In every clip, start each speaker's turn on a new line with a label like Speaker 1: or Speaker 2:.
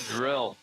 Speaker 1: the drill.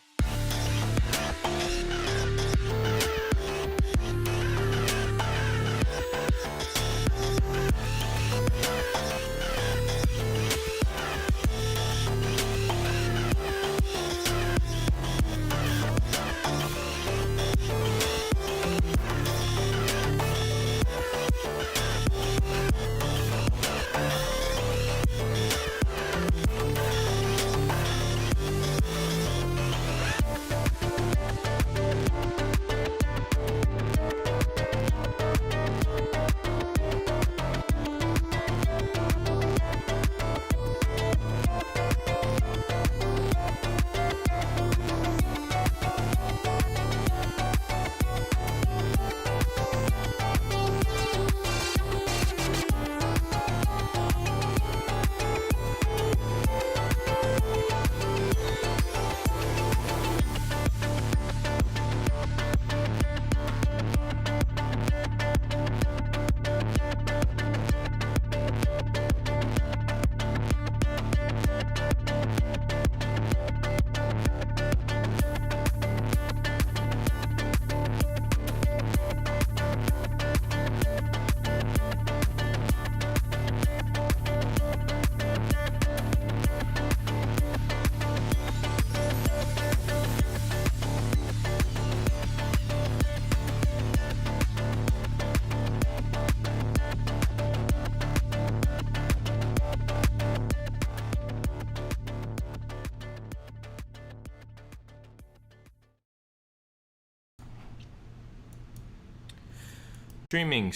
Speaker 1: Streaming.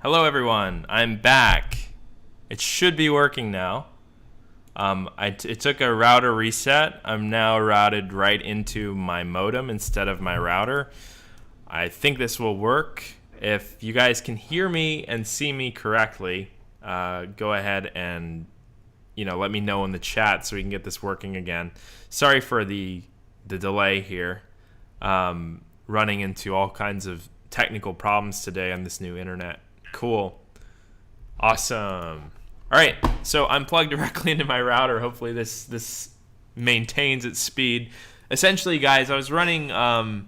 Speaker 1: Hello everyone, I'm back. It should be working now. It took a router reset. I'm now routed right into my modem instead of my router. I think this will work. If you guys can hear me and see me correctly, go ahead and let me know in the chat so we can get this working again. Sorry for the delay here. Running into all kinds of technical problems today on this new internet. Cool. Awesome. All right, so I'm plugged directly into my router. Hopefully this maintains its speed. Essentially, guys, I was running I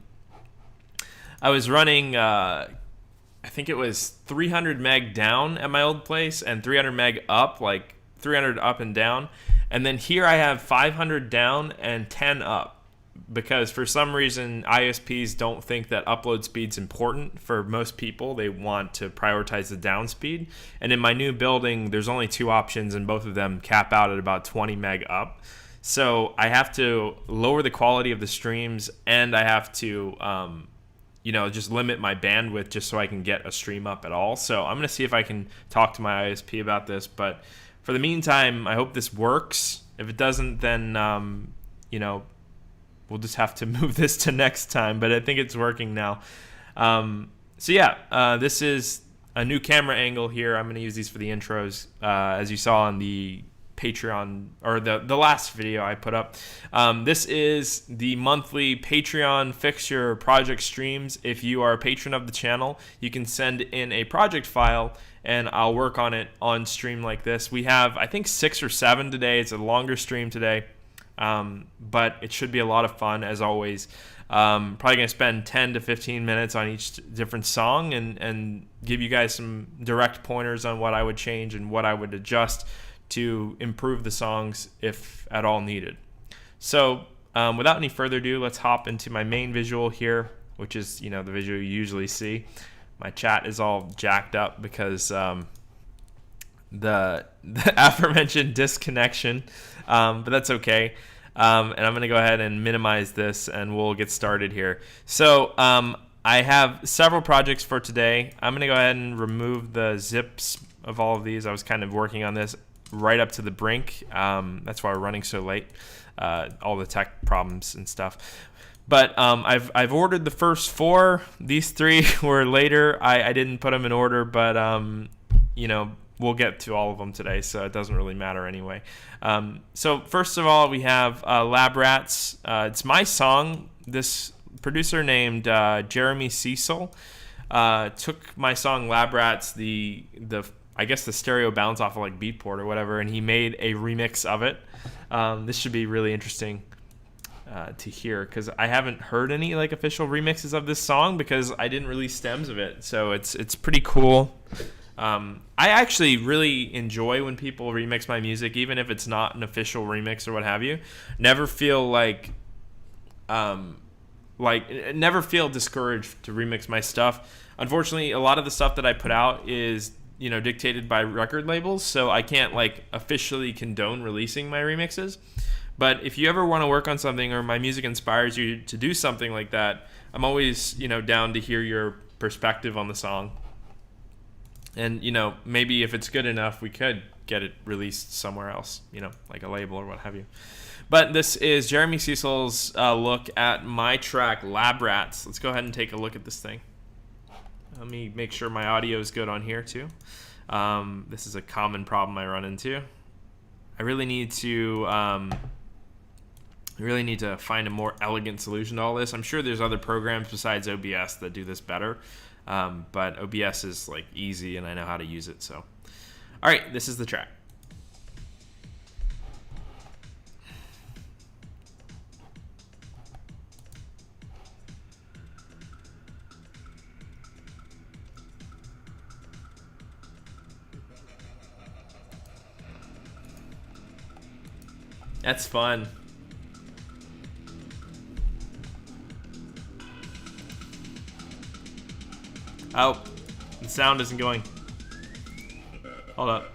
Speaker 1: think it was 300 meg down at my old place and 300 meg up, like 300 up and down. And then here I have 500 down and 10 up. Because for some reason, ISPs don't think that upload speed's important for most people. They want to prioritize the down speed. And in my new building, there's only two options, and both of them cap out at about 20 meg up. So I have to lower the quality of the streams, and I have to, just limit my bandwidth just so I can get a stream up at all. So I'm going to see if I can talk to my ISP about this. But for the meantime, I hope this works. If it doesn't, then, we'll just have to move this to next time, but I think it's working now. This is a new camera angle here. I'm going to use these for the intros, as you saw on the Patreon, or the last video I put up. This is the monthly Patreon Fix Your Project streams. If you are a patron of the channel, you can send in a project file, and I'll work on it on stream like this. We have, I think, 6 or 7 today. It's a longer stream today. But it should be a lot of fun, as always. Probably going to spend 10 to 15 minutes on each different song and give you guys some direct pointers on what I would change and what I would adjust to improve the songs if at all needed. So without any further ado, let's hop into my main visual here, which is the visual you usually see. My chat is all jacked up because the aforementioned disconnection, but that's okay. And I'm going to go ahead and minimize this, and we'll get started here. So I have several projects for today. I'm going to go ahead and remove the zips of all of these. I was kind of working on this right up to the brink. That's why we're running so late, all the tech problems and stuff. But I've ordered the first 4. These 3 were later. I didn't put them in order, but we'll get to all of them today, so it doesn't really matter anyway. So first of all, we have Lab Rats. It's my song. This producer named Jeremy Cecil took my song Lab Rats, the I guess the stereo bounce off of like Beatport or whatever, and he made a remix of it. This should be really interesting to hear, because I haven't heard any like official remixes of this song because I didn't release stems of it. So it's pretty cool. I actually really enjoy when people remix my music, even if it's not an official remix or what have you. Never feel never feel discouraged to remix my stuff. Unfortunately, a lot of the stuff that I put out is, you know, dictated by record labels, so I can't like officially condone releasing my remixes. But if you ever want to work on something, or my music inspires you to do something like that, I'm always, you know, down to hear your perspective on the song. And, you know, maybe if it's good enough, we could get it released somewhere else, you know, like a label or what have you. But this is Jeremy Cecil's look at my track, Lab Rats. Let's go ahead and take a look at this thing. Let me make sure my audio is good on here too. This is a common problem I run into. I really need to find a more elegant solution to all this. I'm sure there's other programs besides OBS that do this better, but OBS is like easy and I know how to use it. So, all right, this is the track. That's fun. Oh, the sound isn't going. Hold up.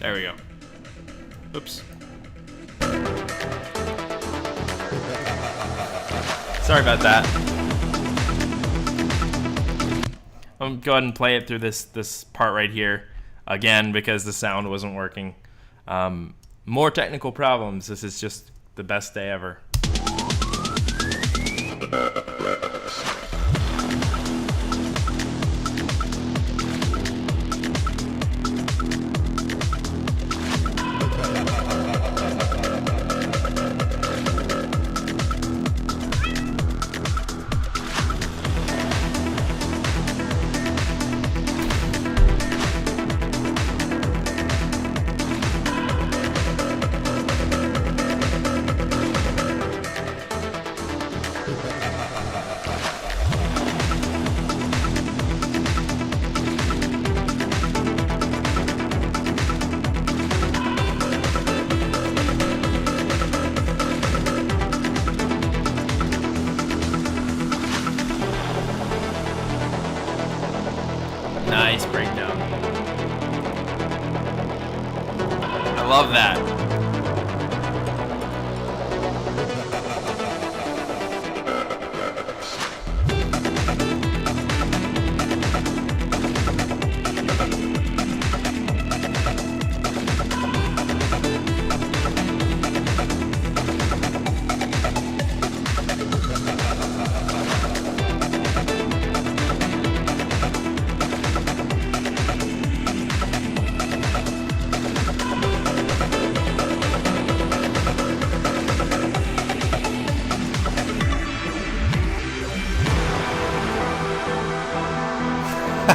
Speaker 1: There we go. Oops. Sorry about that. I'm going to go ahead and play it through this part right here again because the sound wasn't working. More technical problems. This is just the best day ever. Nice breakdown. I love that.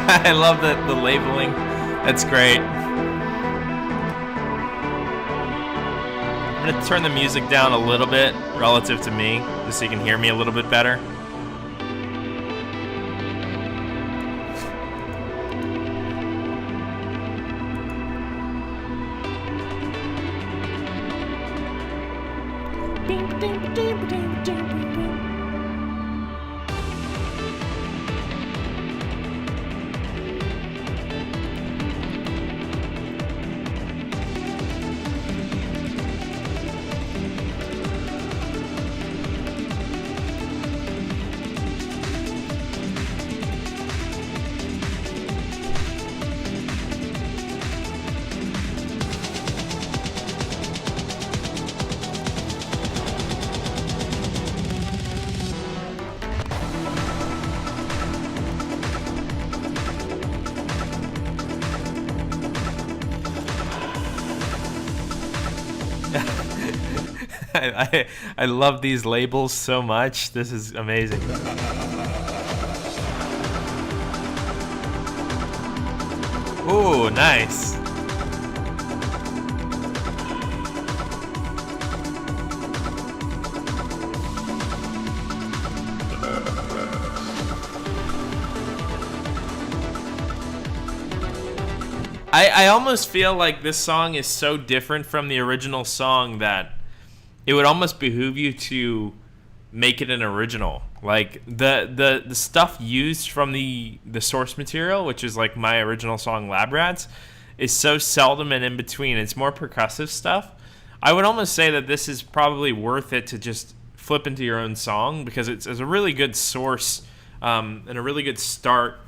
Speaker 1: I love the labeling. That's great. I'm going to turn the music down a little bit relative to me, just so you can hear me a little bit better. I love these labels so much. This is amazing. Ooh, nice. I almost feel like this song is so different from the original song that it would almost behoove you to make it an original. Like the stuff used from the source material, which is like my original song Lab Rats, is so seldom and in between. It's more percussive stuff. I would almost say that this is probably worth it to just flip into your own song, because it's a really good source and a really good start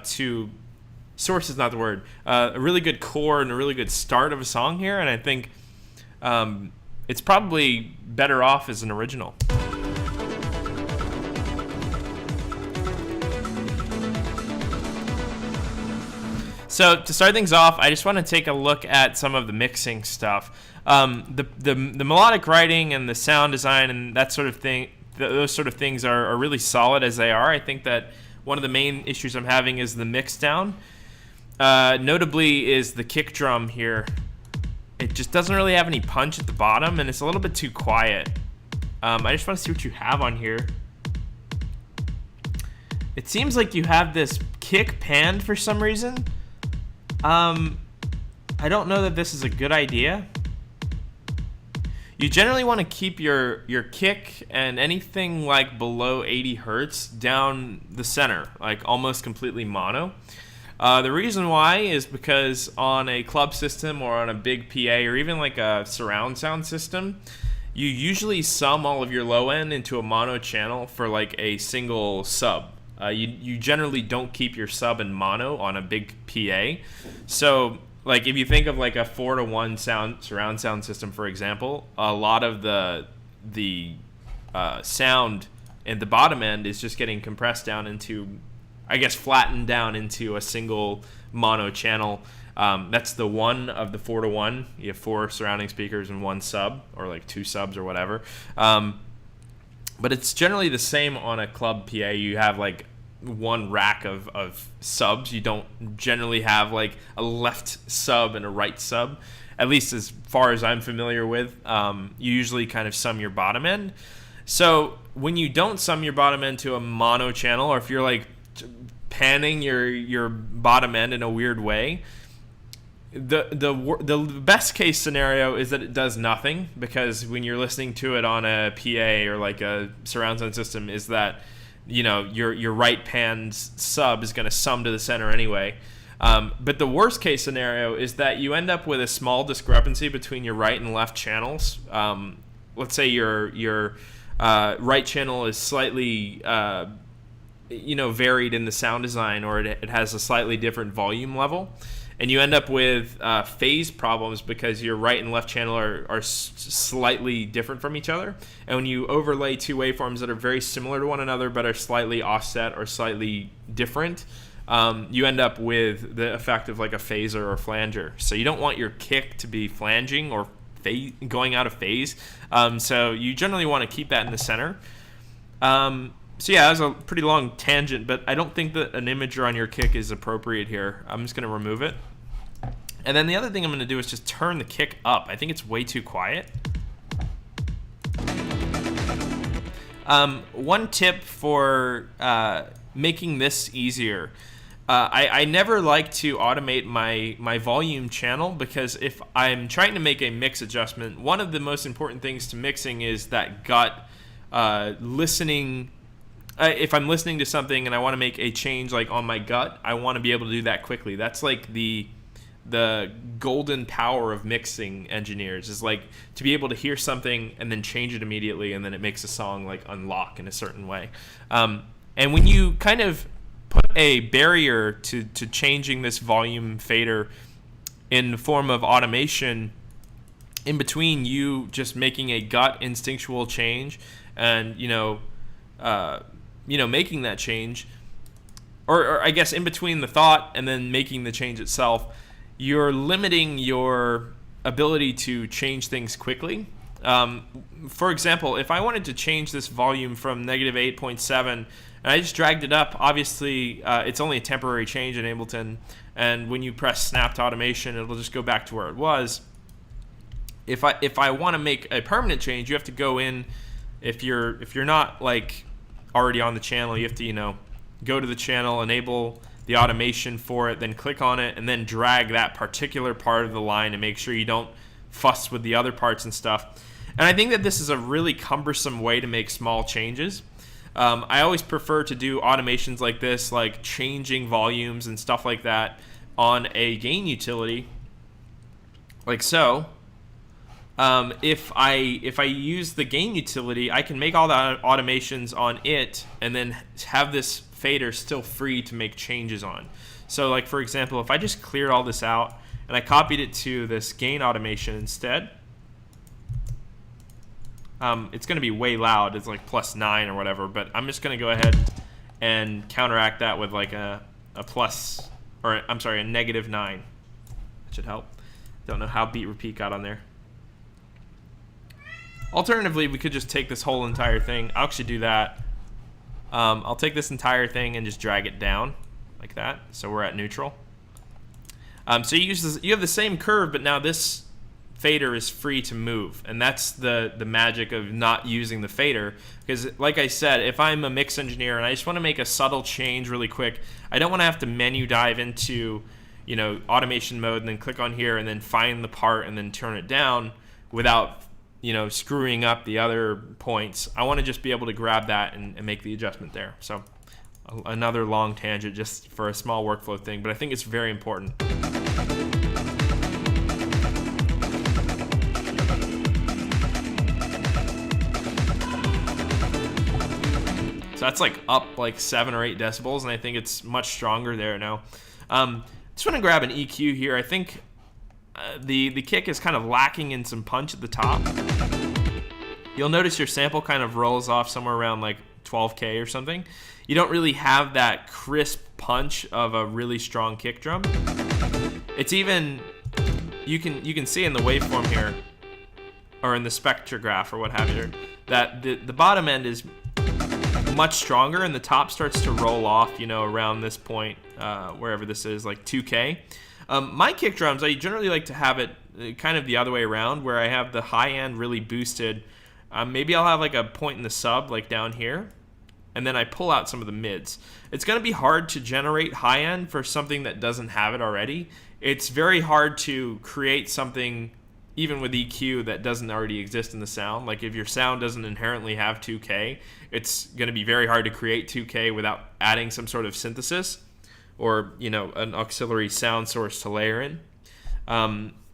Speaker 1: to... Source is not the word. A really good core and a really good start of a song here, and I think it's probably better off as an original. So to start things off, I just want to take a look at some of the mixing stuff. The melodic writing and the sound design and that sort of thing, those sort of things are really solid as they are. I think that one of the main issues I'm having is the mix down. Notably is the kick drum here. It just doesn't really have any punch at the bottom, and it's a little bit too quiet. I just want to see what you have on here. It seems like you have this kick panned for some reason. I don't know that this is a good idea. You generally want to keep your kick and anything like below 80 hertz down the center, like almost completely mono. The reason why is because on a club system or on a big PA or even like a surround sound system, you usually sum all of your low end into a mono channel for like a single sub. You generally don't keep your sub in mono on a big PA. So like if you think of like a 4-to-1 surround sound system, for example, a lot of the sound at the bottom end is just getting compressed down into, I guess, flattened down into a single mono channel. That's the one of the 4-to-1. You have 4 surrounding speakers and 1 sub, or like 2 subs or whatever. But it's generally the same on a club PA. You have like 1 rack of subs. You don't generally have like a left sub and a right sub, at least as far as I'm familiar with. You usually kind of sum your bottom end. So when you don't sum your bottom end to a mono channel, or if you're like panning your bottom end in a weird way, the best case scenario is that it does nothing, because when you're listening to it on a PA or like a surround sound system, is that, you know, your right pan sub is going to sum to the center anyway. But the worst case scenario is that you end up with a small discrepancy between your right and left channels. Let's say your right channel is slightly varied in the sound design, or it has a slightly different volume level, and you end up with phase problems because your right and left channel are slightly different from each other. And when you overlay 2 waveforms that are very similar to one another but are slightly offset or slightly different, you end up with the effect of like a phaser or flanger. So you don't want your kick to be flanging or going out of phase. So you generally want to keep that in the center. So yeah, that was a pretty long tangent, but I don't think that an imager on your kick is appropriate here. I'm just going to remove it. And then the other thing I'm going to do is just turn the kick up. I think it's way too quiet. One tip for making this easier. I never like to automate my volume channel, because if I'm trying to make a mix adjustment, one of the most important things to mixing is that gut listening. If I'm listening to something and I want to make a change like on my gut, I want to be able to do that quickly. That's like the golden power of mixing engineers, is like to be able to hear something and then change it immediately, and then it makes a song like unlock in a certain way. And when you kind of put a barrier to changing this volume fader in the form of automation in between you just making a gut instinctual change and making that change, or I guess in between the thought and then making the change itself, you're limiting your ability to change things quickly. For example, if I wanted to change this volume from -8.7 and I just dragged it up, obviously it's only a temporary change in Ableton, and when you press snap to automation, it'll just go back to where it was. If I want to make a permanent change, you have to go in. If you're not like already on the channel, you have to go to the channel, enable the automation for it, then click on it, and then drag that particular part of the line and make sure you don't fuss with the other parts and stuff. And I think that this is a really cumbersome way to make small changes. I always prefer to do automations like this, like changing volumes and stuff like that on a gain utility, like so. If I use the gain utility, I can make all the automations on it and then have this fader still free to make changes on. So like, for example, if I just cleared all this out and I copied it to this gain automation instead, it's going to be way loud. It's like +9 or whatever, but I'm just going to go ahead and counteract that with like a plus, or I'm sorry, a -9. That should help. Don't know how beat repeat got on there. Alternatively, we could just take this whole entire thing. I'll actually do that. I'll take this entire thing and just drag it down like that, so we're at neutral. So you have the same curve, but now this fader is free to move, and that's the magic of not using the fader. Because like I said, if I'm a mix engineer and I just want to make a subtle change really quick, I don't want to have to menu dive into automation mode and then click on here and then find the part and then turn it down without screwing up the other points. I want to just be able to grab that and make the adjustment there. So another long tangent just for a small workflow thing, but I think it's very important. So that's like up like 7 or 8 decibels, and I think it's much stronger there now. Just want to grab an EQ here. I think the kick is kind of lacking in some punch at the top. You'll notice your sample kind of rolls off somewhere around like 12K or something. You don't really have that crisp punch of a really strong kick drum. It's even, you can see in the waveform here, or in the spectrograph or what have you, that the bottom end is much stronger and the top starts to roll off, around this point, wherever this is, like 2K. My kick drums, I generally like to have it kind of the other way around, where I have the high end really boosted. Maybe I'll have like a point in the sub, like down here, and then I pull out some of the mids. It's going to be hard to generate high end for something that doesn't have it already. It's very hard to create something, even with EQ, that doesn't already exist in the sound. Like if your sound doesn't inherently have 2K, it's going to be very hard to create 2K without adding some sort of synthesis or an auxiliary sound source to layer in.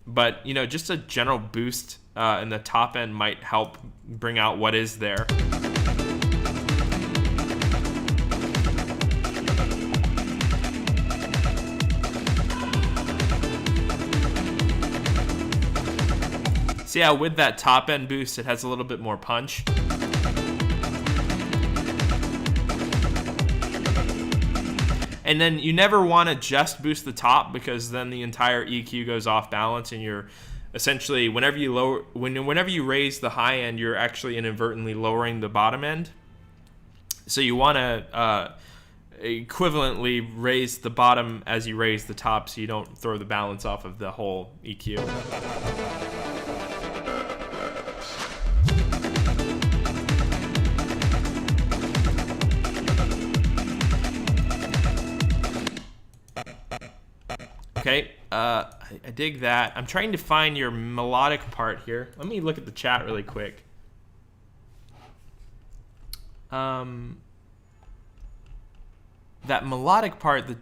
Speaker 1: But just a general boost in the top end might help bring out what is there. See how with that top end boost, it has a little bit more punch. And then you never want to just boost the top, because then the entire EQ goes off balance, and you're essentially, whenever you raise the high end, you're actually inadvertently lowering the bottom end. So you want to equivalently raise the bottom as you raise the top, so you don't throw the balance off of the whole EQ. Okay, I dig that. I'm trying to find your melodic part here. Let me look at the chat really quick. That melodic part, the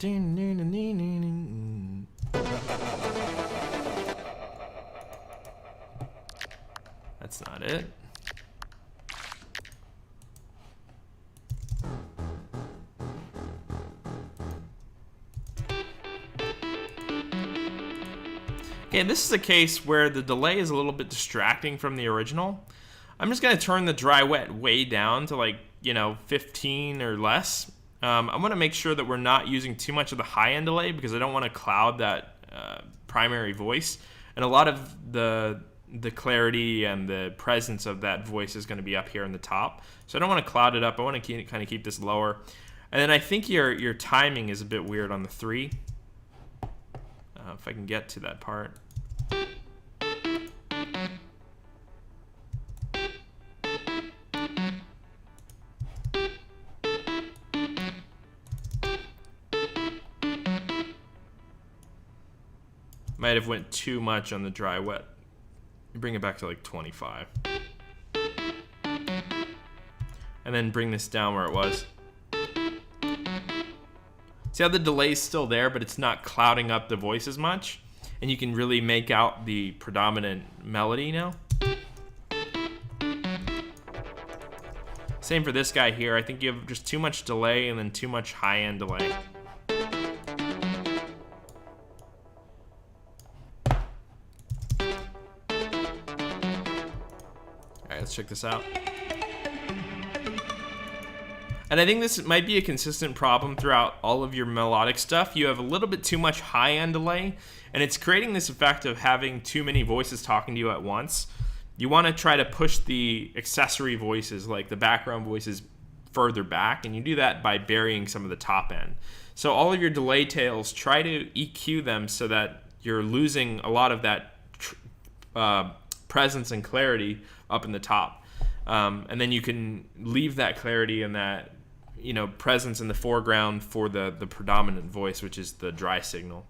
Speaker 1: that's not it. Okay, this is a case where the delay is a little bit distracting from the original. I'm just going to turn the dry wet way down to like, 15 or less. I'm going to make sure that we're not using too much of the high end delay, because I don't want to cloud that primary voice. and a lot of the clarity and the presence of that voice is going to be up here in the top. So I don't want to cloud it up. I want to kind of keep this lower. And then I think your timing is a bit weird on the 3. If I can get to that part. Might have went too much on the dry wet. Bring it back to like 25. And then bring this down where it was. See how the delay's still there, but it's not clouding up the voice as much? And you can really make out the predominant melody now. Same for this guy here. I think you have just too much delay and then too much high-end delay. Let's check this out. And I think this might be a consistent problem throughout all of your melodic stuff. You have a little bit too much high-end delay, and it's creating this effect of having too many voices talking to you at once. You want to try to push the accessory voices, like the background voices, further back, and you do that by burying some of the top end. So all of your delay tails, try to EQ them so that you're losing a lot of that presence and clarity up in the top, and then you can leave that clarity and that presence in the foreground for the predominant voice, which is the dry signal.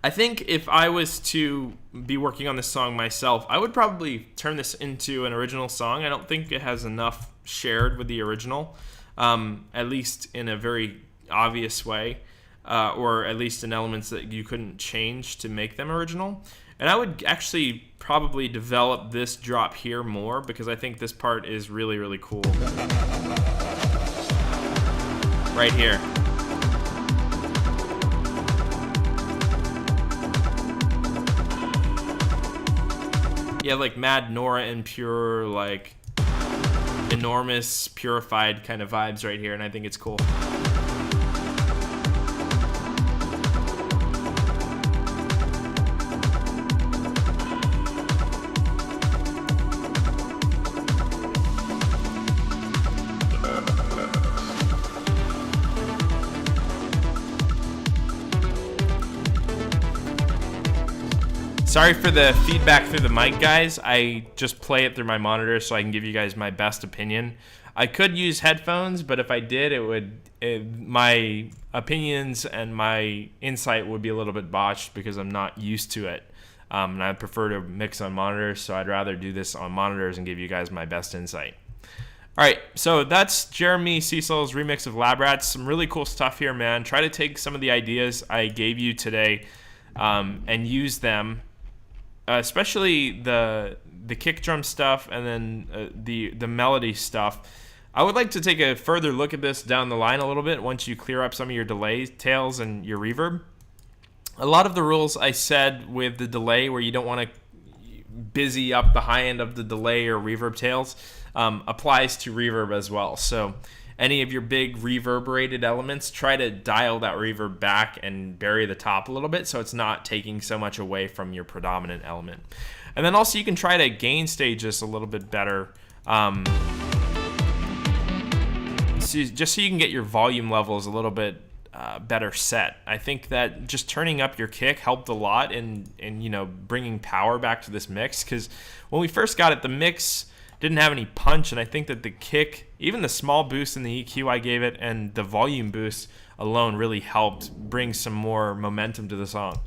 Speaker 1: I think if I was to be working on this song myself, I would probably turn this into an original song. I don't think it has enough shared with the original, at least in a very obvious way, or at least in elements that you couldn't change to make them original. And I would actually probably develop this drop here more, because I think this part is really, really cool. Right here. Yeah, like Mad Nora and pure, like enormous, purified kind of vibes right here, and I think it's cool. Sorry for the feedback through the mic, guys. I just play it through my monitor so I can give you guys my best opinion. I could use headphones, but if I did, my opinions and my insight would be a little bit botched because I'm not used to it. And I prefer to mix on monitors, so I'd rather do this on monitors and give you guys my best insight. All right, so that's Jeremy Cecil's remix of Lab Rats. Some really cool stuff here, man. Try to take some of the ideas I gave you today and use them. Especially the kick drum stuff and then the melody stuff. I would like to take a further look at this down the line a little bit once you clear up some of your delay tails and your reverb. A lot of the rules I said with the delay, where you don't want to busy up the high end of the delay or reverb tails, applies to reverb as well. So any of your big reverberated elements, try to dial that reverb back and bury the top a little bit so it's not taking so much away from your predominant element. And then also you can try to gain stage this a little bit better, just so you can get your volume levels a little bit better set. I think that just turning up your kick helped a lot in bringing power back to this mix, because when we first got it, the mix didn't have any punch, and I think that the kick, even the small boost in the EQ I gave it, and the volume boost alone really helped bring some more momentum to the song.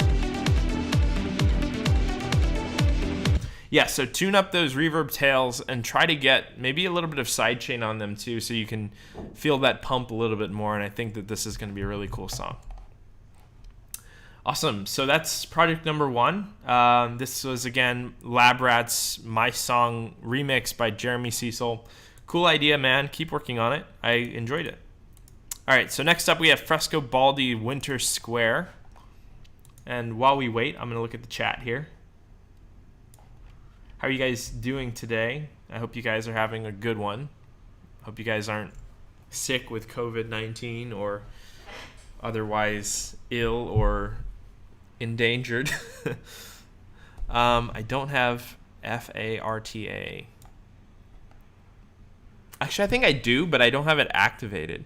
Speaker 1: Yeah, so tune up those reverb tails and try to get maybe a little bit of sidechain on them too, so you can feel that pump a little bit more, and I think that this is going to be a really cool song. Awesome. So that's project number 1. This was, again, Lab Rats, My Song remix by Jeremy Cecil. Cool idea, man. Keep working on it. I enjoyed it. All right, so next up we have Fresco Baldi Winter Square. And while we wait, I'm going to look at the chat here. How are you guys doing today? I hope you guys are having a good one. Hope you guys aren't sick with COVID-19 or otherwise ill or endangered. I don't have FARTA. Actually, I think I do, but I don't have it activated.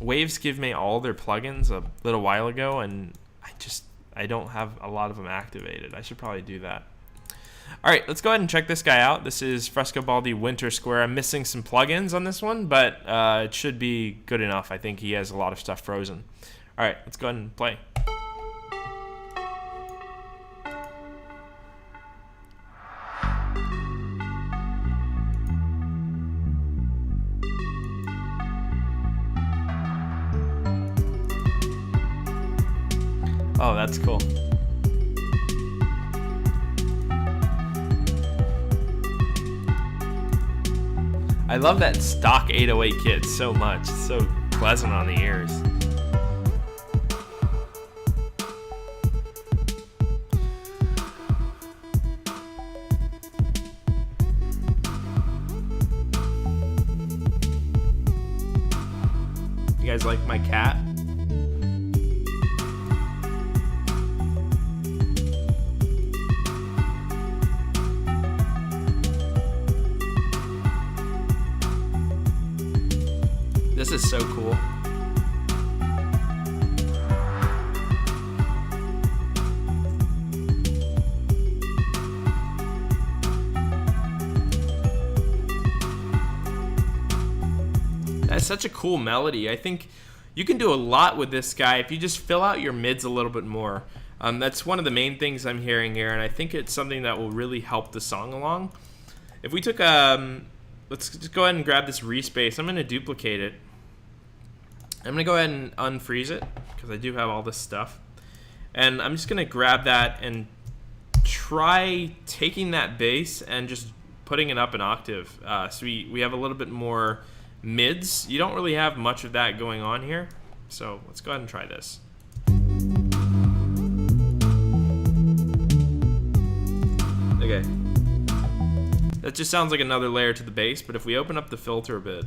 Speaker 1: Waves give me all their plugins a little while ago, and I don't have a lot of them activated. I should probably do that. All right, let's go ahead and check this guy out. This is Frescobaldi Winter Square. I'm missing some plugins on this one, but it should be good enough. I think he has a lot of stuff frozen. All right, let's go ahead and play. Oh, that's cool. I love that stock 808 kit so much. It's so pleasant on the ears. You guys like my cat? This is so cool. That's such a cool melody. I think you can do a lot with this guy if you just fill out your mids a little bit more. That's one of the main things I'm hearing here, and I think it's something that will really help the song along. If we took let's just go ahead and grab this respace. I'm going to duplicate it. I'm going to go ahead and unfreeze it because I do have all this stuff. And I'm just going to grab that and try taking that bass and just putting it up an octave. So we have a little bit more mids. You don't really have much of that going on here. So let's go ahead and try this. Okay. That just sounds like another layer to the bass, but if we open up the filter a bit.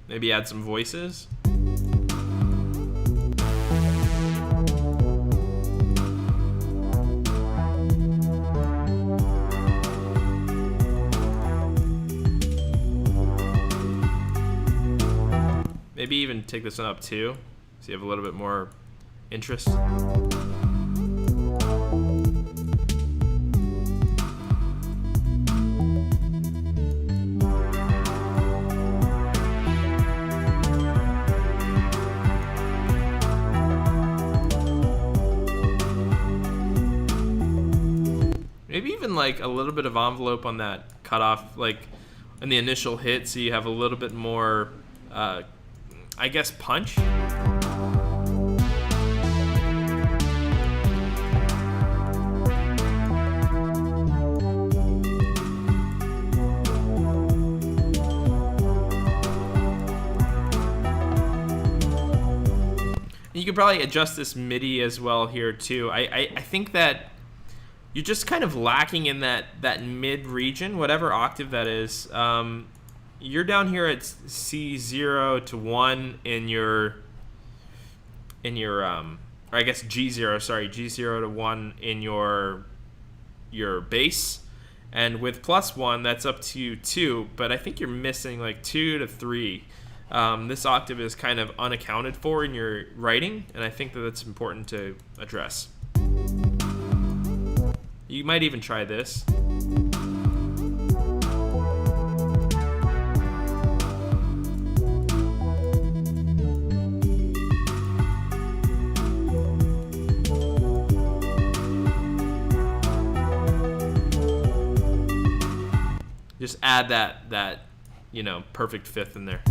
Speaker 1: Maybe add some voices. Maybe even take this one up too, so you have a little bit more interest. Maybe even like a little bit of envelope on that cutoff, like in the initial hit, so you have a little bit more, I guess, punch. You could probably adjust this MIDI as well here too. I think that you're just kind of lacking in that mid region, whatever octave that is. You're down here at C0 to 1 in your or I guess G0, sorry, G0 to 1 in your bass. And with +1, that's up to 2, but I think you're missing like 2 to 3. This octave is kind of unaccounted for in your writing, and I think that that's important to address. You might even try this. Just add that perfect fifth in there.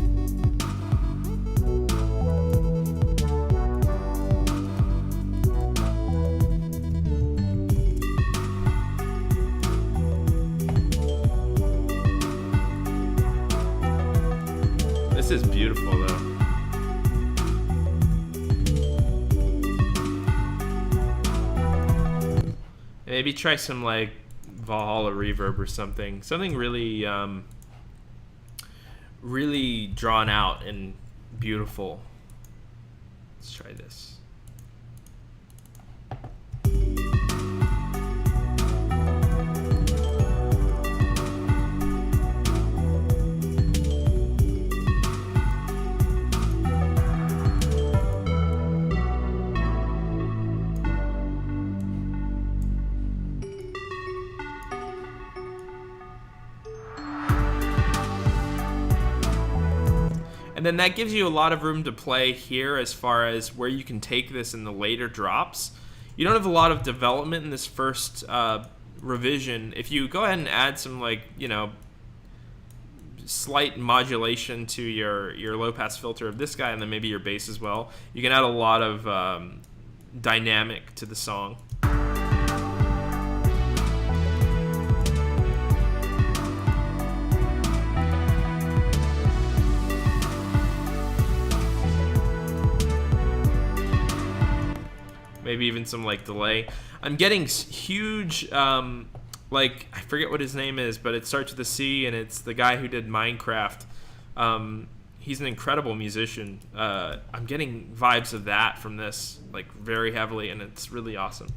Speaker 1: This is beautiful though. Maybe try some like Valhalla reverb or something. Something really, really drawn out and beautiful. Let's try this. And then that gives you a lot of room to play here as far as where you can take this in the later drops. You don't have a lot of development in this first revision. If you go ahead and add some, like, you know, slight modulation to your low pass filter of this guy, and then maybe your bass as well, you can add a lot of dynamic to the song. Maybe even some like delay. I'm getting huge, like, I forget what his name is, but it starts with a C, and it's the guy who did Minecraft. He's an incredible musician. I'm getting vibes of that from this, like, very heavily, and it's really awesome.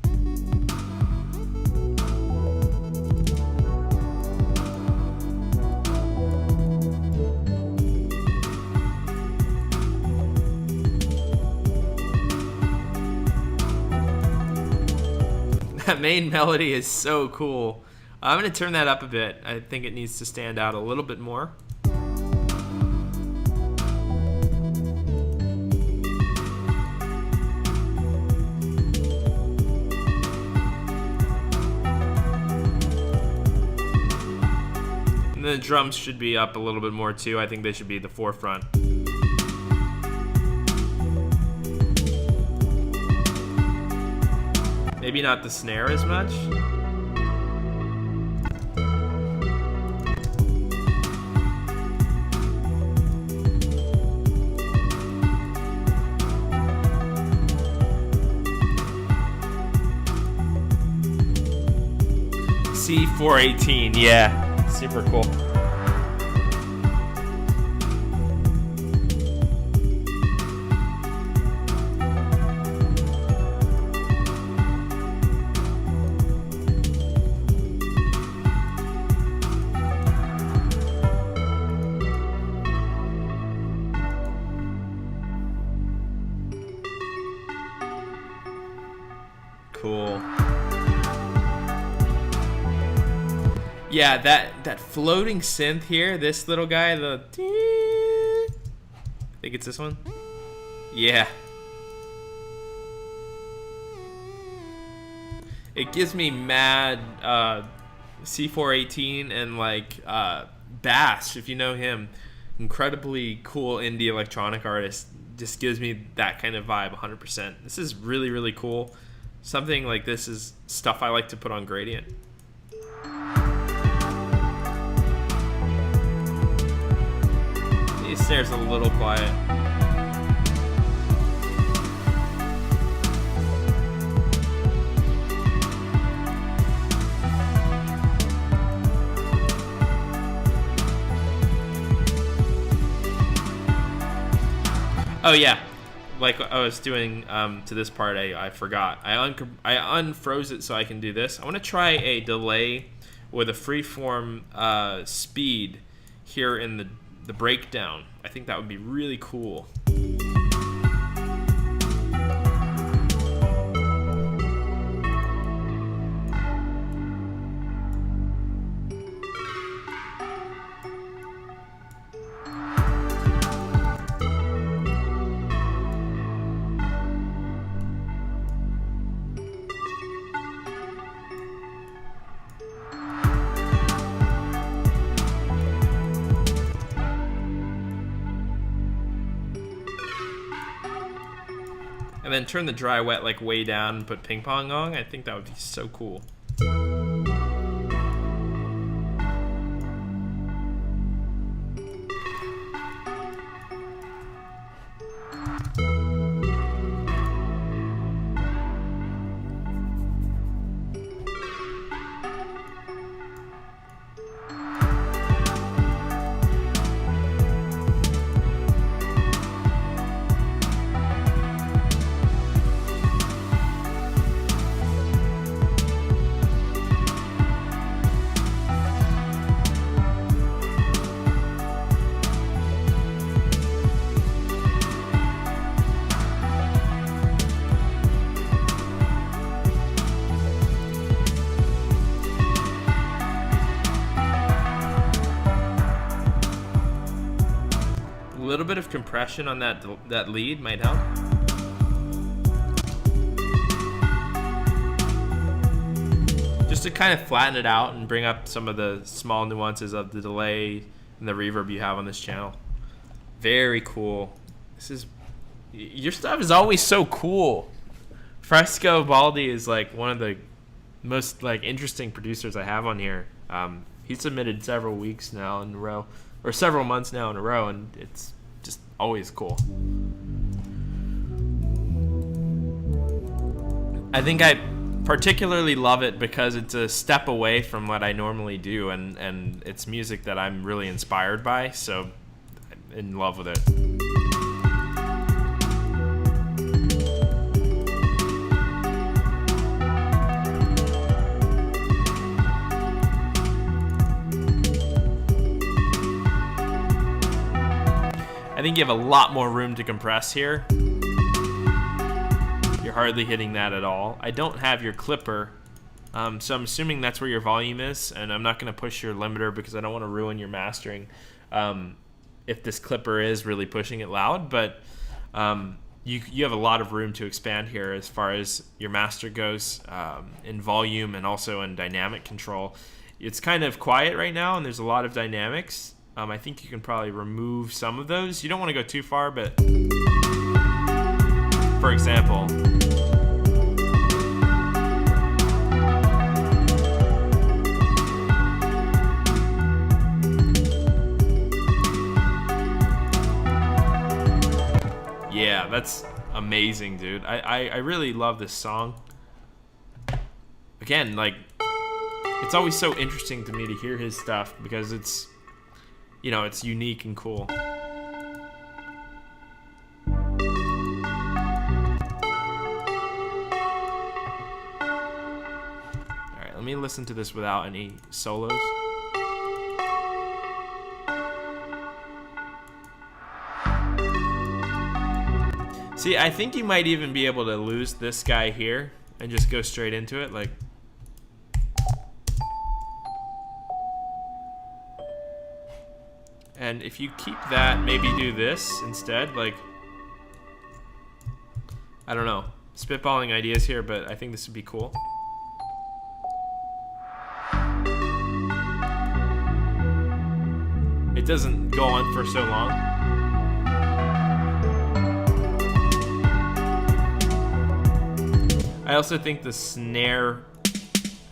Speaker 1: That main melody is so cool. I'm going to turn that up a bit. I think it needs to stand out a little bit more. And the drums should be up a little bit more too. I think they should be the forefront. Maybe not the snare as much. C418, yeah, super cool. Cool. Yeah, that floating synth here, this little guy, the I think it's this one. Yeah. It gives me mad C418 and like Bash, if you know him. Incredibly cool indie electronic artist. Just gives me that kind of vibe 100%. This is really, really cool. Something like this is stuff I like to put on Graydient. These snares a little quiet. Oh yeah. Like I was doing to this part, I forgot. I unfroze it so I can do this. I want to try a delay with a freeform speed here in the breakdown. I think that would be really cool. And then turn the dry wet like way down and put ping pong on. I think that would be so cool. little bit of compression on that lead might help. Just to kind of flatten it out and bring up some of the small nuances of the delay and the reverb you have on this channel. Very cool. Your stuff is always so cool. Fresco Baldi is like one of the most like interesting producers I have on here. He submitted several weeks now in a row, or several months now in a row, and it's just always cool. I think I particularly love it because it's a step away from what I normally do, and it's music that I'm really inspired by, so I'm in love with it. I think you have a lot more room to compress here. You're hardly hitting that at all. I don't have your clipper, so I'm assuming that's where your volume is, and I'm not going to push your limiter because I don't want to ruin your mastering if this clipper is really pushing it loud, but you have a lot of room to expand here as far as your master goes in volume and also in dynamic control. It's kind of quiet right now, and there's a lot of dynamics. I think you can probably remove some of those. You don't want to go too far, but for example, yeah, that's amazing, dude. I really love this song. Again, like, it's always so interesting to me to hear his stuff because it's, you know, it's unique and cool. All right, let me listen to this without any solos. See, I think you might even be able to lose this guy here and just go straight into it, like. And if you keep that, maybe do this instead, like, I don't know, spitballing ideas here, but I think this would be cool. It doesn't go on for so long. I also think the snare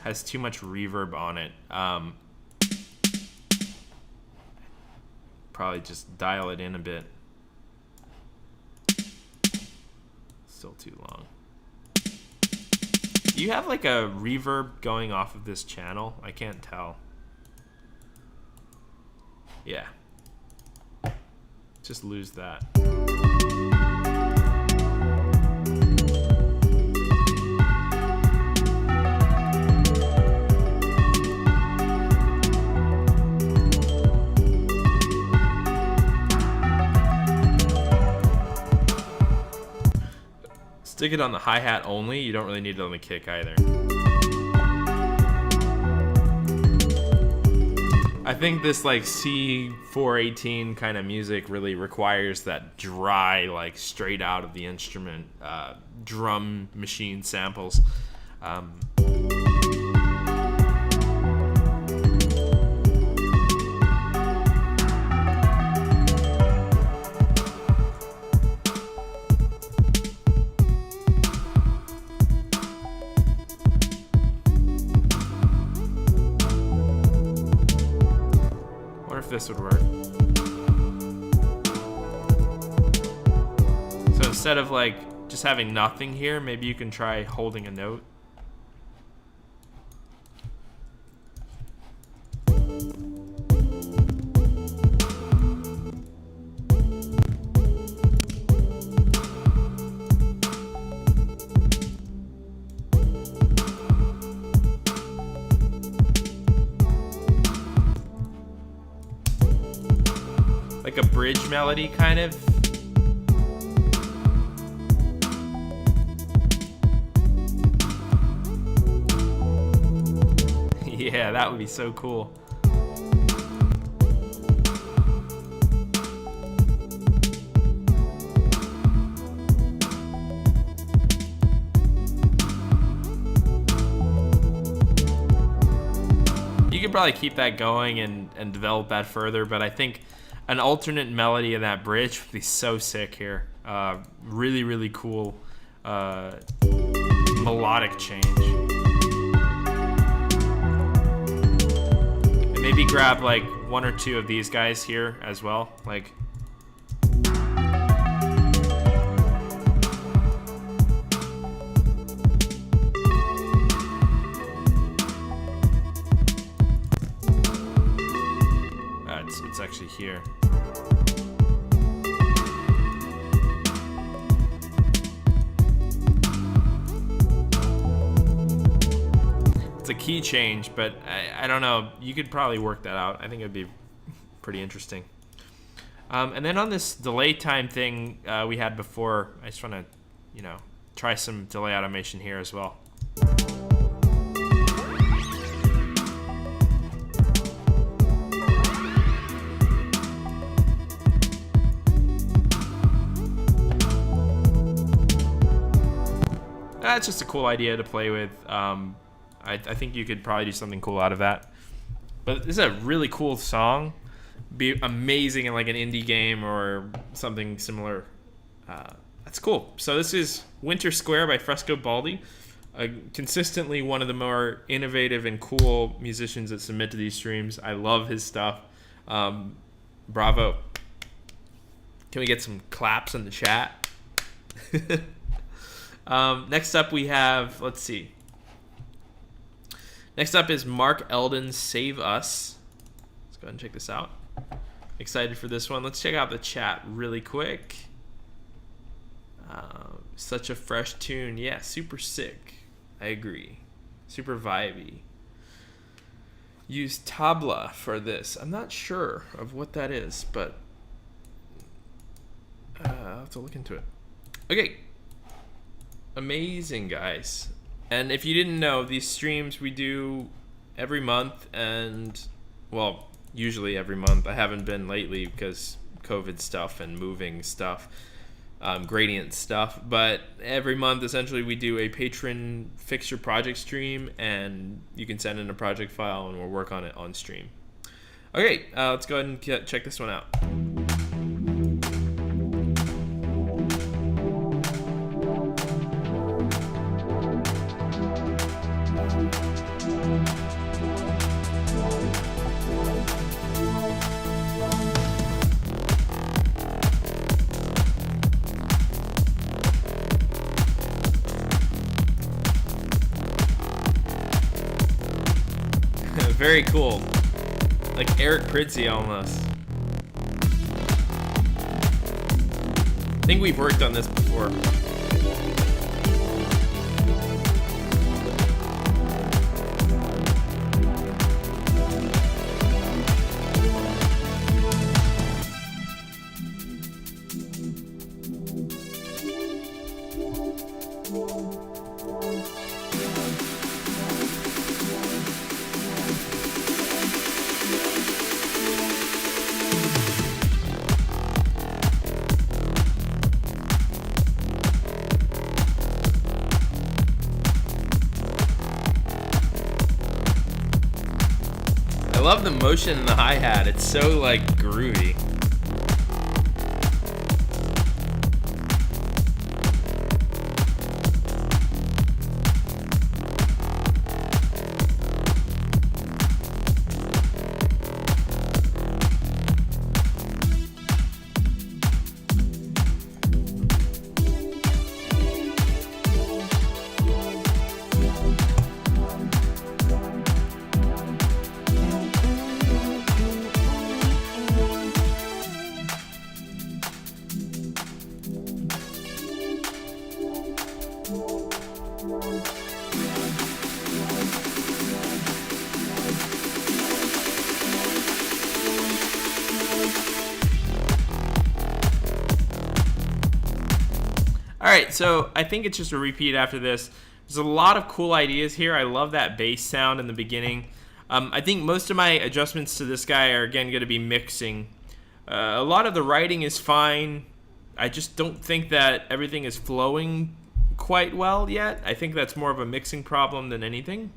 Speaker 1: has too much reverb on it. Probably just dial it in a bit. Still too long. Do you have like a reverb going off of this channel? I can't tell. Yeah. Just lose that. Stick it on the hi-hat only. You don't really need it on the kick either. I think this like C418 kind of music really requires that dry, like straight out of the instrument drum machine samples. This would work. So instead of like just having nothing here, maybe you can try holding a note. Like a bridge melody, kind of. Yeah, that would be so cool. could probably keep that going and develop that further, but I think an alternate melody in that bridge would be so sick here. Really, really cool melodic change. And maybe grab like one or two of these guys here as well, like. It's actually here. It's a key change, but I don't know. You could probably work that out. I think it'd be pretty interesting. And then on this delay time thing we had before, I just want to, try some delay automation here as well. That's just a cool idea to play with. I think you could probably do something cool out of that. But this is a really cool song. Be amazing in like an indie game or something similar. That's cool. So this is Winter Square by Fresco Baldi. Consistently one of the more innovative and cool musicians that submit to these streams. I love his stuff. Bravo. Can we get some claps in the chat? Next up we have, let's see. Next up is Mark Eldon's Save Us. Let's go ahead and check this out. Excited for this one. Let's check out the chat really quick. Such a fresh tune. Yeah, super sick. I agree. Super vibey. Use tabla for this. I'm not sure of what that is, but I'll have to look into it. Okay. Amazing, guys. And if you didn't know, these streams we do every month, and well, usually every month. I haven't been lately because COVID stuff and moving stuff, Graydient stuff, but every month essentially we do a patron fix your project stream, and you can send in a project file and we'll work on it on stream. Okay, let's go ahead and check this one out. Very cool. Like Eric Pridsky almost. I think we've worked on this before. I love the motion in the hi-hat. It's so like groovy. Alright, so I think it's just a repeat after this. There's a lot of cool ideas here. I love that bass sound in the beginning. I think most of my adjustments to this guy are, again, going to be mixing. A lot of the writing is fine. I just don't think that everything is flowing quite well yet. I think that's more of a mixing problem than anything.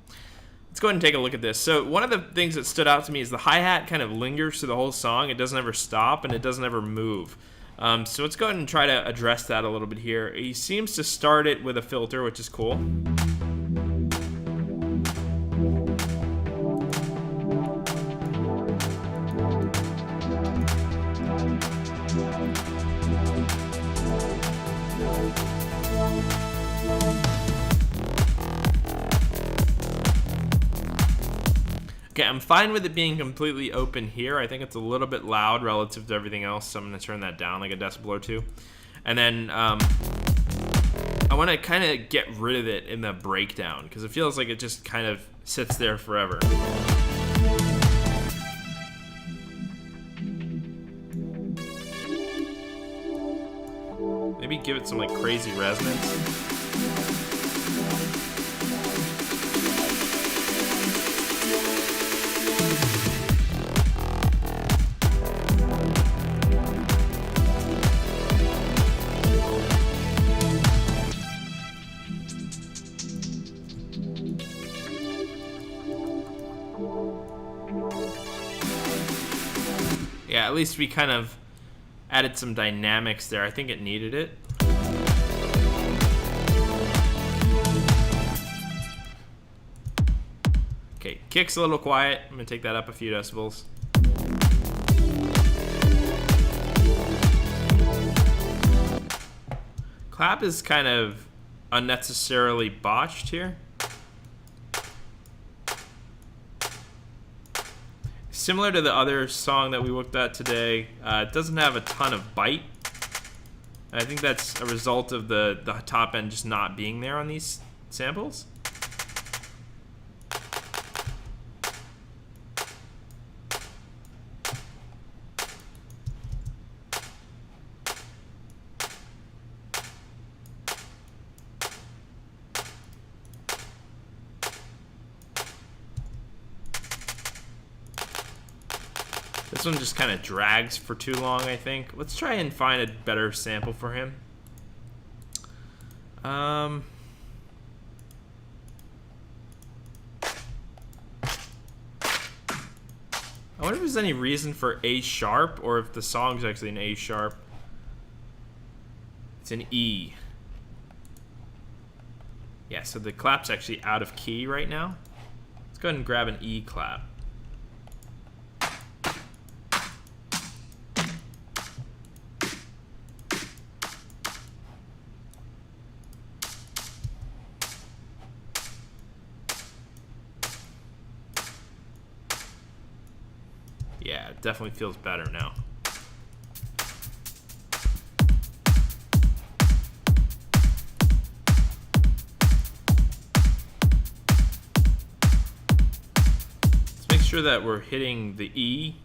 Speaker 1: Let's let's go ahead and take a look at this. So one of the things that stood out to me is the hi-hat kind of lingers through the whole song. It doesn't ever stop, and it doesn't ever move. So let's go ahead and try to address that a little bit here. He seems to start it with a filter, which is cool. Okay, I'm fine with it being completely open here. I think it's a little bit loud relative to everything else, so I'm going to turn that down like a decibel or two. And then I want to kind of get rid of it in the breakdown because it feels like it just kind of sits there forever. Maybe give it some like crazy resonance. Yeah, at least we kind of added some dynamics there. I think it needed it. Okay, kick's a little quiet. I'm gonna take that up a few decibels. Clap is kind of unnecessarily botched here. Similar to the other song that we looked at today, it doesn't have a ton of bite. I think that's a result of the top end just not being there on these samples. This one just kind of drags for too long, I think. Let's try and find a better sample for him. I wonder if there's any reason for A sharp or if the song's actually an A sharp. It's an E. Yeah, so the clap's actually out of key right now. Let's go ahead and grab an E clap. Yeah, it definitely feels better now. Let's make sure that we're hitting the E.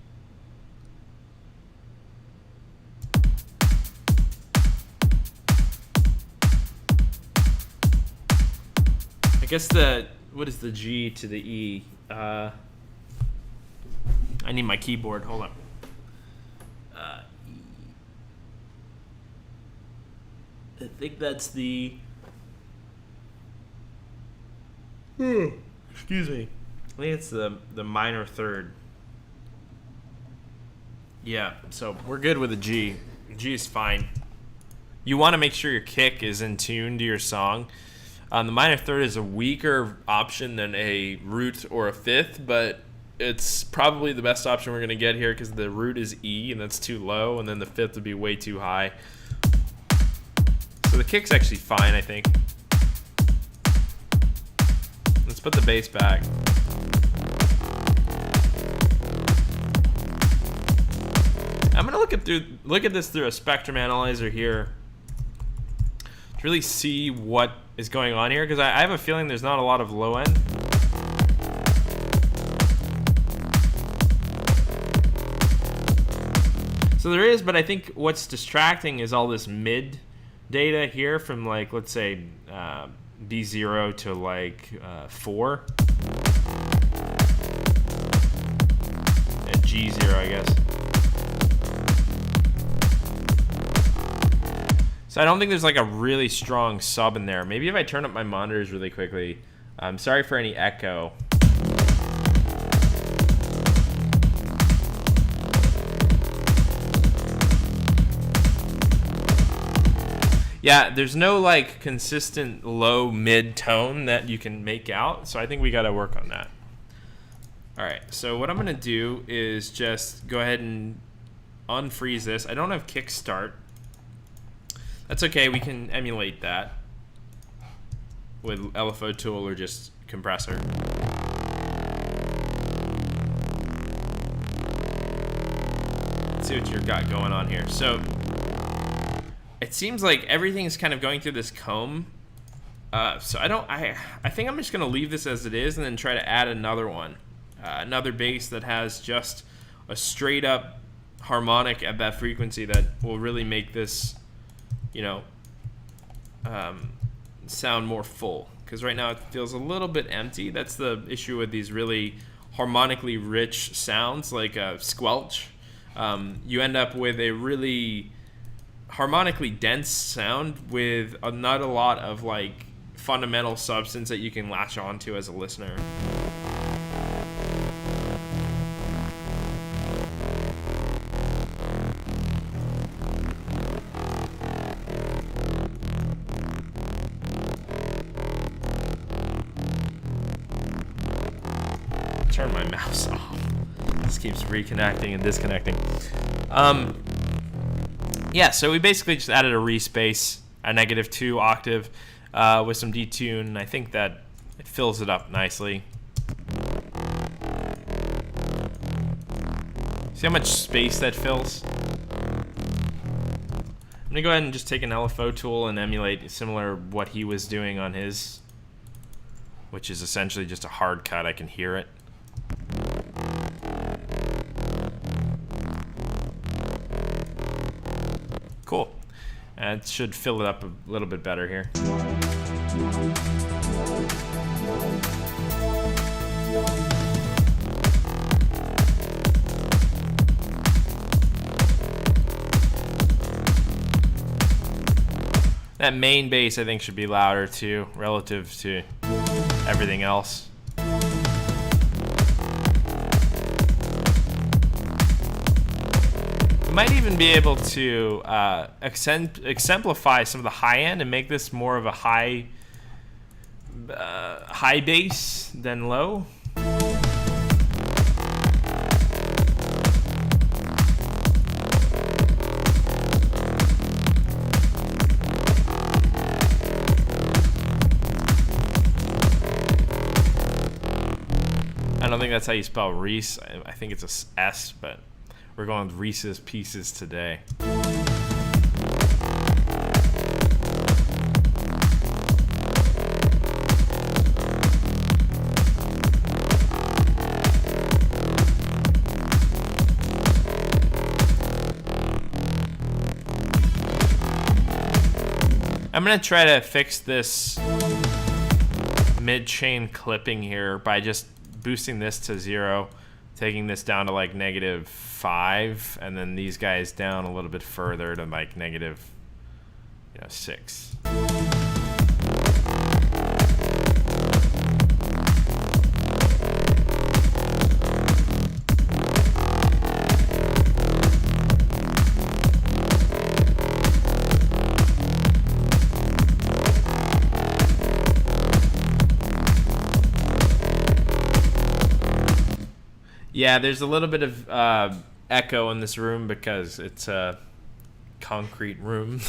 Speaker 1: I guess what is the G to the E? I need my keyboard. Hold on. I think that's the. Excuse me. I think it's the minor third. Yeah, so we're good with a G. G is fine. You want to make sure your kick is in tune to your song. The minor third is a weaker option than a root or a fifth, but it's probably the best option we're going to get here because the root is E and that's too low, and then the fifth would be way too high. So the kick's actually fine, I think. Let's put the bass back. I'm going to look at this through a spectrum analyzer here to really see what is going on here because I have a feeling there's not a lot of low end. So there is, but I think what's distracting is all this mid data here from like, let's say B0 to like 4. At G0, I guess. So I don't think there's like a really strong sub in there. Maybe if I turn up my monitors really quickly. I'm sorry for any echo. Yeah, there's no like consistent low mid tone that you can make out, so I think we got to work on that. All right, so what I'm gonna do is just go ahead and unfreeze this. I don't have kickstart. That's okay, we can emulate that with LFO tool or just compressor. Let's see what you've got going on here. So it seems like everything's kind of going through this comb. So I think I'm just gonna leave this as it is and then try to add another one. Another bass that has just a straight up harmonic at that frequency that will really make this, you know, sound more full. Because right now it feels a little bit empty. That's the issue with these really harmonically rich sounds like a squelch. You end up with a really harmonically dense sound with not a lot of like fundamental substance that you can latch onto as a listener. Turn my mouse off. This keeps reconnecting and disconnecting. Yeah, so we basically just added a respace, a -2 octave with some detune. I think that it fills it up nicely. See how much space that fills? I'm gonna go ahead and just take an LFO tool and emulate similar what he was doing on his, which is essentially just a hard cut. I can hear it. Cool. And it should fill it up a little bit better here. That main bass I think should be louder too, relative to everything else. Might even be able to exemplify some of the high end and make this more of a high bass than low. I don't think that's how you spell Reese. I think it's a S, but we're going with Reese's Pieces today. I'm gonna try to fix this mid-chain clipping here by just boosting this to 0, taking this down to like -5, and then these guys down a little bit further to like -6. Yeah, there's a little bit of echo in this room because it's a concrete room.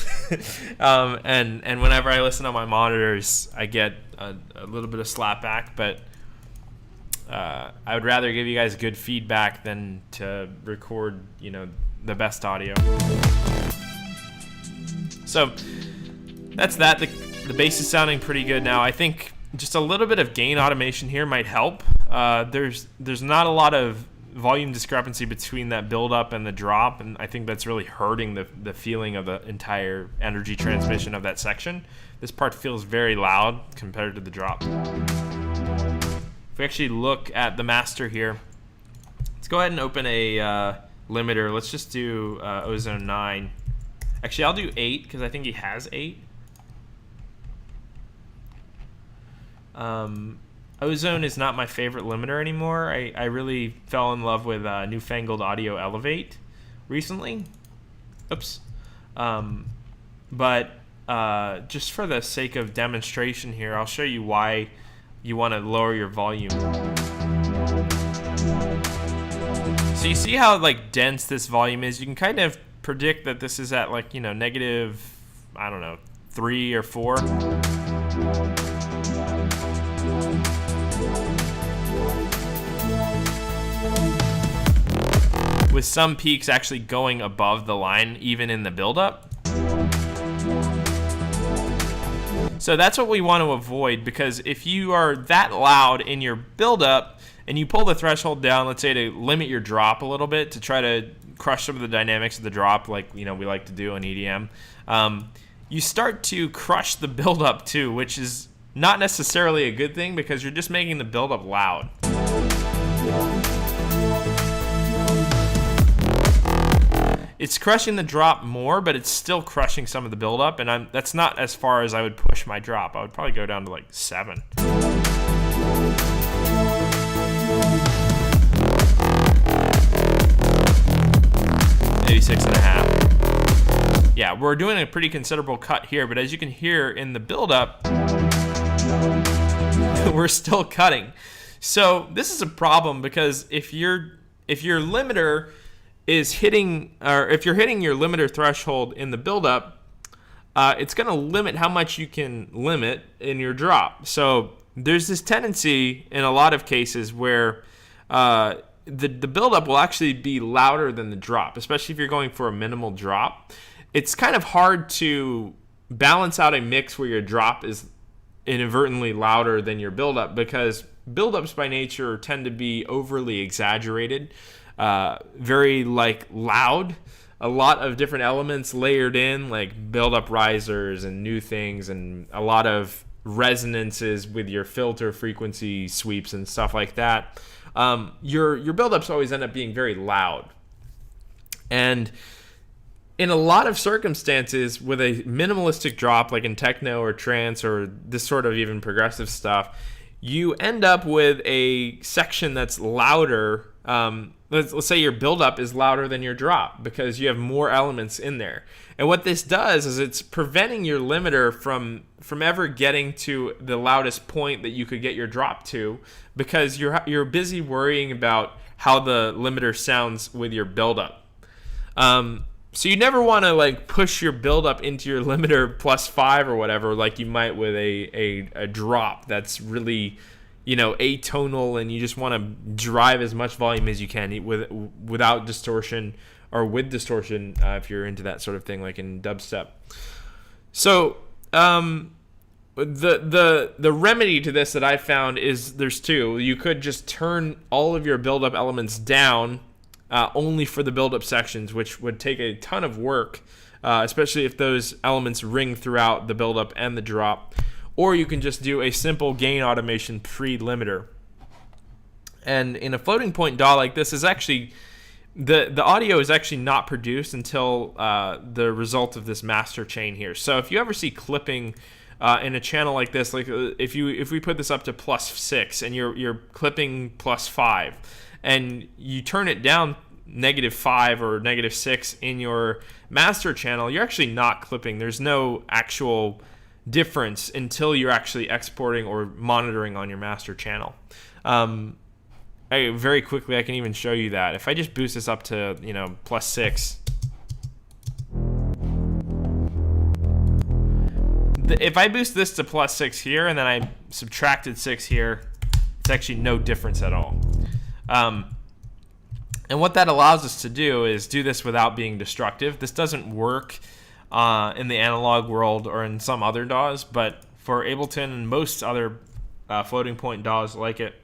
Speaker 1: And whenever I listen on my monitors, I get a little bit of slapback, but I would rather give you guys good feedback than to record, you know, the best audio. So that's that. The bass is sounding pretty good now. I think just a little bit of gain automation here might help. There's not a lot of volume discrepancy between that build up and the drop, and I think that's really hurting the feeling of the entire energy transmission of that section. This part feels very loud compared to the drop. If we actually look at the master here, let's go ahead and open a limiter. Let's just do Ozone 9. Actually, I'll do 8 because I think he has 8. Ozone is not my favorite limiter anymore. I really fell in love with Newfangled Audio Elevate recently. Oops. But just for the sake of demonstration here, I'll show you why you want to lower your volume. So you see how like dense this volume is? You can kind of predict that this is at like, you know, negative, I don't know, 3 or 4. With some peaks actually going above the line, even in the buildup. So that's what we want to avoid, because if you are that loud in your buildup and you pull the threshold down, let's say to limit your drop a little bit, to try to crush some of the dynamics of the drop, like, you know, we like to do in EDM, you start to crush the buildup too, which is not necessarily a good thing, because you're just making the buildup loud. It's crushing the drop more, but it's still crushing some of the buildup, and that's not as far as I would push my drop. I would probably go down to like 7. Maybe 6.5. Yeah, we're doing a pretty considerable cut here, but as you can hear in the buildup, we're still cutting. So this is a problem, because if your limiter is hitting, or if you're hitting your limiter threshold in the buildup, it's going to limit how much you can limit in your drop. So there's this tendency in a lot of cases where the buildup will actually be louder than the drop, especially if you're going for a minimal drop. It's kind of hard to balance out a mix where your drop is inadvertently louder than your buildup, because buildups by nature tend to be overly exaggerated. Very like loud, a lot of different elements layered in, like build-up risers and new things, and a lot of resonances with your filter frequency sweeps and stuff like that. Your build-ups always end up being very loud, and in a lot of circumstances with a minimalistic drop, like in techno or trance or this sort of even progressive stuff, you end up with a section that's louder. Let's say your buildup is louder than your drop, because you have more elements in there. And what this does is it's preventing your limiter from ever getting to the loudest point that you could get your drop to, because you're busy worrying about how the limiter sounds with your buildup. So you never want to like push your buildup into your limiter +5 or whatever, like you might with a drop that's really, you know, atonal, and you just want to drive as much volume as you can without distortion, or with distortion if you're into that sort of thing, like in dubstep. So the remedy to this that I found is there's two. You could just turn all of your buildup elements down only for the buildup sections, which would take a ton of work, especially if those elements ring throughout the buildup and the drop. Or you can just do a simple gain automation pre-limiter. And in a floating point DAW like this, is actually the audio is actually not produced until the result of this master chain here. So if you ever see clipping in a channel like this, like if we put this up to +6 and you're clipping +5, and you turn it down -5 or -6 in your master channel, you're actually not clipping. There's no actual difference until you're actually exporting or monitoring on your master channel. Very quickly, I can even show you that. If I just boost this up to, you know, +6, if I boost this to +6 here and then I subtracted 6 here, it's actually no difference at all. And what that allows us to do is do this without being destructive. This doesn't work in the analog world or in some other DAWs, but for Ableton and most other floating point DAWs like it,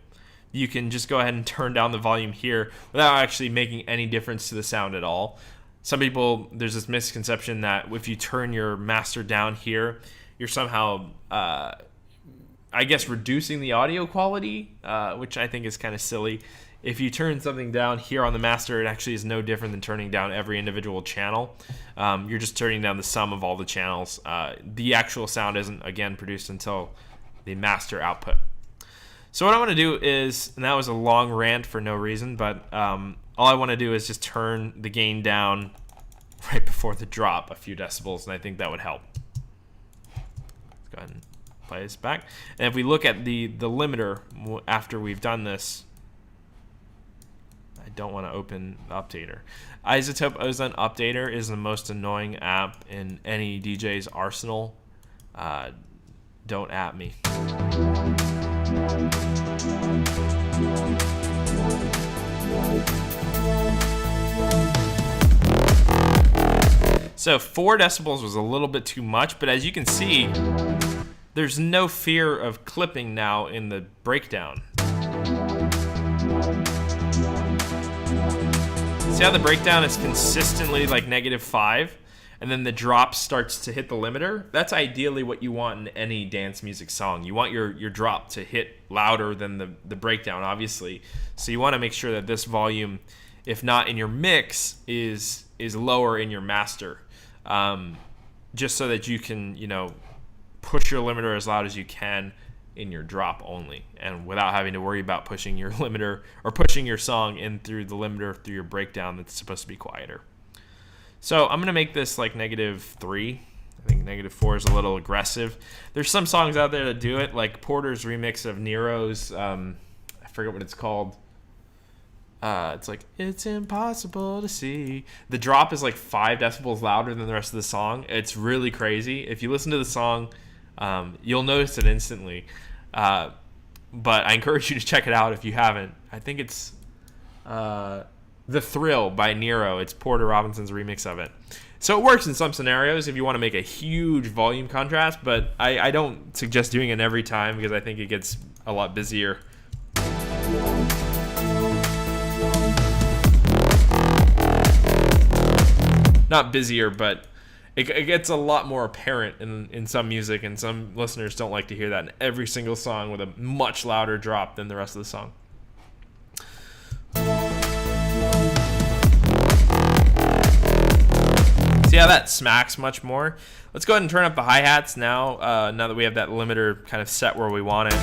Speaker 1: you can just go ahead and turn down the volume here without actually making any difference to the sound at all. Some people, there's this misconception that if you turn your master down here, you're somehow, I guess, reducing the audio quality, which I think is kind of silly. If you turn something down here on the master, it actually is no different than turning down every individual channel. You're just turning down the sum of all the channels. The actual sound isn't, again, produced until the master output. So what I want to do is, and that was a long rant for no reason, but all I want to do is just turn the gain down right before the drop a few decibels, and I think that would help. ahead and play this back. And if we look at the limiter after we've done this, I don't want to open the updater. Isotope Ozone Updater is the most annoying app in any DJ's arsenal. Don't at me. So 4 decibels was a little bit too much, but as you can see, there's no fear of clipping now in the breakdown. See how the breakdown is consistently like -5, and then the drop starts to hit the limiter? That's ideally what you want in any dance music song. You want your drop to hit louder than the breakdown, obviously. So you want to make sure that this volume, if not in your mix, is lower in your master. Just so that you can, push your limiter as loud as you can in your drop only, and without having to worry about pushing your limiter or pushing your song in through the limiter through your breakdown that's supposed to be quieter. So I'm gonna make this like -3. I think -4 is a little aggressive. There's some songs out there that do it, like Porter's remix of Nero's, I forget what it's called. It's like, it's impossible to see. The drop is like 5 decibels louder than the rest of the song. It's really crazy. If you listen to the song, you'll notice it instantly. But I encourage you to check it out if you haven't. I think it's The Thrill by Nero. It's Porter Robinson's remix of it. So it works in some scenarios if you want to make a huge volume contrast, but I don't suggest doing it every time because I think it gets a lot busier. Not busier, but it gets a lot more apparent in some music, and some listeners don't like to hear that in every single song with a much louder drop than the rest of the song. See how that smacks much more? Let's go ahead and turn up the hi-hats now, now that we have that limiter kind of set where we want it.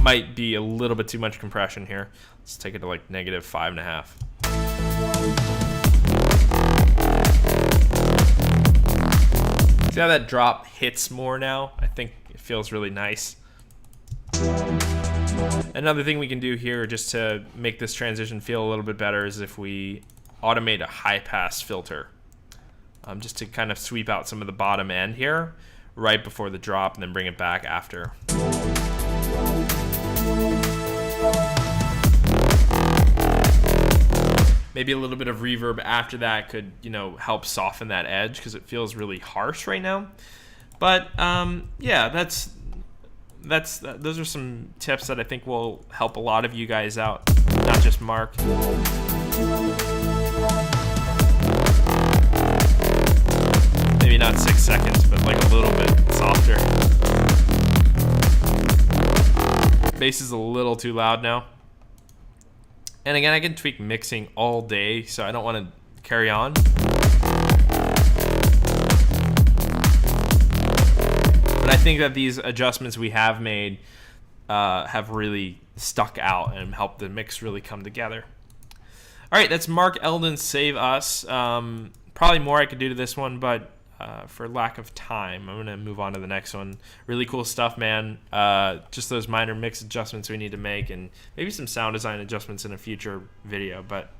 Speaker 1: Might be a little bit too much compression here. Let's take it to like -5.5. See how that drop hits more now? I think it feels really nice. Another thing we can do here just to make this transition feel a little bit better is if we automate a high pass filter. Just to kind of sweep out some of the bottom end here right before the drop and then bring it back after. Maybe a little bit of reverb after that could, help soften that edge because it feels really harsh right now. But yeah, those are some tips that I think will help a lot of you guys out, not just Mark. Maybe not 6 seconds, but like a little bit softer. Bass is a little too loud now. And again, I can tweak mixing all day, so I don't want to carry on. But I think that these adjustments we have made have really stuck out and helped the mix really come together. All right, that's Mark Eldon's Save Us. Probably more I could do to this one, but for lack of time, I'm going to move on to the next one. Really cool stuff, man. Just those minor mix adjustments we need to make, and maybe some sound design adjustments in a future video. But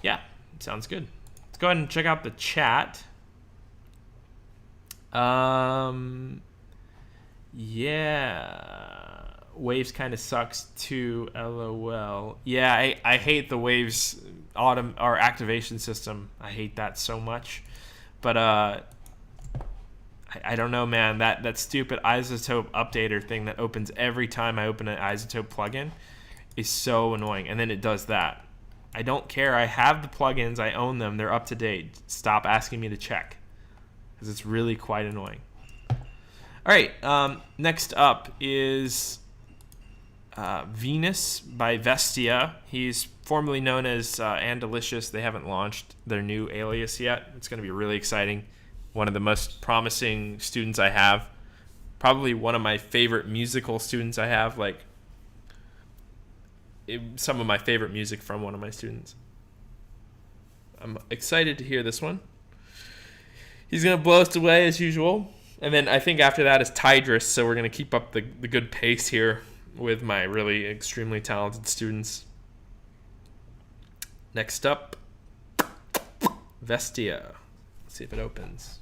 Speaker 1: yeah, sounds good. Let's go ahead and check out the chat. Yeah, Waves kind of sucks too, LOL. Yeah, I hate the Waves activation system. I hate that so much. But I don't know, man. That stupid isotope updater thing that opens every time I open an isotope plugin is so annoying. And then it does that. I don't care. I have the plugins. I own them. They're up to date. Stop asking me to check, because it's really quite annoying. All right. Next up is Venus by Vestia. He's formerly known as Andalicious. They haven't launched their new alias yet. It's going to be really exciting. One of the most promising students I have. Probably one of my favorite musical students I have. Some of my favorite music from one of my students. I'm excited to hear this one. He's going to blow us away as usual. And then I think after that is Tidris, so we're going to keep up the good pace here with my really extremely talented students. Next up, Vestia. Let's see if it opens.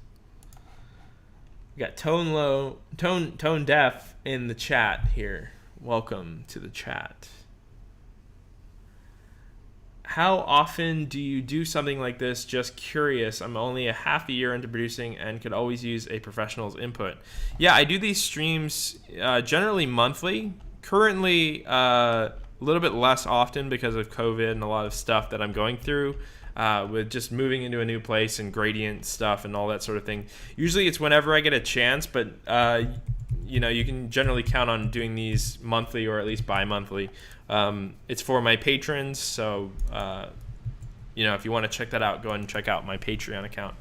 Speaker 1: We got tone deaf in the chat here. Welcome to the chat. How often do you do something like this? Just curious. I'm only a half a year into producing and could always use a professional's input. Yeah, I do these streams generally monthly. Currently, a little bit less often because of COVID and a lot of stuff that I'm going through with just moving into a new place and Graydient stuff and all that sort of thing. Usually it's whenever I get a chance, but you know, you can generally count on doing these monthly or at least bi-monthly. It's for my patrons, so you know, if you want to check that out, go ahead and check out my Patreon account.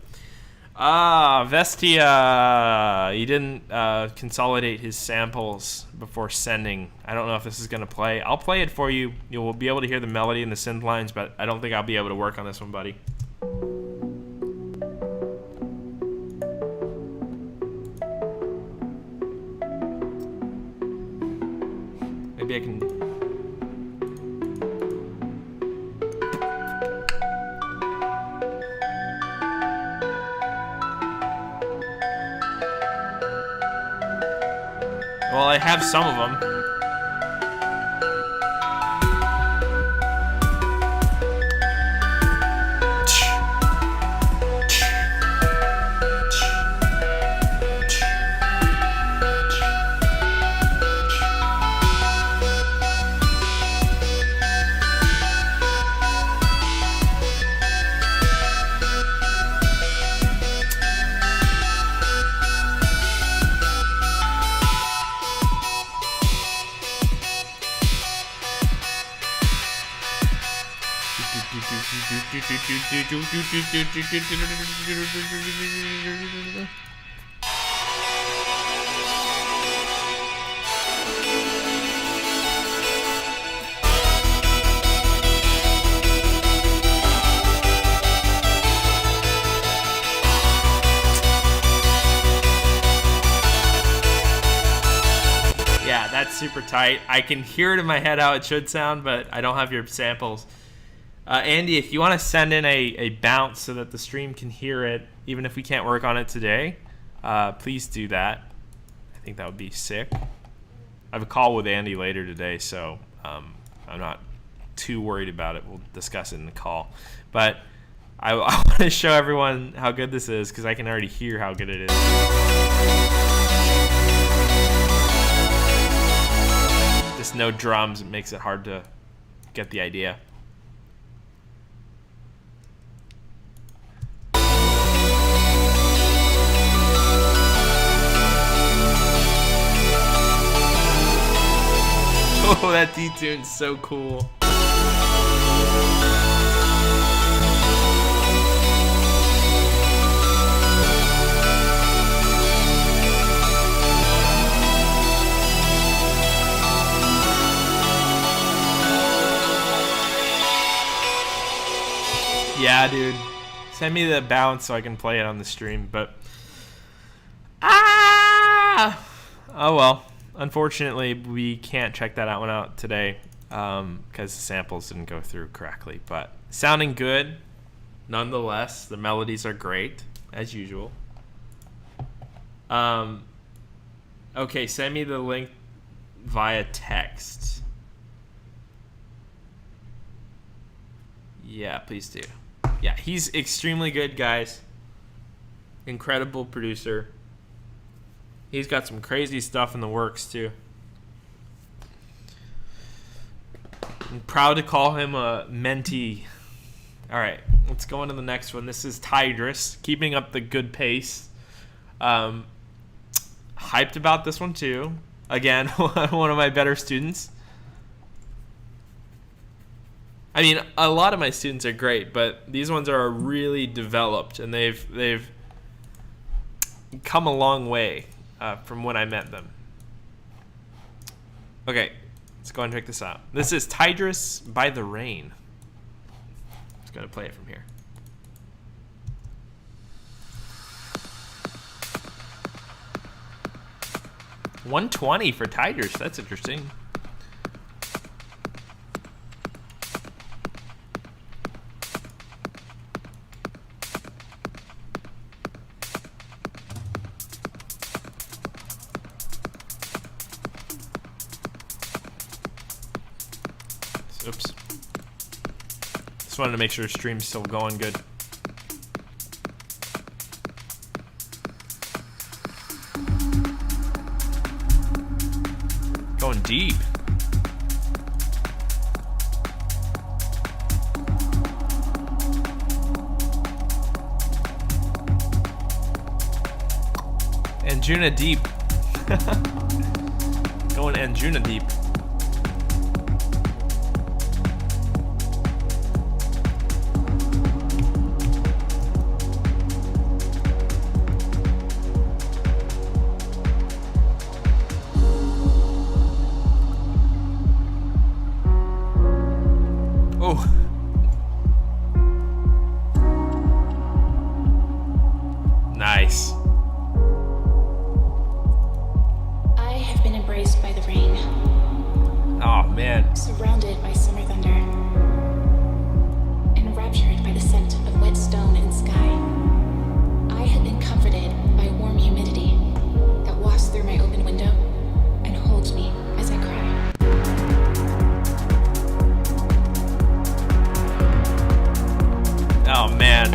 Speaker 1: Vestia, he didn't consolidate his samples before sending. I don't know if this is going to play. I'll play it for you. You'll be able to hear the melody and the synth lines, but I don't think I'll be able to work on this one, buddy. Maybe I can... Well, I have some of them. Yeah, that's super tight. I can hear it in my head how it should sound, but I don't have your samples. Andy, if you want to send in a bounce so that the stream can hear it, even if we can't work on it today, please do that. I think that would be sick. I have a call with Andy later today, so I'm not too worried about it. We'll discuss it in the call. But I want to show everyone how good this is because I can already hear how good it is. Just no drums. It makes it hard to get the idea. Oh, that D-tune's so cool. Yeah, dude. Send me the bounce so I can play it on the stream, but... Oh, well. Unfortunately, we can't check that one out today because the samples didn't go through correctly. But sounding good, nonetheless. The melodies are great, as usual. Okay, send me the link via text. Yeah, please do. Yeah, he's extremely good, guys. Incredible producer. He's got some crazy stuff in the works, too. I'm proud to call him a mentee. All right, let's go on to the next one. This is Tidris, keeping up the good pace. Hyped about this one, too. Again, one of my better students. I mean, a lot of my students are great, but these ones are really developed, and they've come a long way. From when I met them. Okay, let's go and check this out. This is Tidris by the Rain. Just gotta play it from here. 120 for Tigers. That's interesting. Oops. Just wanted to make sure the stream's still going good. Going deep. Anjuna deep. Going Anjuna deep. Nice.
Speaker 2: I have been embraced by the rain.
Speaker 1: Oh man.
Speaker 2: Surrounded by summer thunder. Enraptured by the scent of wet stone and sky. I have been comforted by warm humidity that wafts through my open window and holds me as I cry.
Speaker 1: Oh man.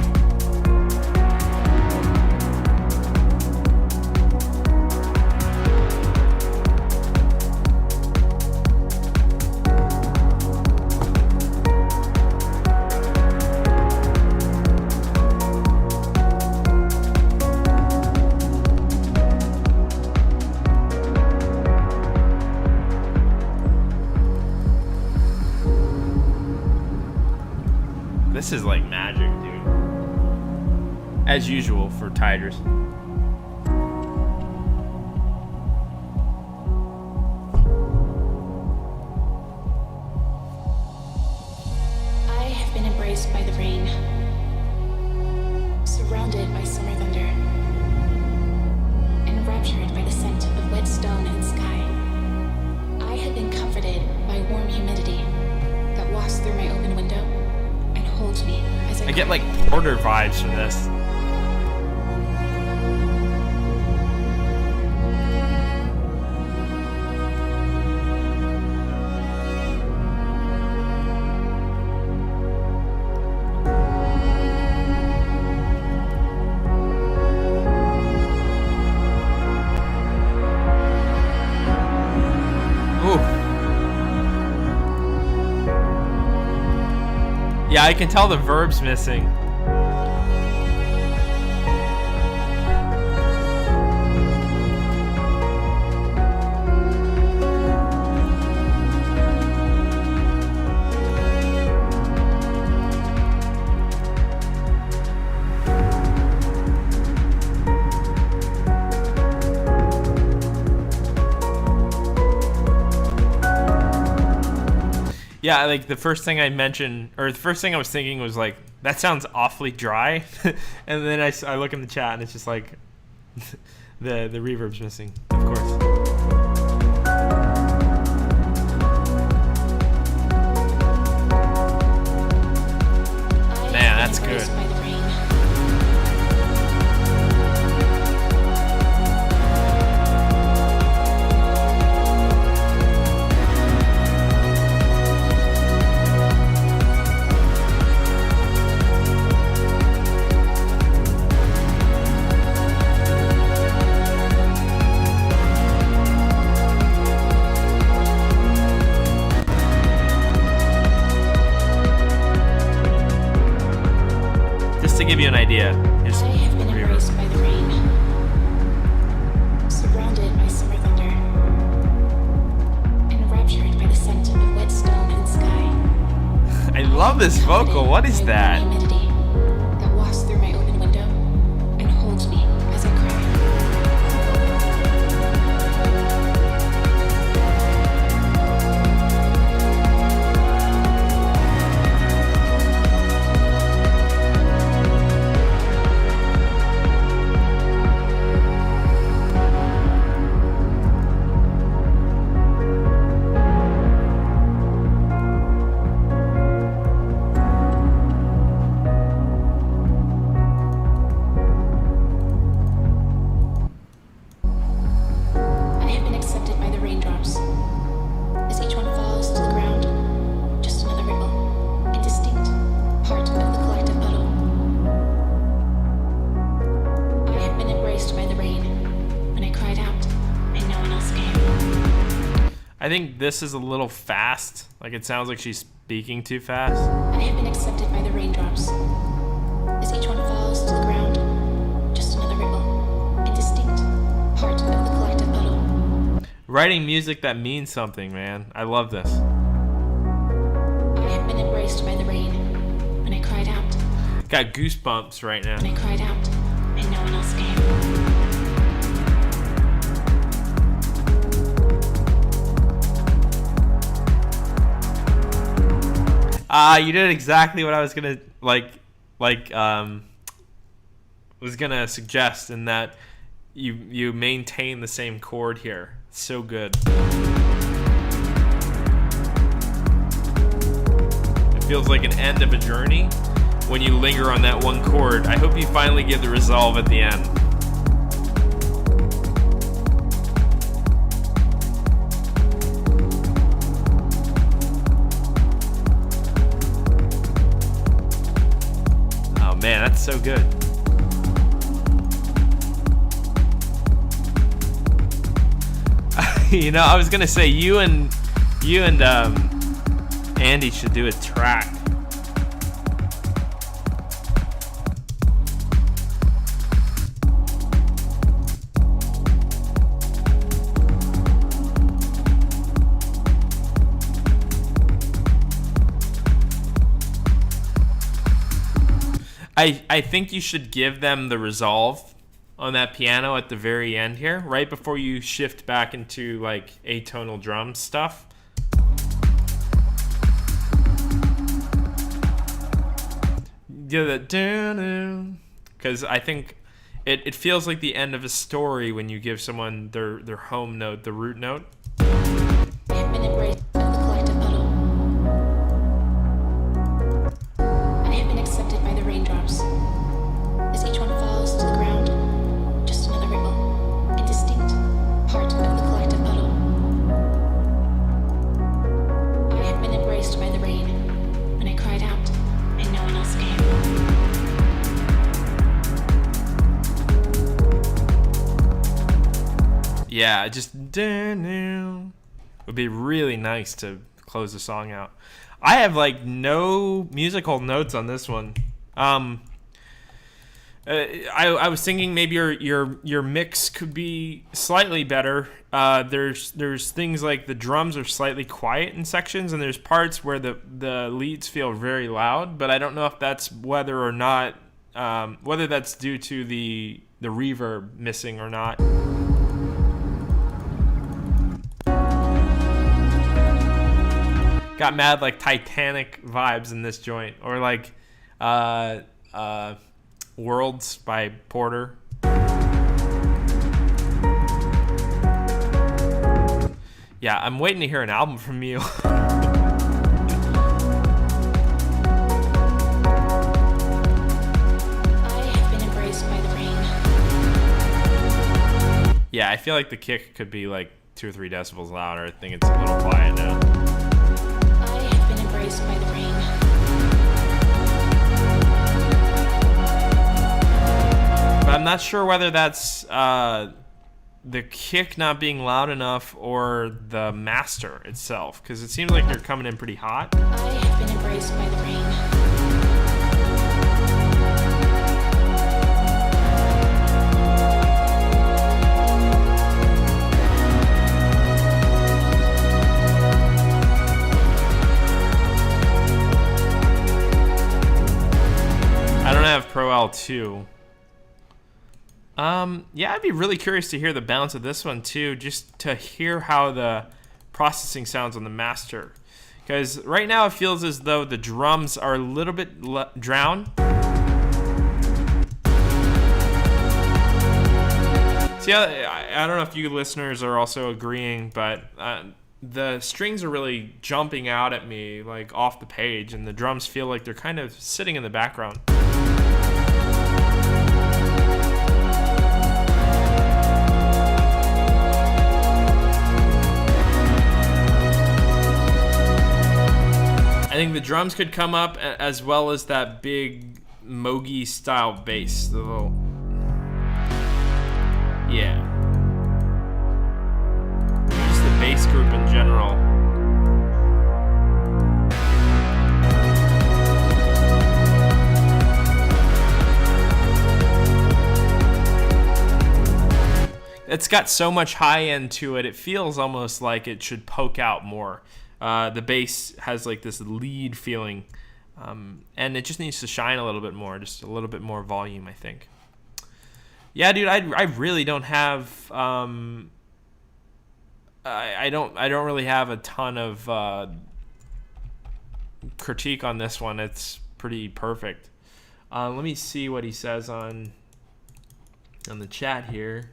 Speaker 1: This is like magic, dude. As usual for Tigers.
Speaker 2: I have been embraced by the rain. Surrounded by summer thunder. Enraptured by the scent of wet stone and sky. I have been comforted by warm humidity that wafts through my open window and holds me as I
Speaker 1: get like Porter vibes from this. Yeah, I can tell the verb's missing. Yeah, like the first thing I mentioned, or the first thing I was thinking was like, that sounds awfully dry. And then I look in the chat and it's just like, the reverb's missing, of course. Man, that's good. To give you an idea, here's
Speaker 2: I have been embraced by the rain, surrounded by summer thunder, enraptured by the scent of wet stone and sky.
Speaker 1: I love this vocal. What is that?
Speaker 2: Humidity that wafts through my open window and holds me as I cry.
Speaker 1: I think this is a little fast. Like, it sounds like she's speaking too fast.
Speaker 2: I have been accepted by the raindrops. As each one falls to the ground, just another ripple, indistinct, part of the collective puddle.
Speaker 1: Writing music that means something, man. I love this.
Speaker 2: I have been embraced by the rain. When I cried out,
Speaker 1: Got goosebumps right now.
Speaker 2: when I cried out, and no one else came.
Speaker 1: You did exactly what I was gonna was gonna suggest, in that you maintain the same chord here. So good. It feels like an end of a journey when you linger on that one chord. I hope you finally get the resolve at the end. Man, that's so good. You know, I was gonna say you and Andy should do a track. I think you should give them the resolve on that piano at the very end here, right before you shift back into like atonal drum stuff. Yeah, that, because I think it feels like the end of a story when you give someone their home note, the root note.
Speaker 2: I have been embraced by the collective puddle. I have been accepted by the raindrops. As each one falls to the ground, just another ripple, indistinct, part of the collective puddle. I have been embraced by the rain. When I cried out, and no one else came.
Speaker 1: Yeah, just would be really nice to close the song out. I have like no musical notes on this one. I was thinking maybe your mix could be slightly better. There's things like the drums are slightly quiet in sections, and there's parts where the leads feel very loud. But I don't know if that's whether or not whether that's due to the reverb missing or not. Got mad like Titanic vibes in this joint, or like Worlds by Porter. Yeah, I'm waiting to hear an album from you.
Speaker 2: I have been embraced by the rain.
Speaker 1: Yeah, I feel like the kick could be like 2 or 3 decibels louder. I think it's a little quiet now.
Speaker 2: I have been embraced by the rain.
Speaker 1: But I'm not sure whether that's the kick not being loud enough or the master itself, because it seems like you're coming in pretty hot.
Speaker 2: I have been embraced by the rain.
Speaker 1: I don't have Pro L2. Yeah, I'd be really curious to hear the bounce of this one too, just to hear how the processing sounds on the master. Because right now it feels as though the drums are a little bit drowned. See, I don't know if you listeners are also agreeing, but the strings are really jumping out at me like off the page, and the drums feel like they're kind of sitting in the background. I think the drums could come up, as well as that big Mogi style bass. The little, yeah. Just the bass group in general. It's got so much high end to it, it feels almost like it should poke out more. The bass has like this lead feeling, and it just needs to shine a little bit more, just a little bit more volume, I think. Yeah, dude, I really don't have I don't really have a ton of critique on this one. It's pretty perfect. Let me see what he says on the chat here.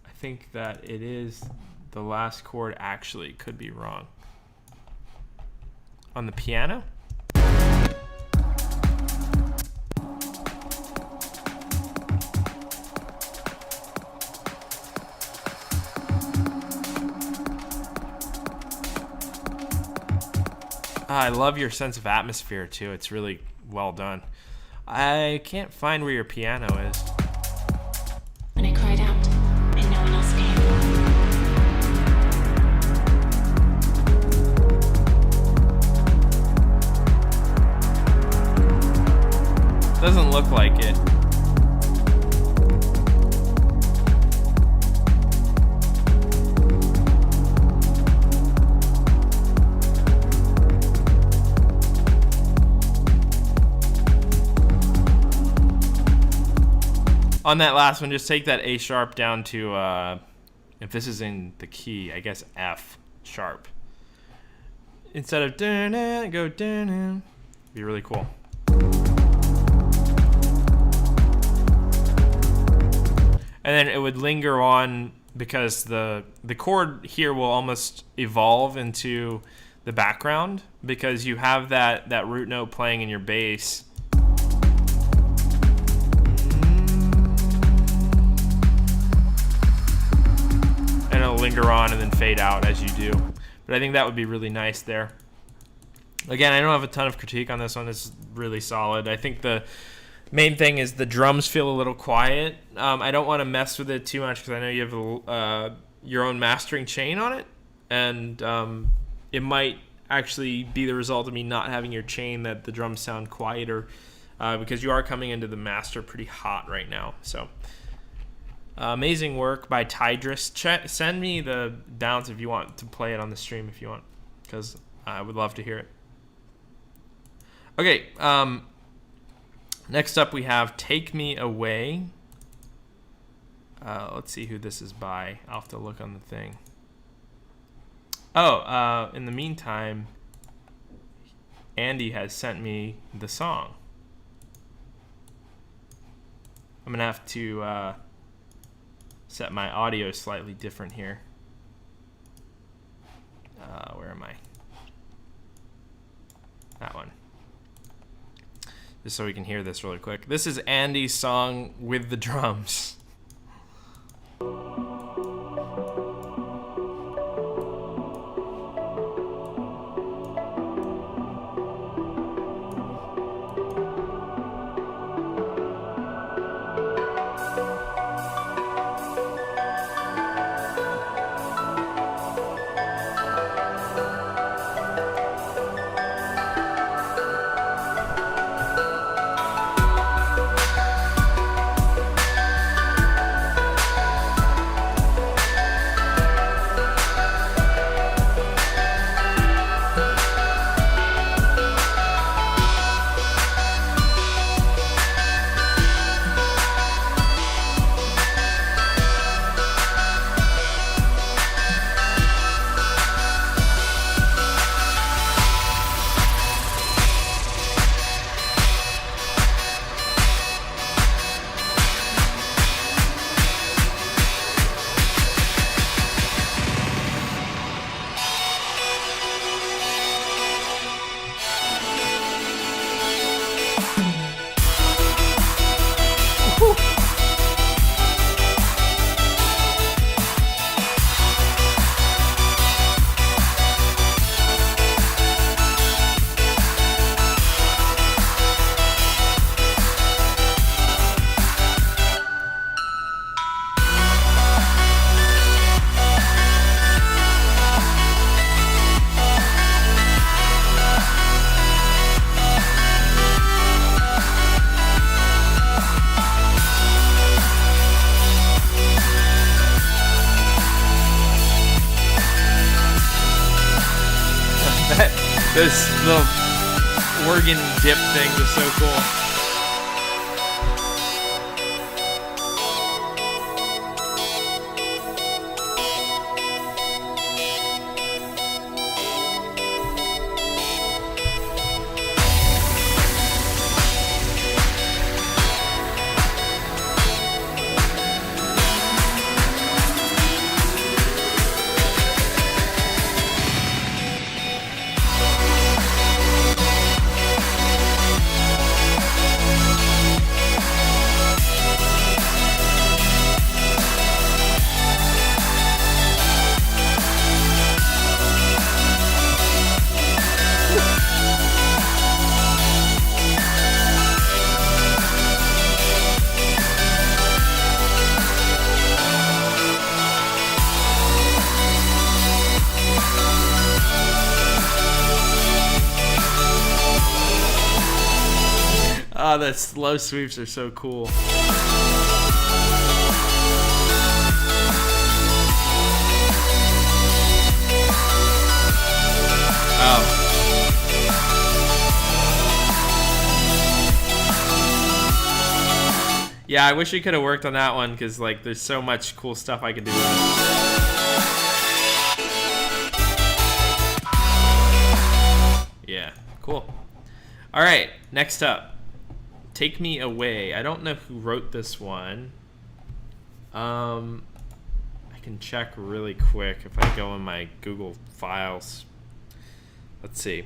Speaker 1: I think that it is the last chord, actually. Could be wrong. On the piano? I love your sense of atmosphere too. It's really well done. I can't find where your piano is.
Speaker 2: When I cried out and no one else came.
Speaker 1: Doesn't look like it. On that last one, just take that A sharp down to, if this is in the key, I guess F sharp. Instead of dun-dun, go dun-dun. Be really cool. And then it would linger on because the chord here will almost evolve into the background because you have that root note playing in your bass. And it'll linger on and then fade out as you do. But I think that would be really nice there. Again, I don't have a ton of critique on this one. It's really solid. I think the main thing is the drums feel a little quiet. I don't want to mess with it too much because I know you have your own mastering chain on it. And it might actually be the result of me not having your chain that the drums sound quieter because you are coming into the master pretty hot right now. So amazing work by Tidris. Send me the downs if you want to play it on the stream if you want, because I would love to hear it. Okay, next up we have Take Me Away. Let's see who this is by. I'll have to look on the thing. Oh, in the meantime, Andy has sent me the song. I'm going to have to set my audio slightly different here. Where am I? That one. Just so we can hear this really quick. This is Andy's song with the drums. Those little organ dip things are so cool. Oh, the slow sweeps are so cool. Oh. Yeah, I wish we could have worked on that one because like there's so much cool stuff I could do with it. Yeah, cool. All right, next up. Take Me Away. I don't know who wrote this one. I can check really quick if I go in my Google Files. Let's see.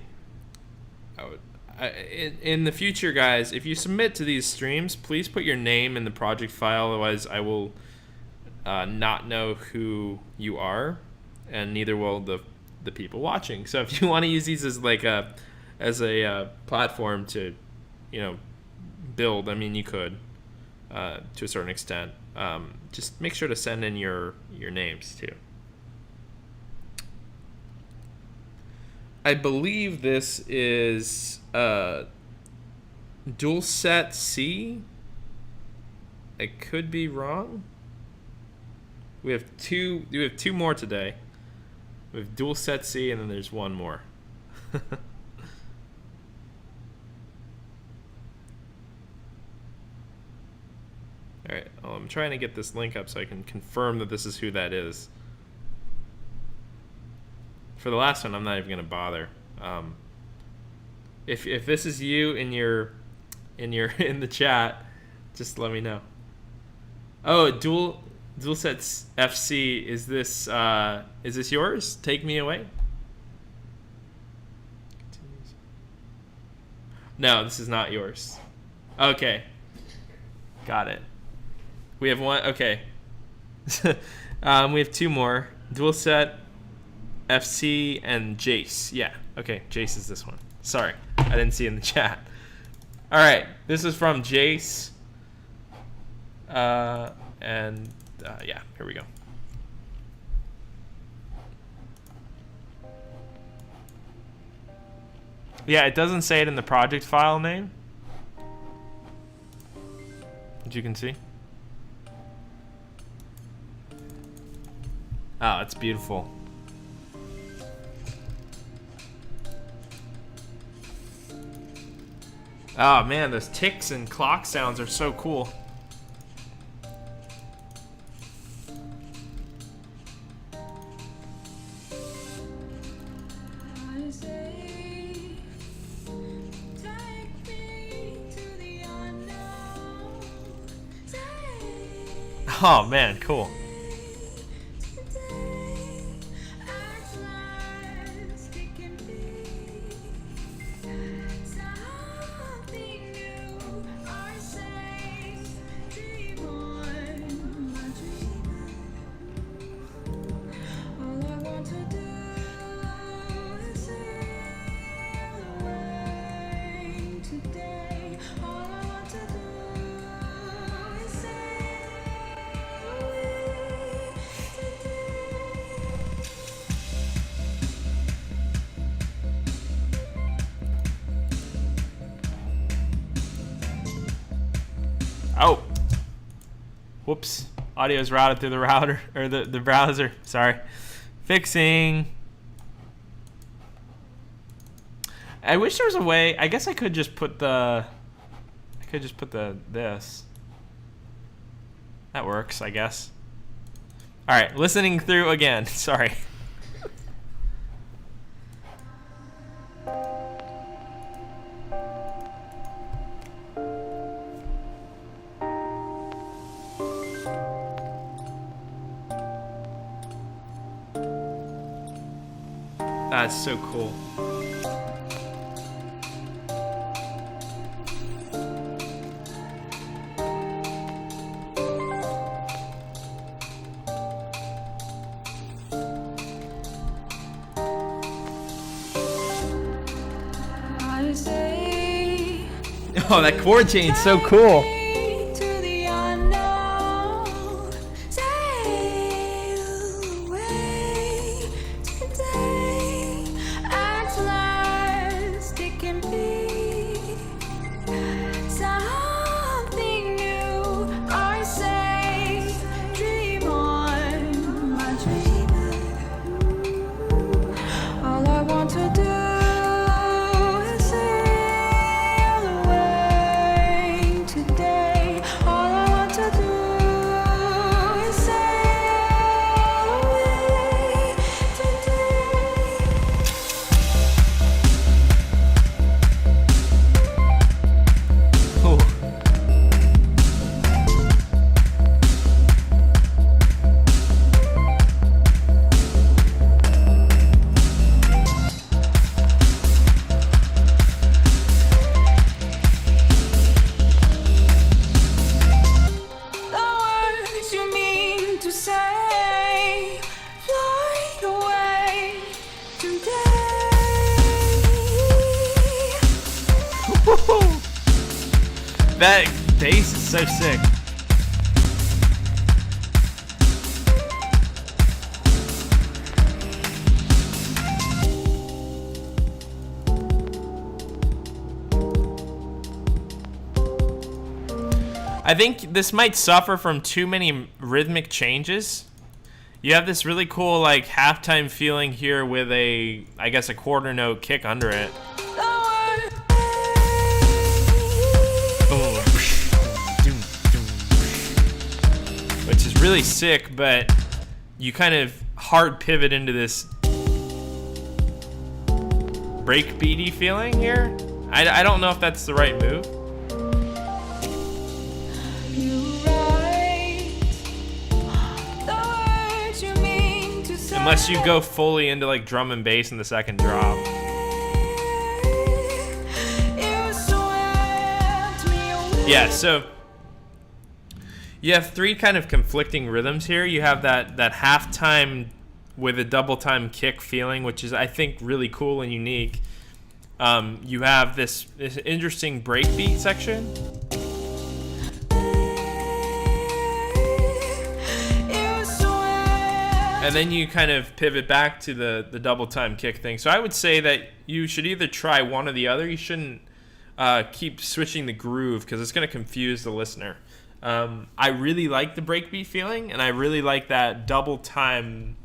Speaker 1: In the future, guys, if you submit to these streams, please put your name in the project file. Otherwise, I will not know who you are, and neither will the people watching. So if you want to use these as like a platform to, build, I mean, you could to a certain extent. Just make sure to send in your names too. I believe this is dual set C. I could be wrong. We have two more today. We have dual set C, and then there's one more. All right, well, I'm trying to get this link up so I can confirm that this is who that is. For the last one, I'm not even gonna bother. If this is you in the chat, just let me know. Oh, dual sets FC. Is this yours? Take Me Away. No, this is not yours. Okay, got it. We have one. Okay. We have two more. Dual set, FC, and Jace. Yeah. Okay. Jace is this one. Sorry, I didn't see it in the chat. All right. This is from Jace. Yeah. Here we go. Yeah, it doesn't say it in the project file name, as you can see. Oh, it's beautiful. Oh man, those ticks and clock sounds are so cool. Oh man, cool. Oh, whoops. Audio is routed through the router, or the browser. Sorry. Fixing. I wish there was a way. I guess I could just put the. This. That works, I guess. All right, listening through again. Sorry. That's so cool. Oh, that chord change is so cool. That bass is so sick. I think this might suffer from too many rhythmic changes. You have this really cool like halftime feeling here with a, I guess, a quarter note kick under it. Which is really sick, but you kind of hard pivot into this breakbeaty feeling here. I don't know if that's the right move. Unless you go fully into like drum and bass in the second drop. Yeah, so you have three kind of conflicting rhythms here. You have that halftime with a double time kick feeling, which is, I think, really cool and unique. You have this interesting breakbeat section. And then you kind of pivot back to the double time kick thing. So I would say that you should either try one or the other. You shouldn't keep switching the groove because it's going to confuse the listener. I really like the breakbeat feeling, and I really like that double time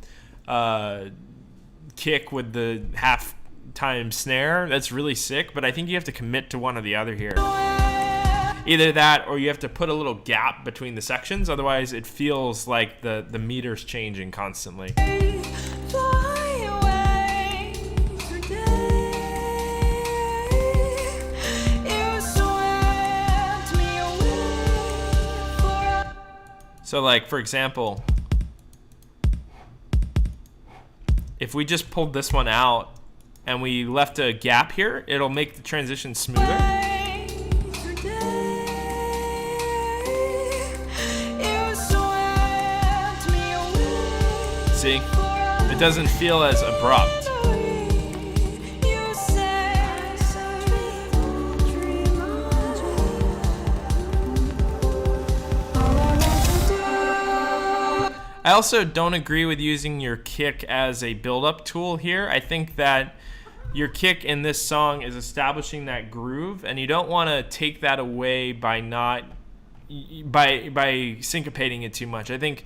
Speaker 1: kick with the half time snare. That's really sick, but I think you have to commit to one or the other here. Either that, or you have to put a little gap between the sections. Otherwise, it feels like the meter's changing constantly. So, like, for example, if we just pulled this one out and we left a gap here, it'll make the transition smoother. See? It doesn't feel as abrupt. I also don't agree with using your kick as a build-up tool here. I think that your kick in this song is establishing that groove, and you don't want to take that away by syncopating it too much. I think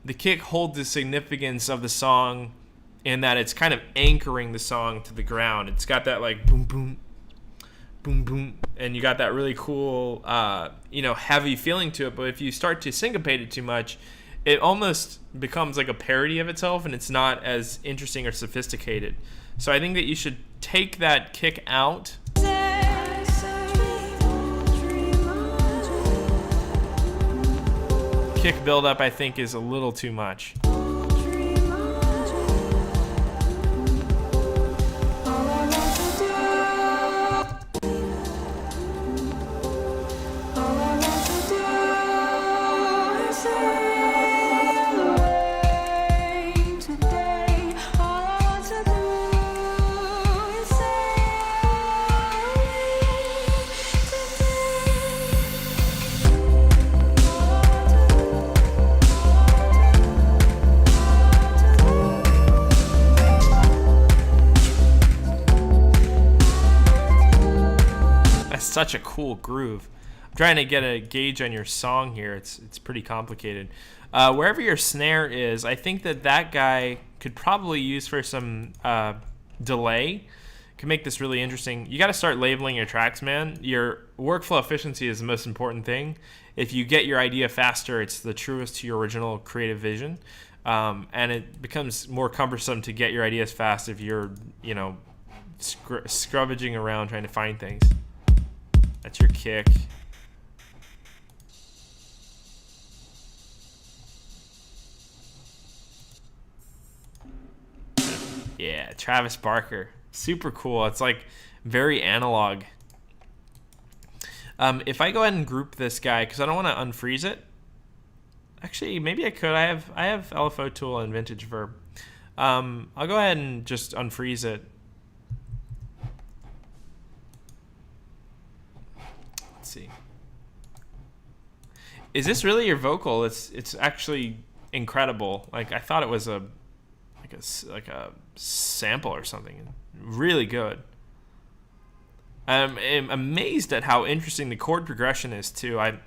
Speaker 1: the kick holds the significance of the song in that it's kind of anchoring the song to the ground. It's got that like boom, boom, boom, boom, and you got that really cool, heavy feeling to it. But if you start to syncopate it too much, it almost becomes like a parody of itself, and it's not as interesting or sophisticated. So I think that you should take that kick out. Kick build up, I think, is a little too much. Such a cool groove. I'm trying to get a gauge on your song here. It's pretty complicated. Wherever your snare is, I think that guy could probably use for some delay. Can make this really interesting. You got to start labeling your tracks, man. Your workflow efficiency is the most important thing. If you get your idea faster, it's the truest to your original creative vision. And it becomes more cumbersome to get your ideas fast if you're, scrubbaging around trying to find things. That's your kick. Yeah, Travis Barker. Super cool. It's like very analog. If I go ahead and group this guy, because I don't want to unfreeze it. Actually, maybe I could. I have LFO tool and vintage verb. I'll go ahead and just unfreeze it. See, is this really your vocal? It's actually incredible. Like I thought it was a sample or something. Really good. I'm amazed at how interesting the chord progression is too. I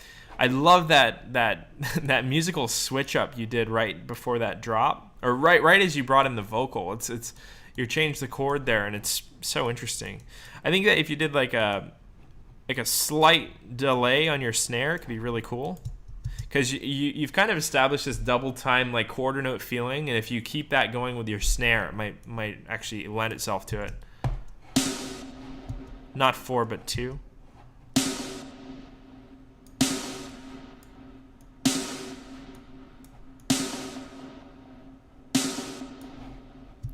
Speaker 1: love that musical switch up you did right before that drop, or right as you brought in the vocal. It's you changed the chord there, and it's so interesting. I think that if you did like a slight delay on your snare, it could be really cool, because you've kind of established this double time like quarter note feeling, and if you keep that going with your snare, it might actually lend itself to it. Not 4 but 2.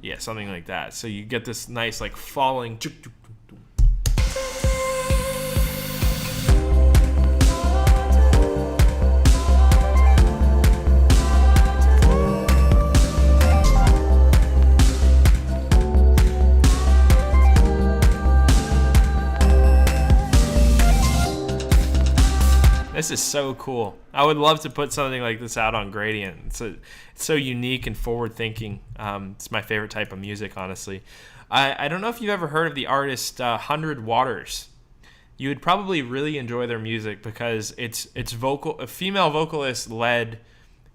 Speaker 1: Yeah, something like that. So you get this nice like falling. This is so cool. I would love to put something like this out on Graydient. It's so unique and forward-thinking. It's my favorite type of music, honestly. I don't know if you've ever heard of the artist 100 Waters. You would probably really enjoy their music because it's female vocalist led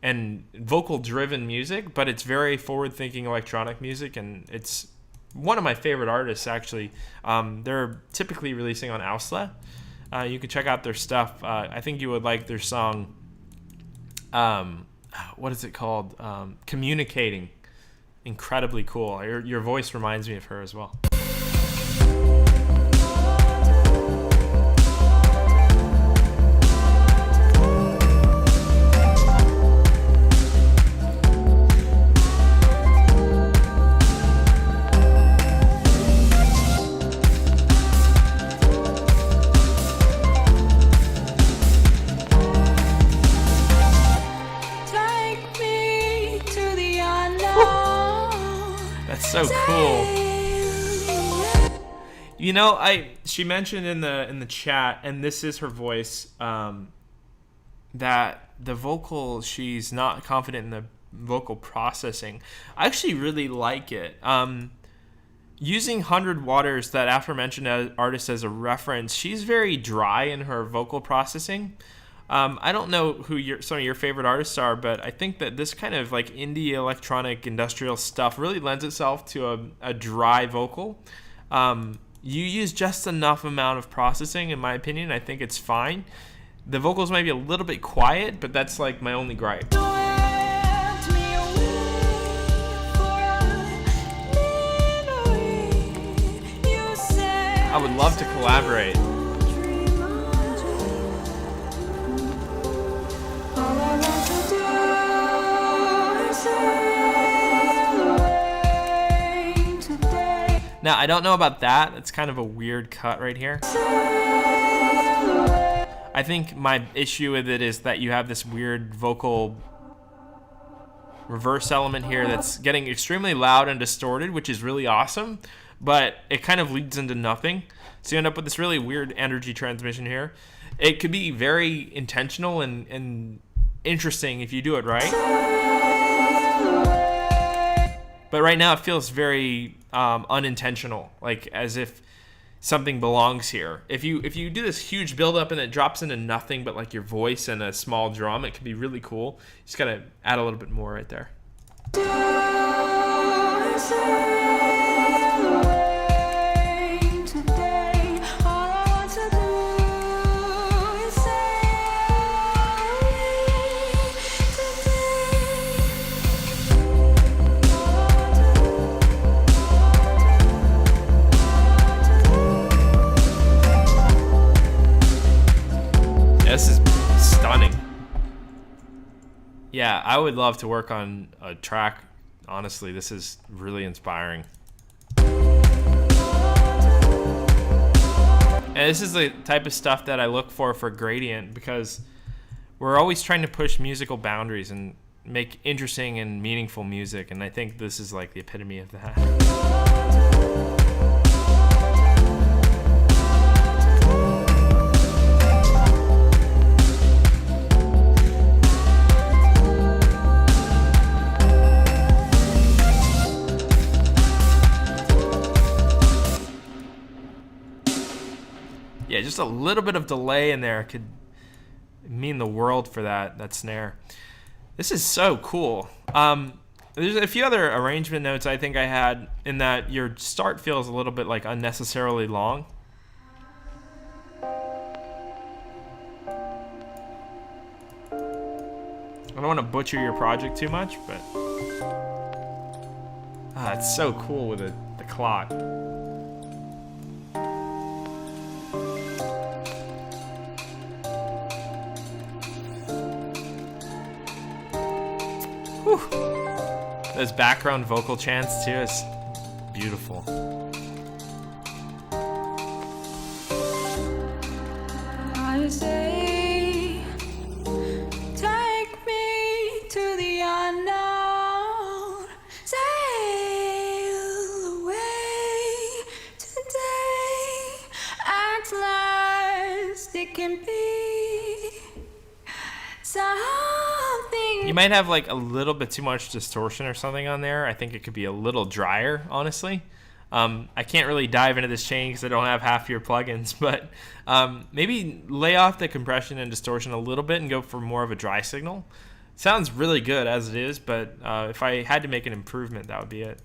Speaker 1: and vocal driven music, but it's very forward-thinking electronic music, and it's one of my favorite artists actually. They're typically releasing on Ausla. You can check out their stuff. I think you would like their song. What is it called? Communicating. Incredibly cool. Your voice reminds me of her as well. So cool. You know, she mentioned in the chat, and this is her voice, that the vocal, she's not confident in the vocal processing. I actually really like it. Using 100 Waters, that aforementioned artist, as a reference, she's very dry in her vocal processing. I don't know who some of your favorite artists are, but I think that this kind of like indie electronic industrial stuff really lends itself to a dry vocal. You use just enough amount of processing, in my opinion. I think it's fine. The vocals might be a little bit quiet, but that's like my only gripe. I would love to collaborate. Now, I don't know about that. It's kind of a weird cut right here. I think my issue with it is that you have this weird vocal reverse element here that's getting extremely loud and distorted, which is really awesome, but it kind of leads into nothing. So you end up with this really weird energy transmission here. It could be very intentional and interesting if you do it right. But right now it feels very unintentional, like as if something belongs here. If you do this huge build-up and it drops into nothing but like your voice and a small drum, it could be really cool. You just gotta add a little bit more right there. This is stunning. Yeah, I would love to work on a track. Honestly, this is really inspiring. And this is the type of stuff that I look for Graydient, because we're always trying to push musical boundaries and make interesting and meaningful music, and I think this is like the epitome of that. Yeah, just a little bit of delay in there could mean the world for that snare. This is so cool. There's a few other arrangement notes I think I had in that your start feels a little bit like unnecessarily long. I don't want to butcher your project too much, but it's so cool with the clock. Whew. Those background vocal chants too is beautiful.
Speaker 3: I say, take me to the unknown, sail away today, at last it can be something.
Speaker 1: You might have like a little bit too much distortion or something on there. I think it could be a little drier, honestly. I can't really dive into this chain because I don't have half your plugins, but maybe lay off the compression and distortion a little bit and go for more of a dry signal. Sounds really good as it is, but if I had to make an improvement, that would be it.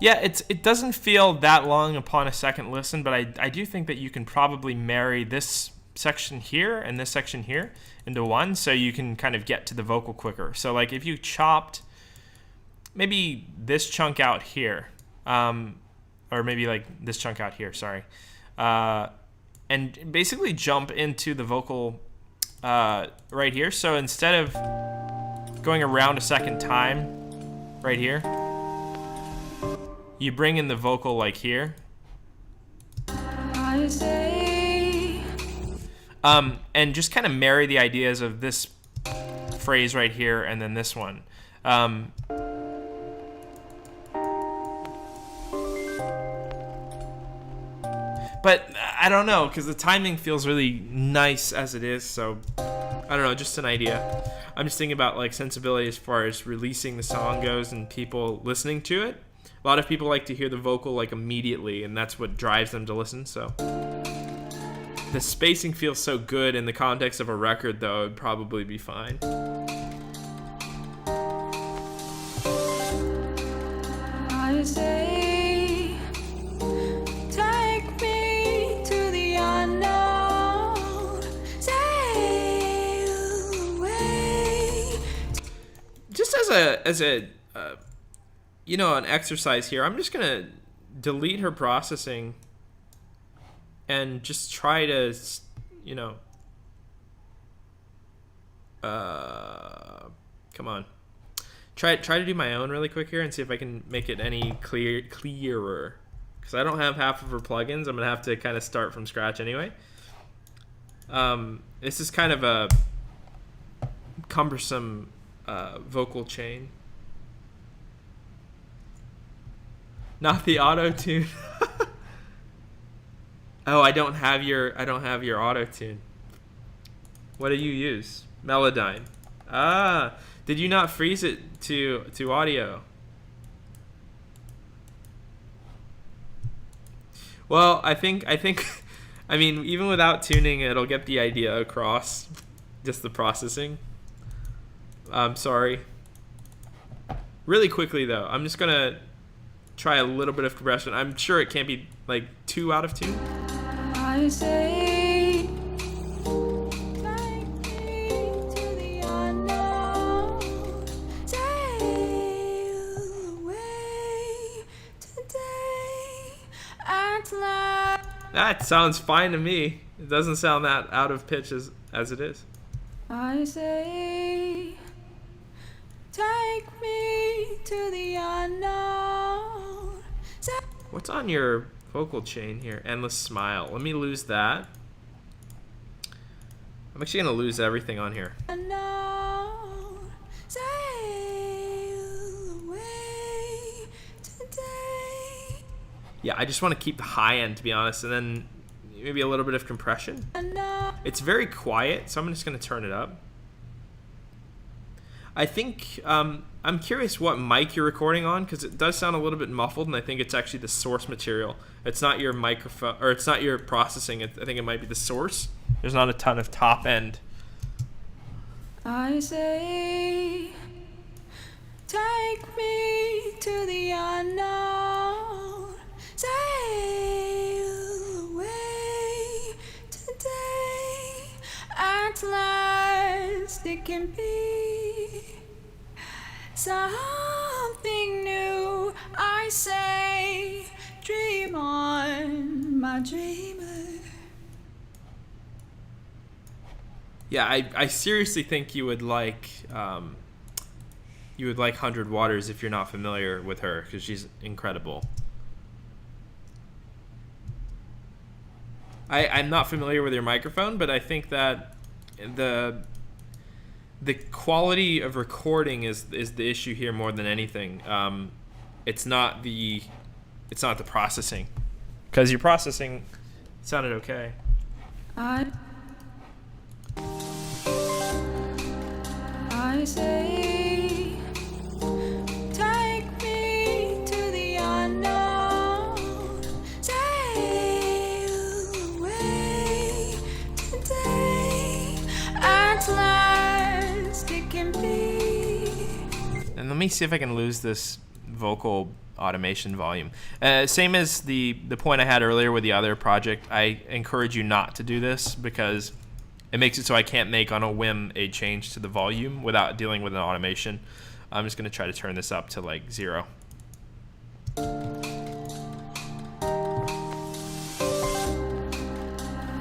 Speaker 1: Yeah, it doesn't feel that long upon a second listen, but I do think that you can probably marry this section here and this section here into one, so you can kind of get to the vocal quicker. So like if you chopped maybe this chunk out here, or maybe like this chunk out here, sorry, and basically jump into the vocal right here. So instead of going around a second time right here, you bring in the vocal like here.
Speaker 3: I say,
Speaker 1: and just kind of marry the ideas of this phrase right here and then this one. But I don't know, because the timing feels really nice as it is, so I don't know, just an idea. I'm just thinking about like sensibility as far as releasing the song goes and people listening to it. A lot of people like to hear the vocal like immediately, and that's what drives them to listen, so. The spacing feels so good in the context of a record, though, it'd probably be fine.
Speaker 3: I say, take me to the unknown, sail away.
Speaker 1: Just as a you know, an exercise here, I'm just gonna delete her processing and just try to, you know, come on. Try to do my own really quick here and see if I can make it any clearer. Because I don't have half of her plugins. I'm going to have to kind of start from scratch anyway. This is kind of a cumbersome vocal chain. Not the auto-tune. Oh, I don't have your auto-tune. What do you use? Melodyne. Ah, did you not freeze it to audio? Well, I think I mean, even without tuning, it'll get the idea across. Just the processing. I'm sorry. Really quickly though, I'm just gonna try a little bit of compression. I'm sure it can't be like too out of tune.
Speaker 3: I say, take me to the unknown, sail away today at last.
Speaker 1: That sounds fine to me. It doesn't sound that out of pitch as it is.
Speaker 3: I say, take me to the unknown.
Speaker 1: What's on your vocal chain here? Endless Smile. Let me lose that. I'm actually going to lose everything on here.
Speaker 3: Unknown, sail away today.
Speaker 1: Yeah, I just want to keep the high end, to be honest, and then maybe a little bit of compression. It's very quiet, so I'm just going to turn it up. I think I'm curious what mic you're recording on, because it does sound a little bit muffled, and I think it's actually the source material. It's not your microphone, or it's not your processing. I think it might be the source. There's not a ton of top end.
Speaker 3: I say, take me to the unknown, sail away today. At last it can be something new. I say, dream on, my dreamer.
Speaker 1: Yeah, I seriously think you would like 100 Waters if you're not familiar with her, because she's incredible. I'm not familiar with your microphone, but I think that the quality of recording is the issue here more than anything. It's not the processing, because your processing sounded okay.
Speaker 3: I say, take me to the unknown, sail away today. At last it can be.
Speaker 1: And let me see if I can lose this vocal automation volume. Same as the point I had earlier with the other project. I encourage you not to do this, because it makes it so I can't make on a whim a change to the volume without dealing with an automation. I'm just going to try to turn this up to like 0.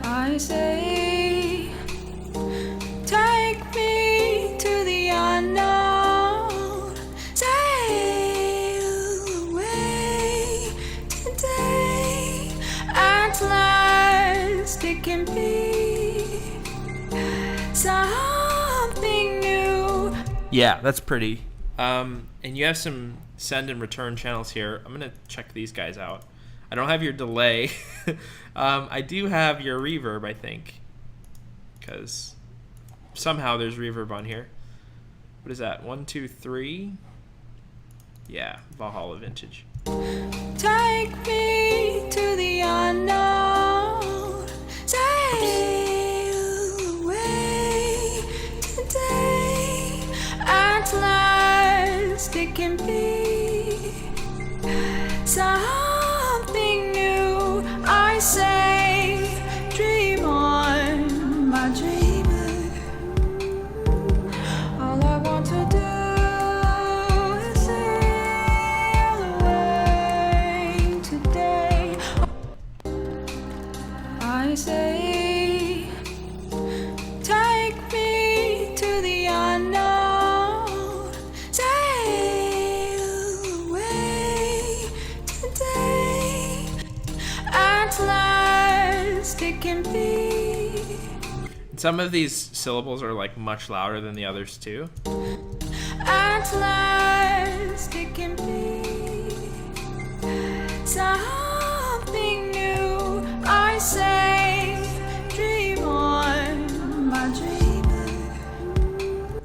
Speaker 3: I say, take me to the unknown, sail away today. At last it can be something new.
Speaker 1: Yeah, that's pretty. And you have some send and return channels here. I'm going to check these guys out. I don't have your delay. I do have your reverb, I think, because somehow there's reverb on here. What is that? 1, 2, 3. Yeah, Valhalla Vintage.
Speaker 3: Take me to the unknown. Sail away today. At last it can be something new. I say, dream on, my dreamer. All I want to do is sail away today. I say, take me to the unknown. Sail away today. At last it can be.
Speaker 1: Some of these syllables are like much louder than the others too.
Speaker 3: At last it can be something new. I say, dream on, my dreamer.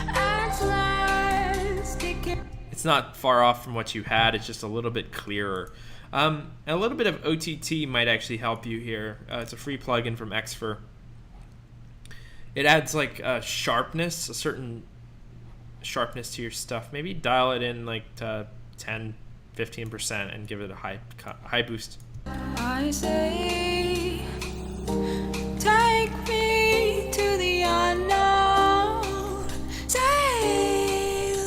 Speaker 3: At last it can.
Speaker 1: It's not far off from what you had. It's just a little bit clearer. And a little bit of OTT might actually help you here. It's a free plugin from Xfer. It adds like sharpness, a certain sharpness to your stuff. Maybe dial it in like to 10, 15% and give it a high boost.
Speaker 3: I say, take me to the unknown. Sail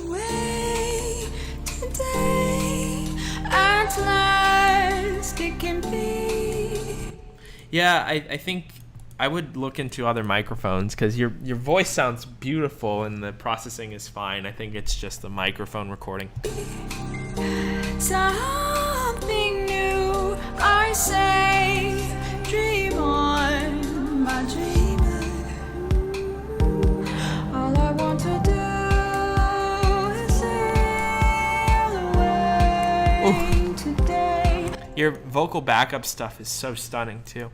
Speaker 3: away today. At last it can be.
Speaker 1: Yeah, I think I would look into other microphones because your voice sounds beautiful and the processing is fine. I think it's just the microphone recording.
Speaker 3: Something new. I say, dream on, my dreamer. All I want to do is sail away today.
Speaker 1: Your vocal backup stuff is so stunning too.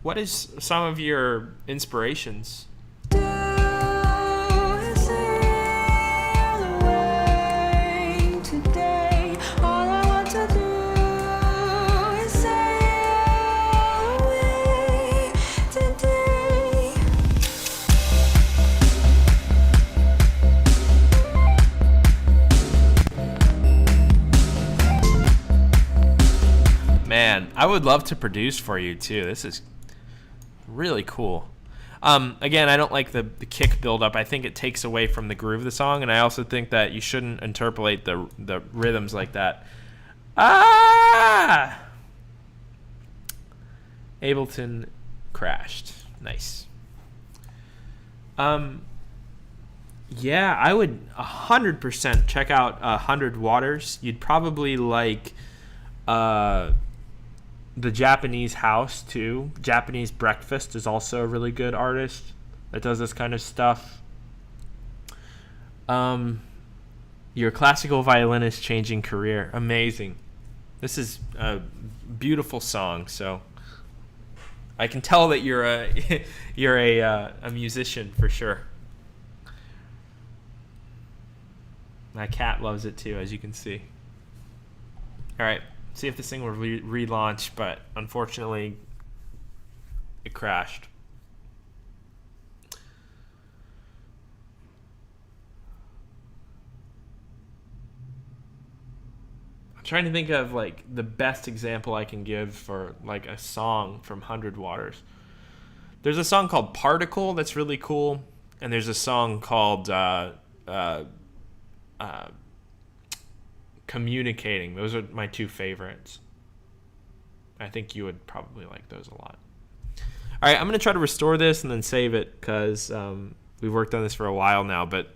Speaker 1: What is some of your inspirations?
Speaker 3: Do is sail away today. All I want to do is sail away today.
Speaker 1: Man, I would love to produce for you too. This is really cool. Again, I don't like the kick buildup. I think it takes away from the groove of the song, and I also think that you shouldn't interpolate the rhythms like that. Ah! Ableton crashed. Nice. Yeah, I would 100% check out 100 Waters. You'd probably like the Japanese House too. Japanese Breakfast is also a really good artist that does this kind of stuff. Your classical violinist changing career, amazing. This is a beautiful song. So I can tell that you're a musician for sure. My cat loves it too, as you can see. All right. See if this thing will relaunch, but unfortunately it crashed. I'm trying to think of like the best example I can give for like a song from 100 Waters. There's a song called Particle that's really cool, and there's a song called Communicating. Those are my two favorites. I think you would probably like those a lot. All right, I'm going to try to restore this and then save it because we've worked on this for a while now, but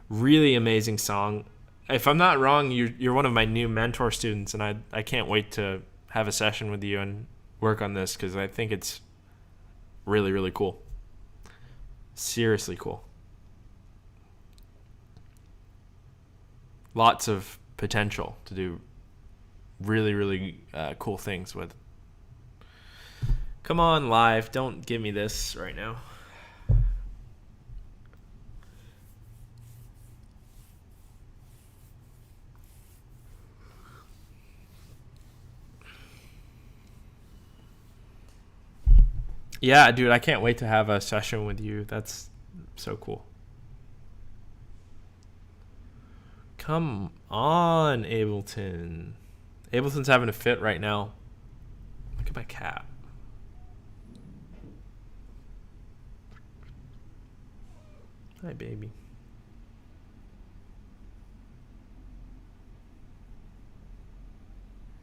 Speaker 1: really amazing song. If I'm not wrong, you're one of my new mentor students, and I can't wait to have a session with you and work on this because I think it's really, really cool. Seriously cool. lots of potential to do really, really cool things with. Come on, live. Don't give me this right now. Yeah, dude, I can't wait to have a session with you. That's so cool. Come on, Ableton. Ableton's having a fit right now. Look at my cat. Hi, baby.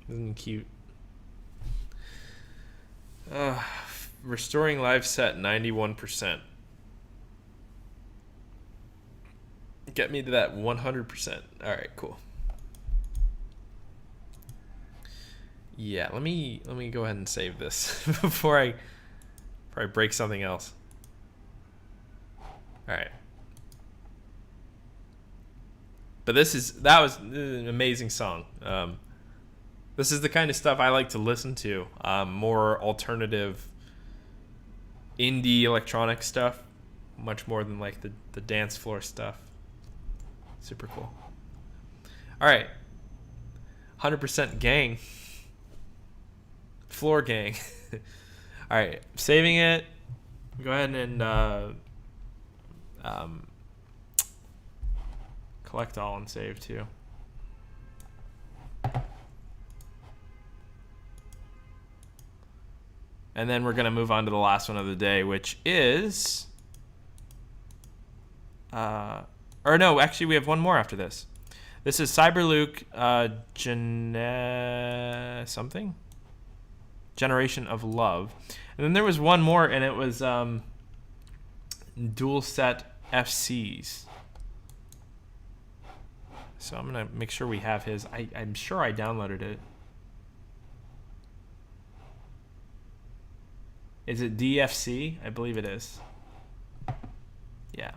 Speaker 1: Isn't he cute? Restoring live set 91%. Get me to that 100%. All right, cool. Yeah, let me go ahead and save this before I break something else. All right. But that was an amazing song. This is the kind of stuff I like to listen to. More alternative indie electronic stuff, much more than like the dance floor stuff. Super cool. All right. 100% gang. Floor gang. All right. Saving it. Go ahead and collect all and save too. And then we're going to move on to the last one of the day, which is... or no, actually we have one more after this. This is Cyberluke something? Generation of Love. And then there was one more, and it was Dual Set FCs. So I'm going to make sure we have his. I'm sure I downloaded it. Is it DFC? I believe it is. Yeah.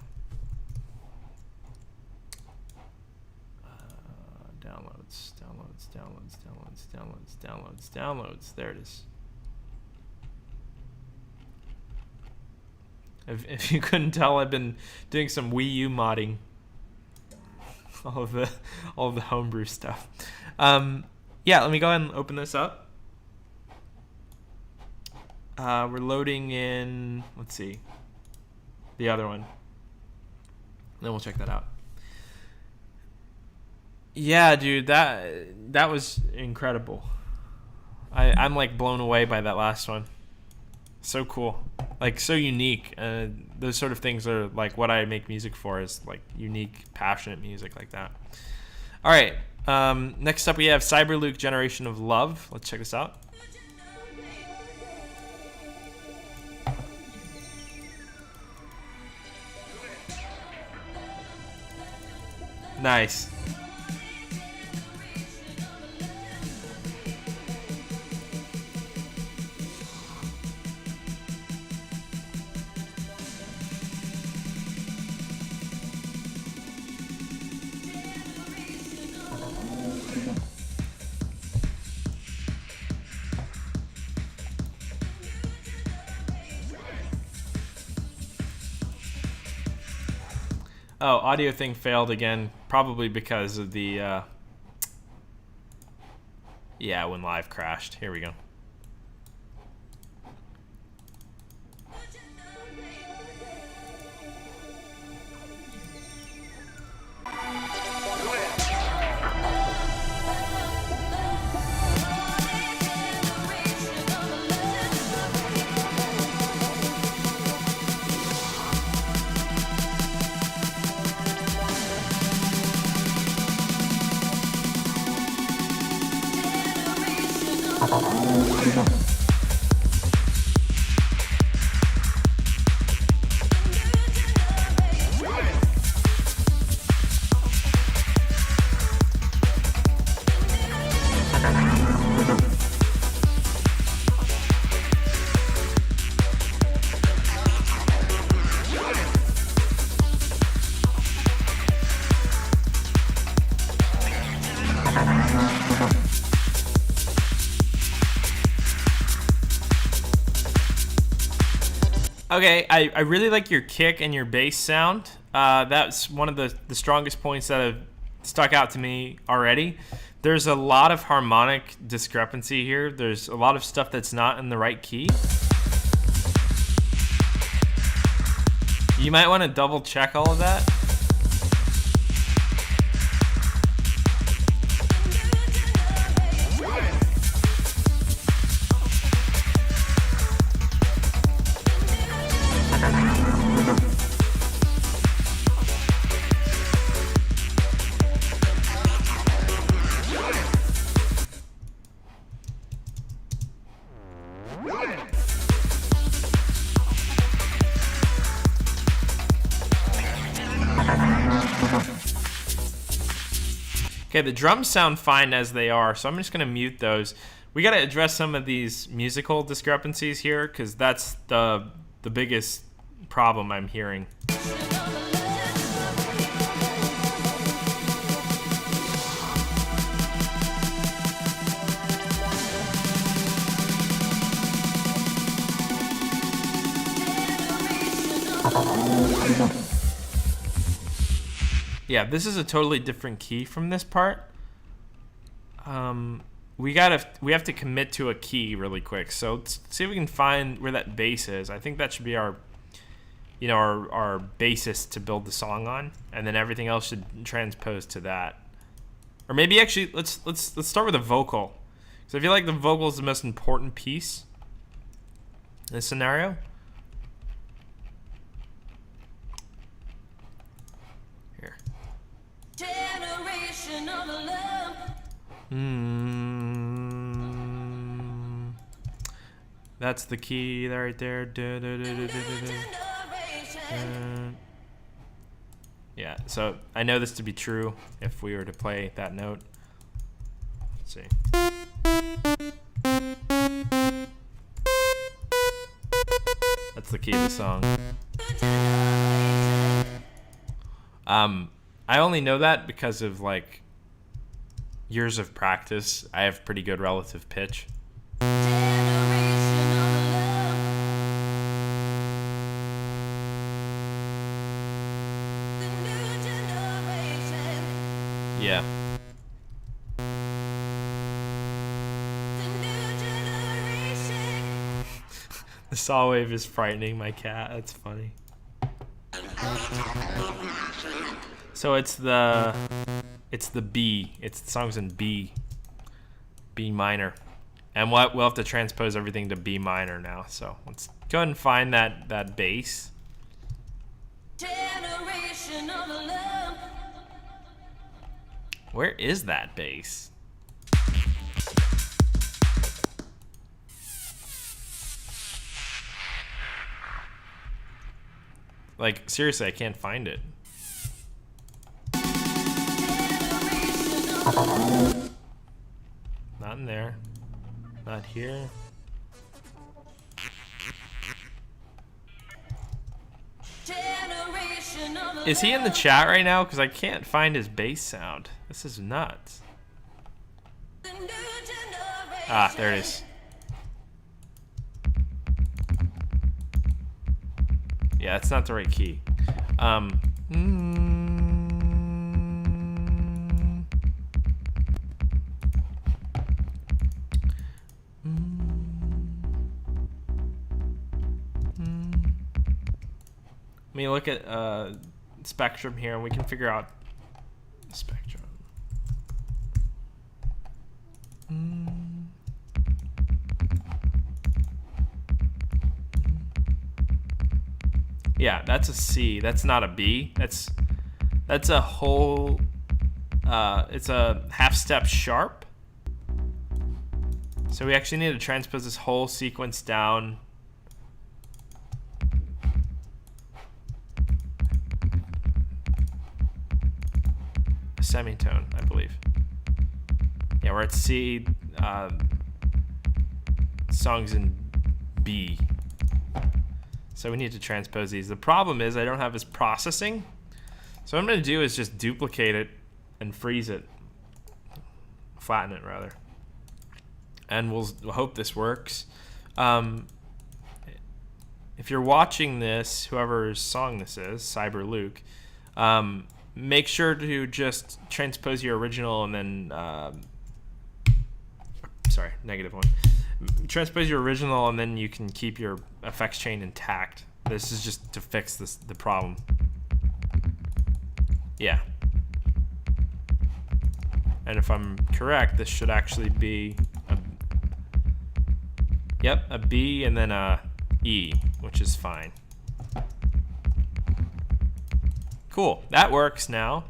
Speaker 1: Downloads. There it is. If you couldn't tell, I've been doing some Wii U modding. All of the homebrew stuff. Yeah, let me go ahead and open this up. We're loading in, let's see, the other one. Then we'll check that out. Yeah, dude, that was incredible. I'm like blown away by that last one. So cool. Like so unique. Those sort of things are like what I make music for, is like unique, passionate music like that. All right. Next up we have Cyberluke Generation of Love. Let's check this out. Nice. Oh, audio thing failed again, probably because of the, yeah, when live crashed. Here we go. Okay, I really like your kick and your bass sound. That's one of the strongest points that have stuck out to me already. There's a lot of harmonic discrepancy here. There's a lot of stuff that's not in the right key. You might want to double check all of that. Okay, the drums sound fine as they are, so I'm just gonna mute those. We gotta address some of these musical discrepancies here, because that's the biggest problem I'm hearing. Yeah, this is a totally different key from this part. We have to commit to a key really quick. So let's see if we can find where that bass is. I think that should be our basis to build the song on, and then everything else should transpose to that. Or maybe actually let's start with a vocal. So I feel like the vocal is the most important piece in this scenario.
Speaker 3: Generation of love.
Speaker 1: That's the key right there. Yeah, so I know this to be true if we were to play that note. Let's see. That's the key of the song. I only know that because of like years of practice. I have pretty good relative pitch. Yeah. The saw wave is frightening my cat. That's funny. So it's the B. It's the song's in B minor, and we'll have to transpose everything to B minor now. So let's go ahead and find that bass.
Speaker 3: Generation of love.
Speaker 1: Where is that bass? Like seriously, I can't find it. Not in there. Not here. Is he in the chat right now? Because I can't find his bass sound. This is nuts. Ah, there it is. Yeah, it's not the right key. Let me look at spectrum here, and we can figure out spectrum. Yeah, that's a C. That's not a B. That's a whole. It's a half step sharp. So we actually need to transpose this whole sequence down. A semitone, I believe. Yeah, we're at C. Songs in B. So we need to transpose these. The problem is I don't have this processing. So what I'm going to do is just duplicate it and freeze it. Flatten it, rather. And we'll hope this works. If if you're watching this, whoever's song this is, Cyber Luke, make sure to just transpose your original and then sorry, -1. Transpose your original and then you can keep your effects chain intact. This is just to fix the problem. Yeah. And if I'm correct, this should actually be a B and then a E, which is fine. Cool, that works now.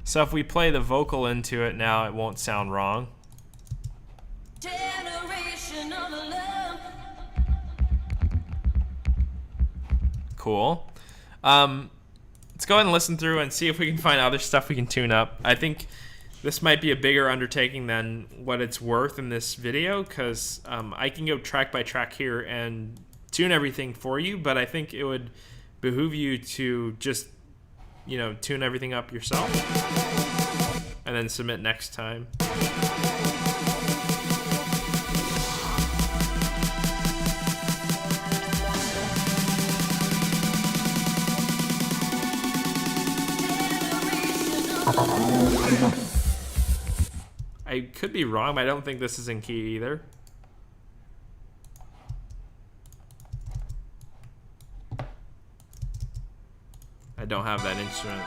Speaker 1: So if we play the vocal into it now, it won't sound wrong.
Speaker 4: Generation of love.
Speaker 1: Cool. Let's go ahead and listen through and see if we can find other stuff we can tune up. I think this might be a bigger undertaking than what it's worth in this video, because I can go track by track here and tune everything for you, but I think it would behoove you to just, you know, tune everything up yourself and then submit next time. I could be wrong, but I don't think this is in key either. I don't have that instrument.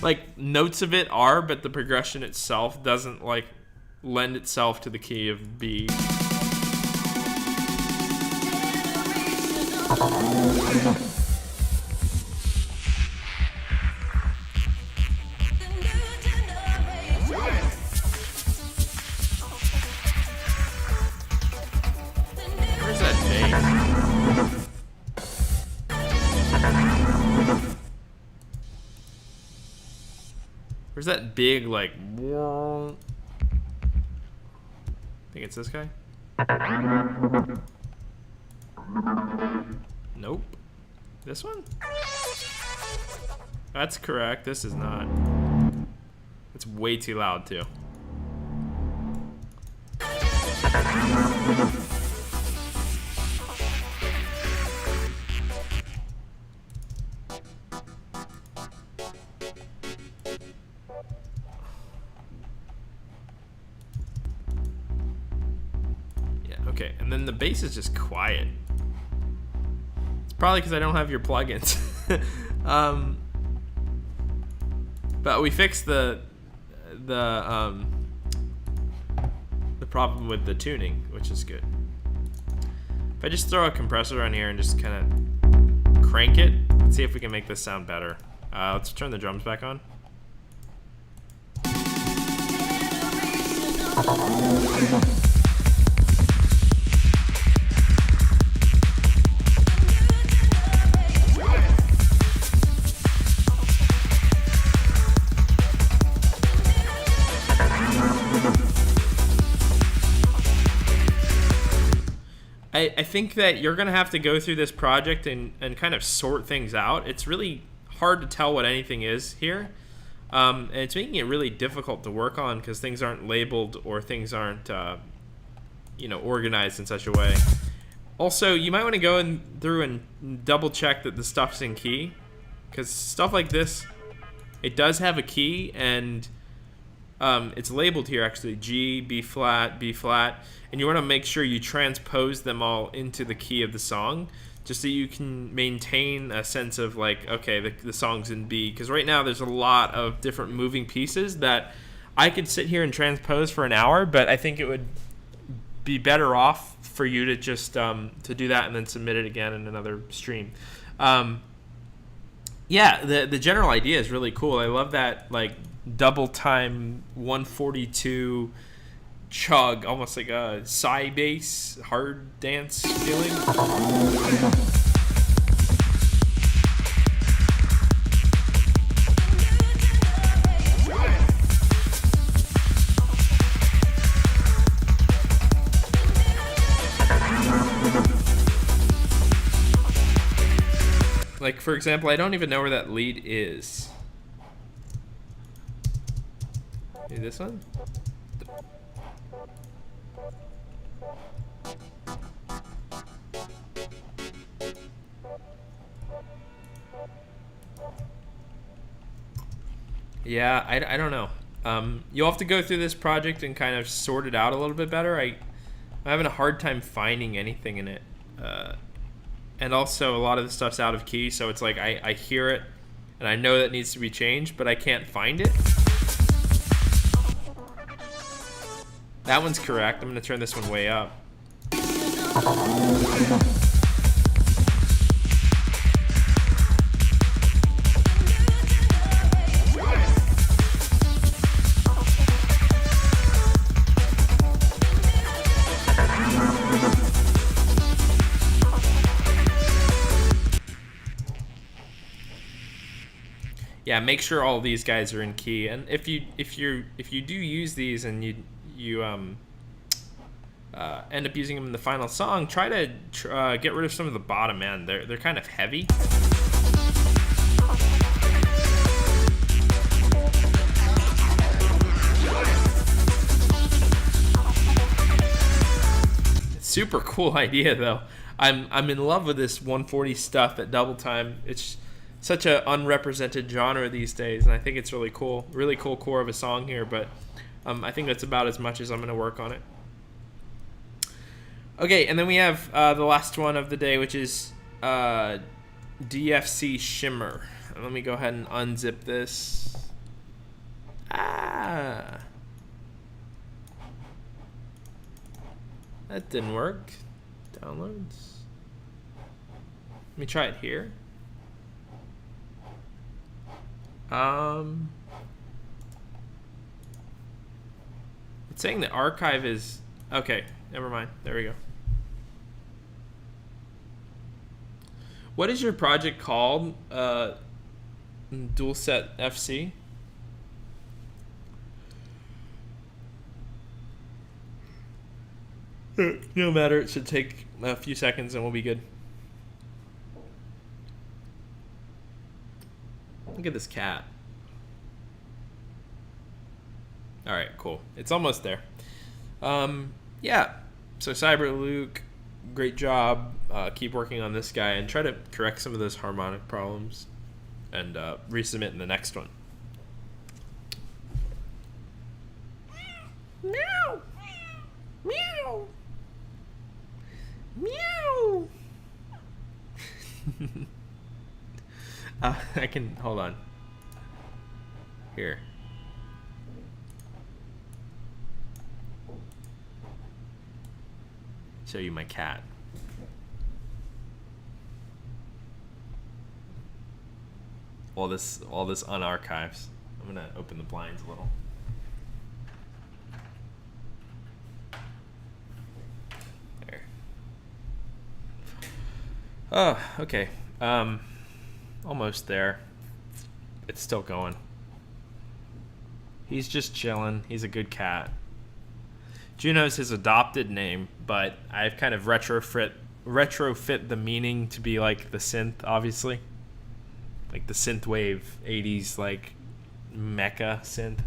Speaker 1: Like, notes of it are, but the progression itself doesn't, like, lend itself to the key of B. Where's that bass? Where's that big, like, I think it's this guy? Nope. This one? That's correct. This is not. It's way too loud, too. Yeah, okay. And then the bass is just quiet. Probably because I don't have your plugins. But we fixed the problem with the tuning, which is good. If I just throw a compressor on here and just kind of crank it, let's see if we can make this sound better. Let's turn the drums back on. I think that you're going to have to go through this project and kind of sort things out. It's really hard to tell what anything is here. And it's making it really difficult to work on because things aren't labeled or things aren't, organized in such a way. Also, you might want to go through and double check that the stuff's in key, because stuff like this, it does have a key, and it's labeled here actually G, B flat, B flat, and you want to make sure you transpose them all into the key of the song, just so you can maintain a sense of like, okay, the song's in B, because right now there's a lot of different moving pieces that I could sit here and transpose for an hour, but I think it would be better off for you to just to do that and then submit it again in another stream. Yeah, the general idea is really cool. I love that, like, double time 142 chug, almost like a psy bass hard dance feeling. Like, for example, I don't even know where that lead is. Maybe this one? Yeah, I don't know. You'll have to go through this project and kind of sort it out a little bit better. I'm having a hard time finding anything in it. And also, a lot of the stuff's out of key, so it's like I hear it, and I know that needs to be changed, but I can't find it. That one's correct. I'm going to turn this one way up. Yeah, make sure all these guys are in key, and if you do use these and you end up using them in the final song, try to get rid of some of the bottom end. They're kind of heavy. Super cool idea though. I'm in love with this 140 stuff at double time. It's such an unrepresented genre these days, and I think it's really cool. Really cool core of a song here, but I think that's about as much as I'm going to work on it. Okay, and then we have the last one of the day, which is DFC Shimmer. Let me go ahead and unzip this. That didn't work. Downloads. Let me try it here. It's saying the archive is okay. Never mind. There we go. What is your project called? Dual Set FC. No matter. It should take a few seconds and we'll be good. Look at this cat. All right, cool. It's almost there. Yeah. So Cyber Luke, great job. Keep working on this guy and try to correct some of those harmonic problems and resubmit in the next one. Meow. Meow. Meow. I can, hold on. Here. Show you my cat. All this unarchives. I'm gonna open the blinds a little. There. Oh, okay. Almost there. It's still going. He's just chilling. He's a good cat. Juno's his adopted name, but I've kind of retrofit the meaning to be like the synth, obviously. Like the synthwave 80s like mecha synth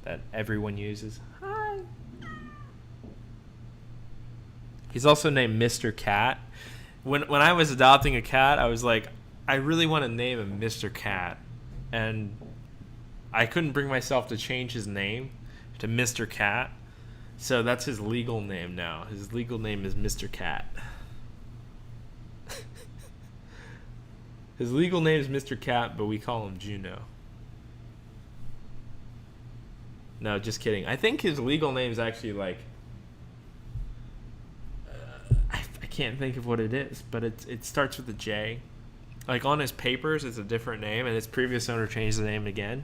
Speaker 1: that everyone uses. Hi. He's also named Mr. Cat. When I was adopting a cat, I was like, I really want to name him Mr. Cat, and I couldn't bring myself to change his name to Mr. Cat. So that's his legal name now. His legal name is Mr. Cat. His legal name is Mr. Cat, but we call him Juno. No, just kidding. I think his legal name is actually like... I can't think of what it is, but it starts with a J. Like on his papers, it's a different name, and his previous owner changed the name again.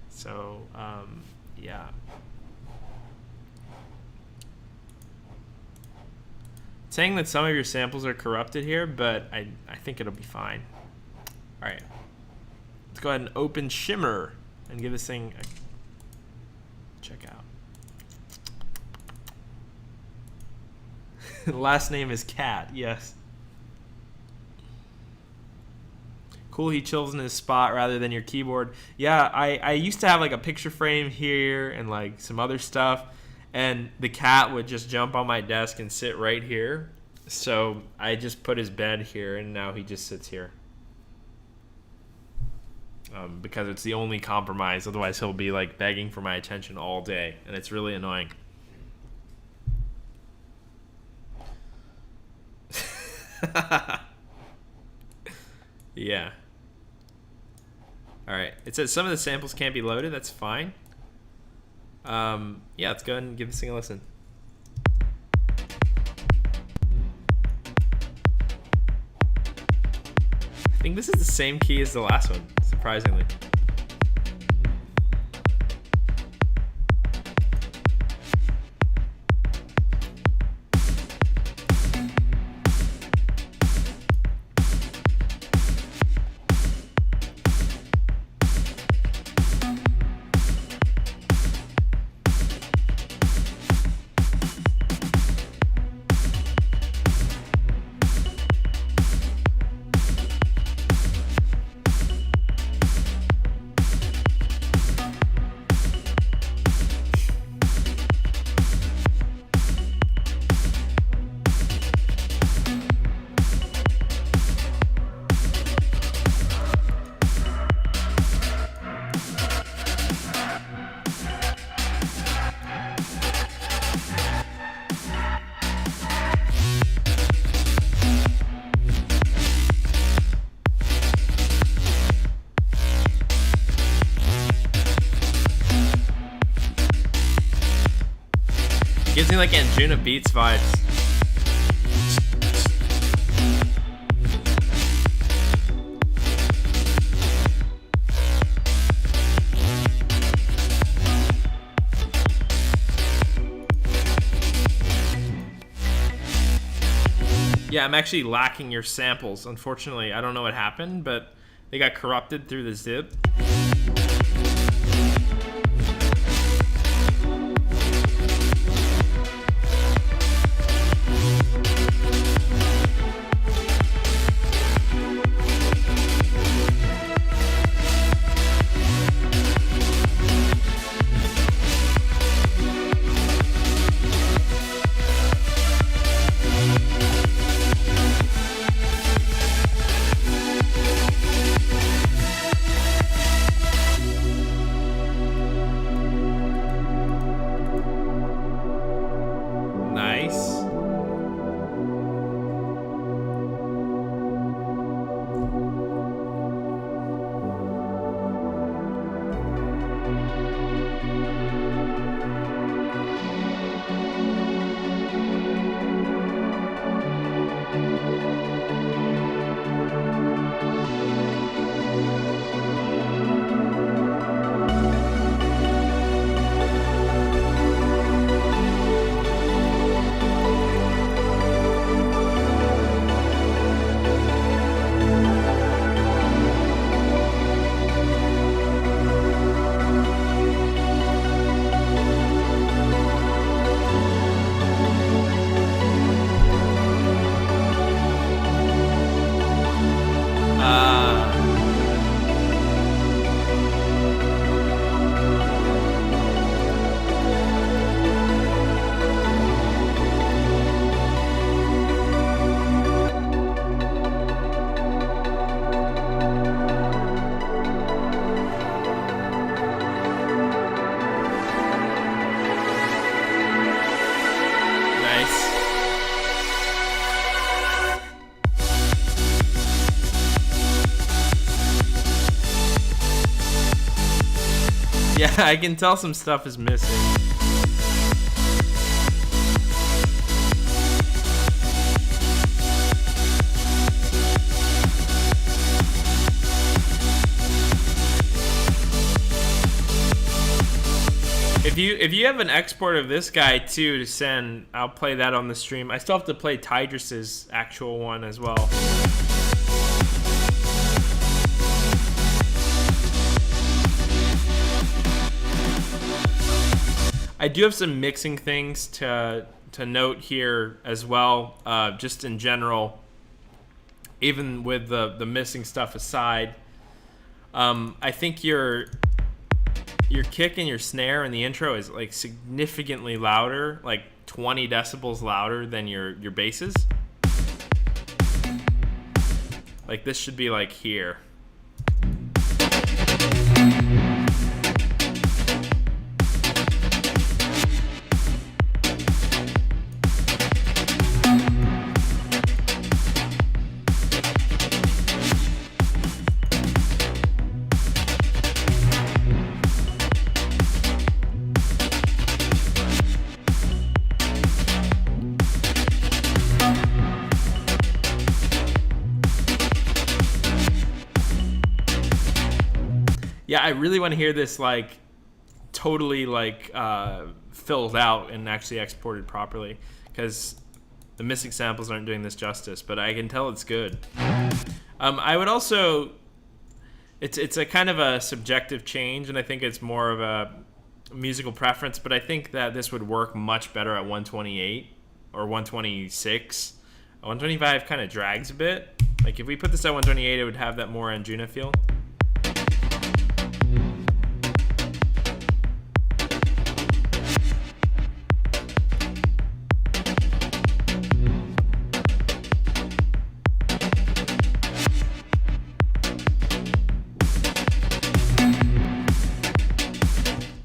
Speaker 1: So, yeah. Saying that some of your samples are corrupted here, but I think it'll be fine. All right, let's go ahead and open Shimmer and give this thing a check out. The last name is Cat, yes. Cool, he chills in his spot rather than your keyboard. Yeah, I used to have like a picture frame here and like some other stuff, and the cat would just jump on my desk and sit right here. So I just put his bed here, and now he just sits here. Because it's the only compromise. Otherwise, he'll be like begging for my attention all day, and it's really annoying. Yeah. All right. It says some of the samples can't be loaded. That's fine. Yeah, let's go ahead and give this thing a listen. I think this is the same key as the last one, surprisingly. Gives me like Anjuna Beats vibes. Yeah, I'm actually lacking your samples. Unfortunately, I don't know what happened, but they got corrupted through the zip. Yeah, I can tell some stuff is missing. If you have an export of this guy too to send, I'll play that on the stream. I still have to play Tidris's actual one as well. I do have some mixing things to note here as well, just in general. even with the missing stuff aside, I think your kick and your snare in the intro is like significantly louder, like 20 decibels louder than your basses. Like this should be like here. Yeah, I really want to hear this like totally like filled out and actually exported properly, because the missing samples aren't doing this justice, but I can tell it's good. I would also, it's a kind of a subjective change, and I think it's more of a musical preference, but I think that this would work much better at 128 or 126. 125 kind of drags a bit. Like if we put this at 128, it would have that more Anjuna feel.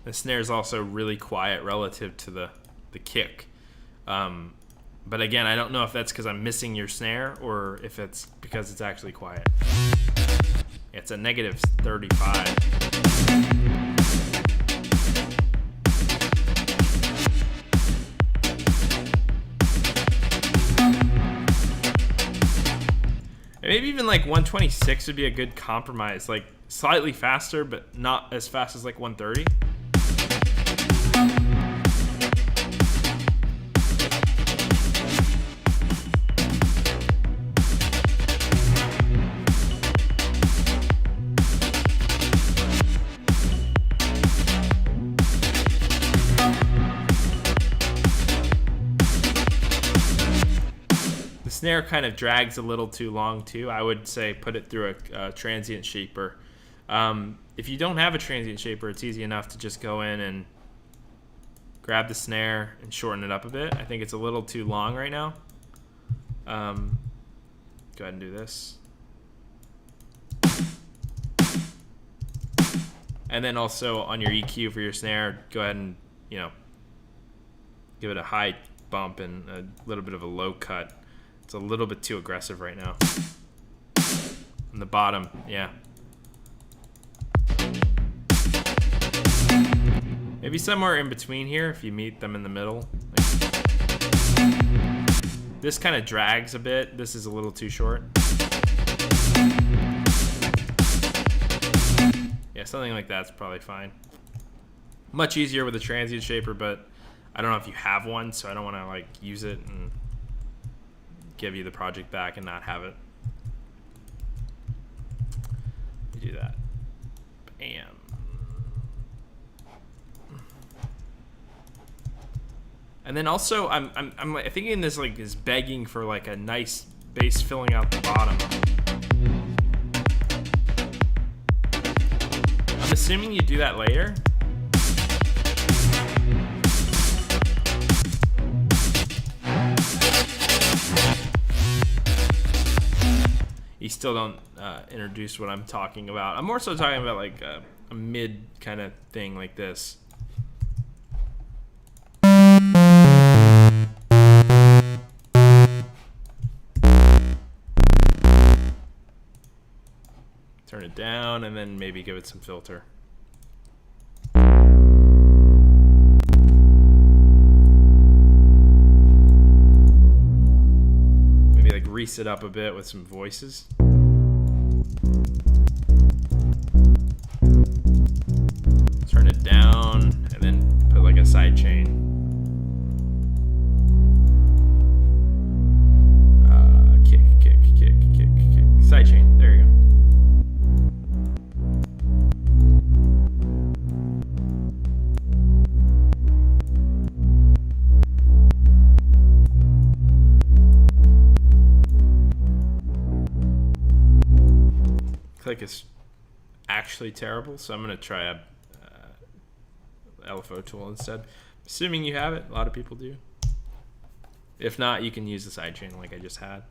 Speaker 1: The snare is also really quiet relative to the kick. But again, I don't know if that's because I'm missing your snare or if it's because it's actually quiet. It's a negative 35. Maybe even like 126 would be a good compromise. Like slightly faster, but not as fast as like 130. Snare kind of drags a little too long too. I would say put it through a transient shaper. If you don't have a transient shaper, it's easy enough to just go in and grab the snare and shorten it up a bit. I think it's a little too long right now. Go ahead and do this. And then also on your EQ for your snare, go ahead and, give it a high bump and a little bit of a low cut. It's a little bit too aggressive right now. On the bottom, yeah. Maybe somewhere in between here if you meet them in the middle. This kind of drags a bit. This is a little too short. Yeah, something like that's probably fine. Much easier with a transient shaper, but I don't know if you have one, so I don't want to like use it and give you the project back and not have it. Do that. Bam. And then also, I'm thinking this like is begging for like a nice bass filling out the bottom. I'm assuming you do that later. You still don't introduce what I'm talking about. I'm more so talking about like a mid kind of thing like this. Turn it down and then maybe give it some filter. Maybe like grease it up a bit with some voices. Turn it down and then put like a side chain. Kick. Side chain. There you go. feel like it's actually terrible, so I'm gonna try a LFO tool instead. Assuming you have it, a lot of people do. If not, you can use the sidechain like I just had.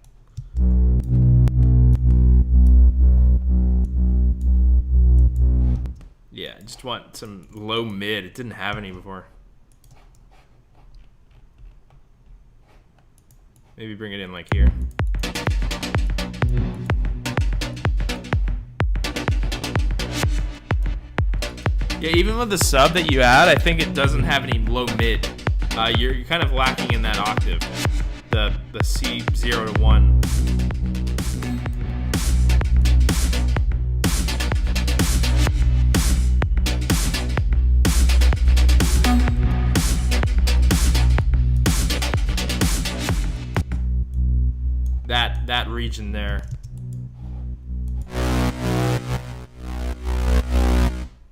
Speaker 1: Yeah, I just want some low mid. It didn't have any before. Maybe bring it in like here. Yeah, even with the sub that you add, I think it doesn't have any low mid. You're kind of lacking in that octave, the C0 to 1. That region there.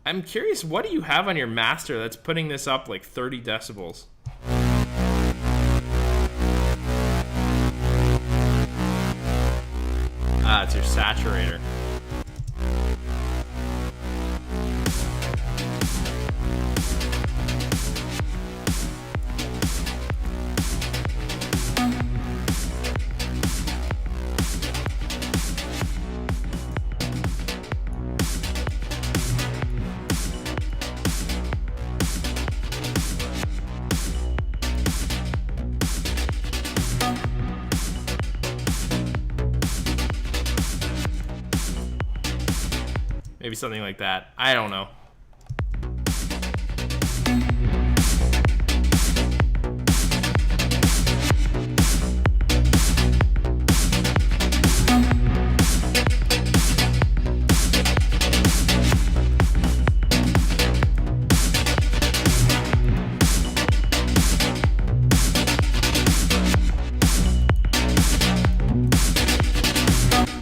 Speaker 1: I'm curious, what do you have on your master that's putting this up like 30 decibels? Ah, it's your saturator. Maybe something like that. I don't know.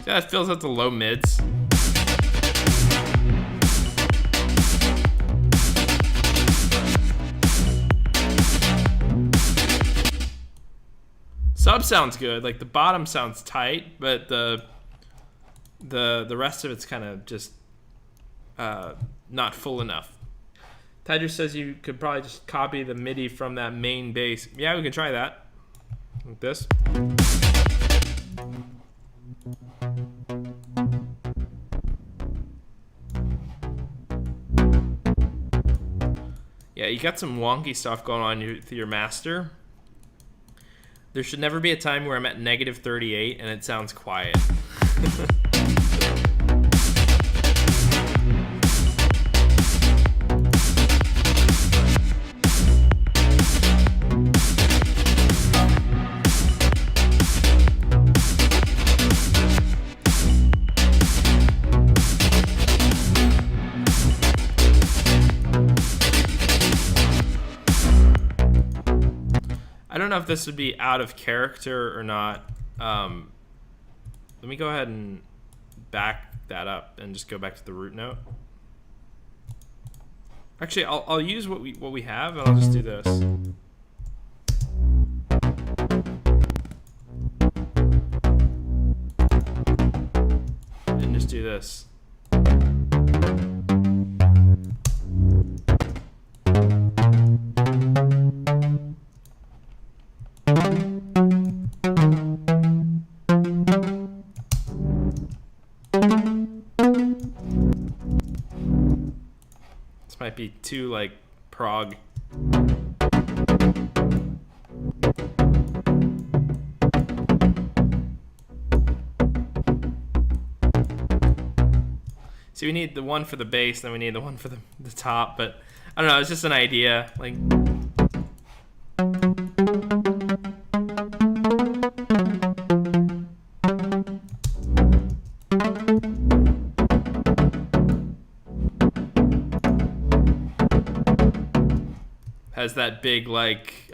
Speaker 1: Yeah, it fills out the low mids. Sub sounds good. Like the bottom sounds tight, but the rest of it's kind of just not full enough. Tiger says you could probably just copy the MIDI from that main bass. Yeah, we can try that. Like this. Yeah, you got some wonky stuff going on with your master. There should never be a time where I'm at negative 38 and it sounds quiet. I don't know if this would be out of character or not. Let me go ahead and back that up and just go back to the root note. Actually, I'll use what we have, and I'll just do this. And just do this. Might be too like prog. See, we need the one for the bass, then we need the one for the top, but I don't know, it's just an idea. Like has that big like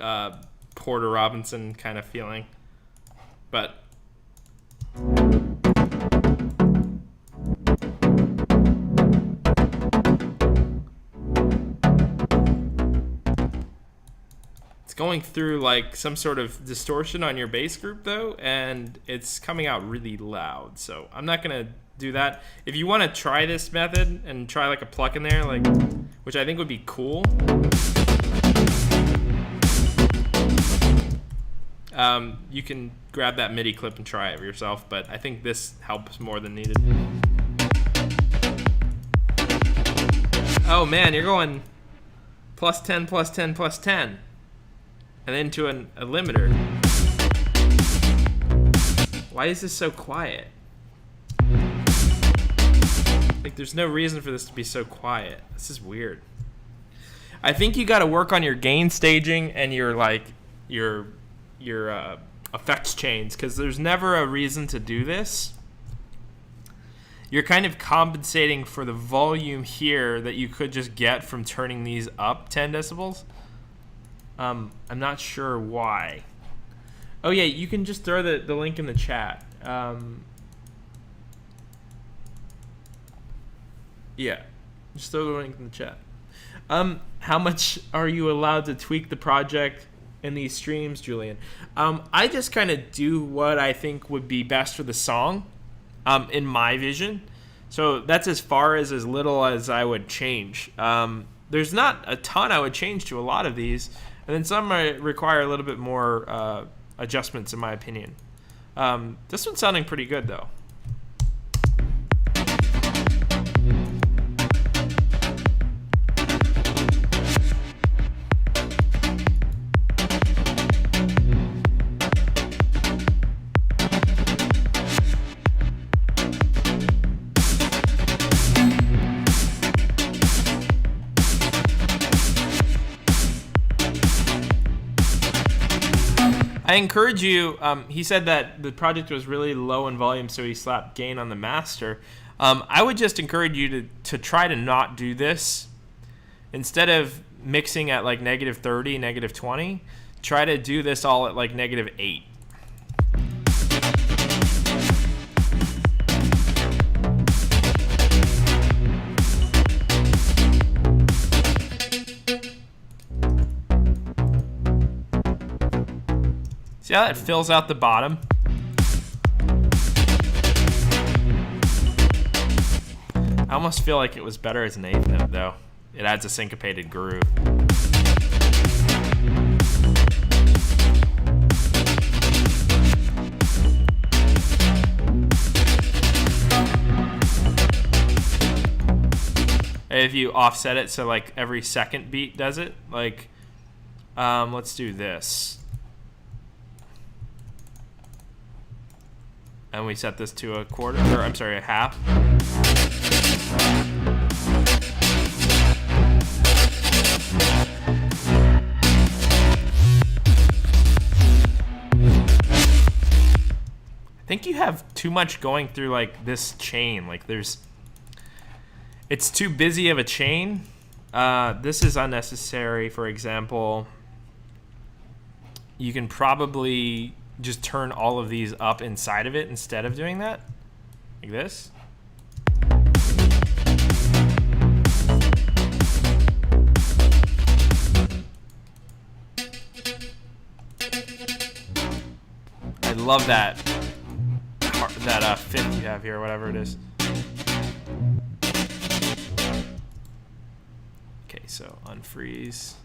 Speaker 1: Porter Robinson kind of feeling, but it's going through like some sort of distortion on your bass group though, and it's coming out really loud, so I'm not gonna do that. If you want to try this method and try like a pluck in there, like, which I think would be cool. You can grab that MIDI clip and try it yourself, but I think this helps more than needed. Oh man, you're going plus 10, plus 10, plus 10. And then to a limiter. Why is this so quiet? Like, there's no reason for this to be so quiet. This is weird. I think you got to work on your gain staging and your effects chains, because there's never a reason to do this. You're kind of compensating for the volume here that you could just get from turning these up 10 decibels. I'm not sure why. Oh yeah, you can just throw the link in the chat. Yeah, just throw the link in the chat. How much are you allowed to tweak the project in these streams, Julian? I just kind of do what I think would be best for the song, in my vision. So that's as far as little as I would change. There's not a ton I would change to a lot of these, and then some might require a little bit more adjustments, in my opinion. This one's sounding pretty good, though. I encourage you, he said that the project was really low in volume, so he slapped gain on the master. I would just encourage you to try to not do this. Instead of mixing at like -30, -20, try to do this all at like -8. See how it fills out the bottom? I almost feel like it was better as an eighth note, though. It adds a syncopated groove. If you offset it so like every second beat does it, like, let's do this. And we set this to a quarter, or I'm sorry, a half. I think you have too much going through like this chain. Like it's too busy of a chain. This is unnecessary. For example, you can probably just turn all of these up inside of it instead of doing that, like this. I love that fifth you have here, whatever it is. Okay, so unfreeze.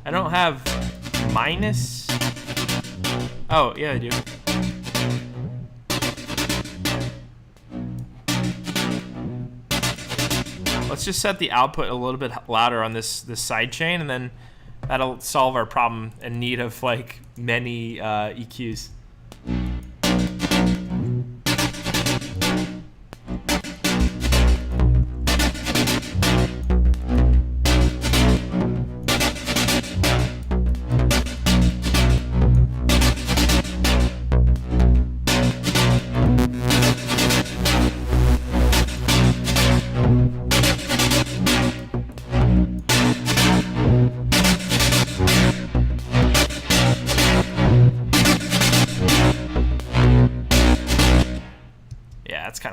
Speaker 1: I don't have minus. Oh, yeah, I do. Let's just set the output a little bit louder on this side chain, and then that'll solve our problem in need of like many EQs.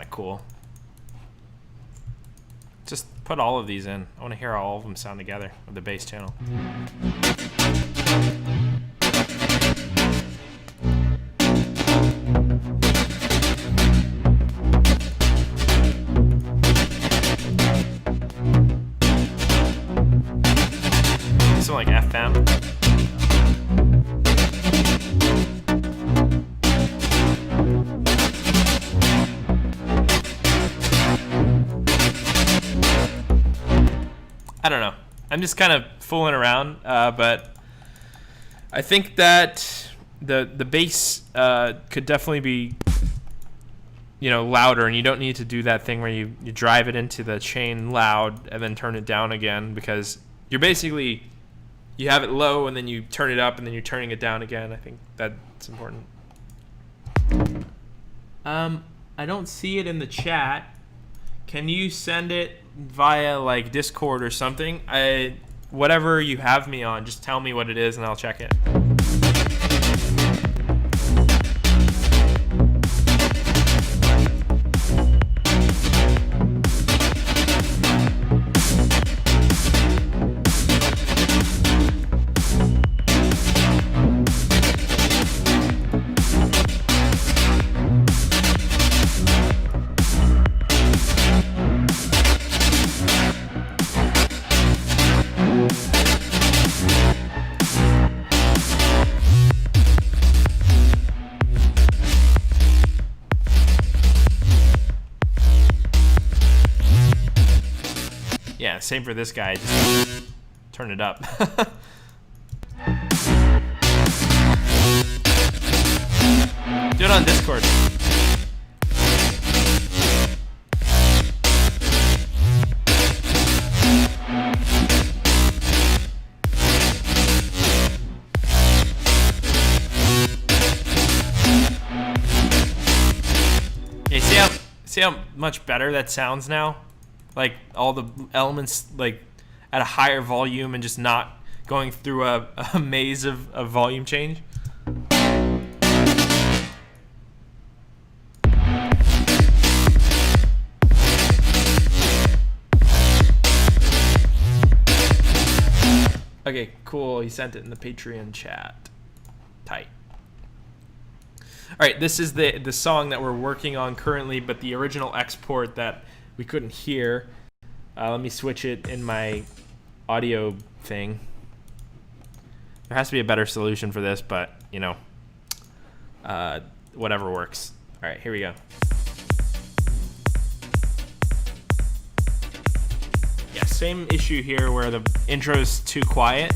Speaker 1: Cool. Just put all of these in. I want to hear how all of them sound together with the bass channel. I don't know. I'm just kind of fooling around, but I think that the bass could definitely be, louder, and you don't need to do that thing where you drive it into the chain loud and then turn it down again, because you're basically, you have it low and then you turn it up and then you're turning it down again. I think that's important. I don't see it in the chat. Can you send it via like Discord or something? Whatever you have me on, just tell me what it is and I'll check it. Yeah, same for this guy. Just turn it up. Do it on Discord. Yeah, see how much better that sounds now? Like all the elements like at a higher volume and just not going through a maze of volume change. Okay, cool. He sent it in the Patreon chat. Tight. All right, this is the song that we're working on currently, but the original export that we couldn't hear. Let me switch it in my audio thing. There has to be a better solution for this, but whatever works. All right, here we go. Yeah, same issue here where the intro's too quiet.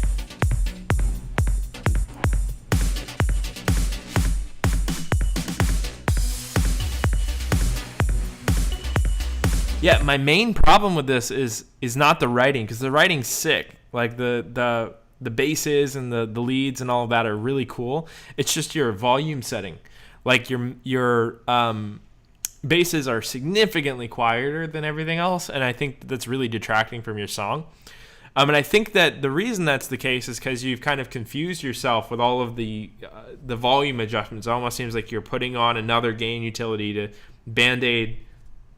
Speaker 1: Yeah, my main problem with this is not the writing, because the writing's sick. Like the basses and the leads and all of that are really cool. It's just your volume setting. Like your basses are significantly quieter than everything else, and I think that's really detracting from your song. And I think that the reason that's the case is because you've kind of confused yourself with all of the volume adjustments. It almost seems like you're putting on another gain utility to band-aid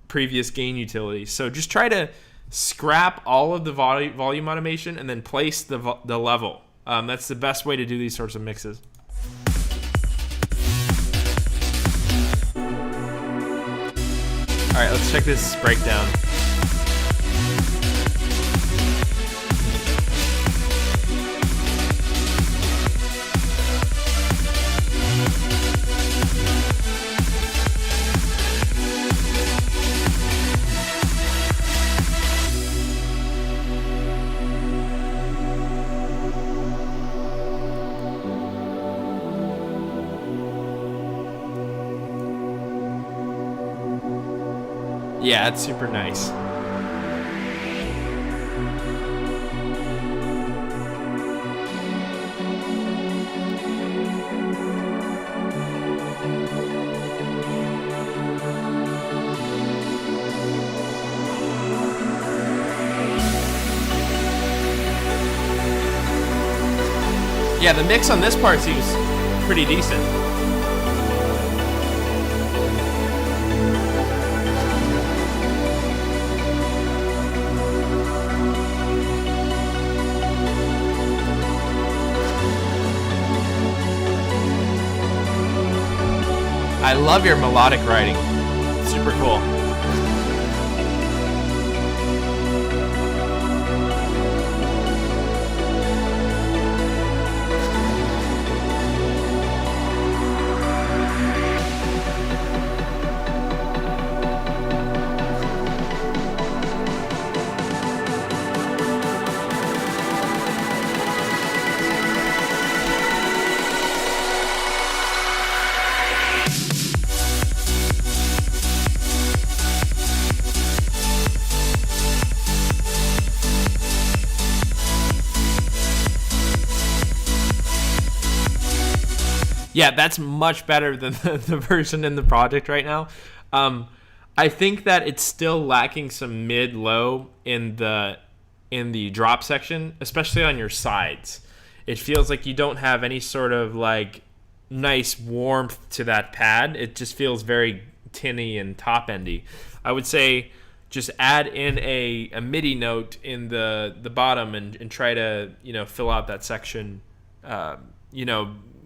Speaker 1: previous gain utilities. So just try to scrap all of the volume automation and then place the level. That's the best way to do these sorts of mixes. All right, let's check this breakdown. Yeah, it's super nice. Yeah, the mix on this part seems pretty decent. I love your melodic writing. Super cool. Yeah, that's much better than the version in the project right now. I think that it's still lacking some mid-low in the drop section, especially on your sides. It feels like you don't have any sort of like nice warmth to that pad. It just feels very tinny and top-endy. I would say just add in a MIDI note in the bottom and try to, fill out that section,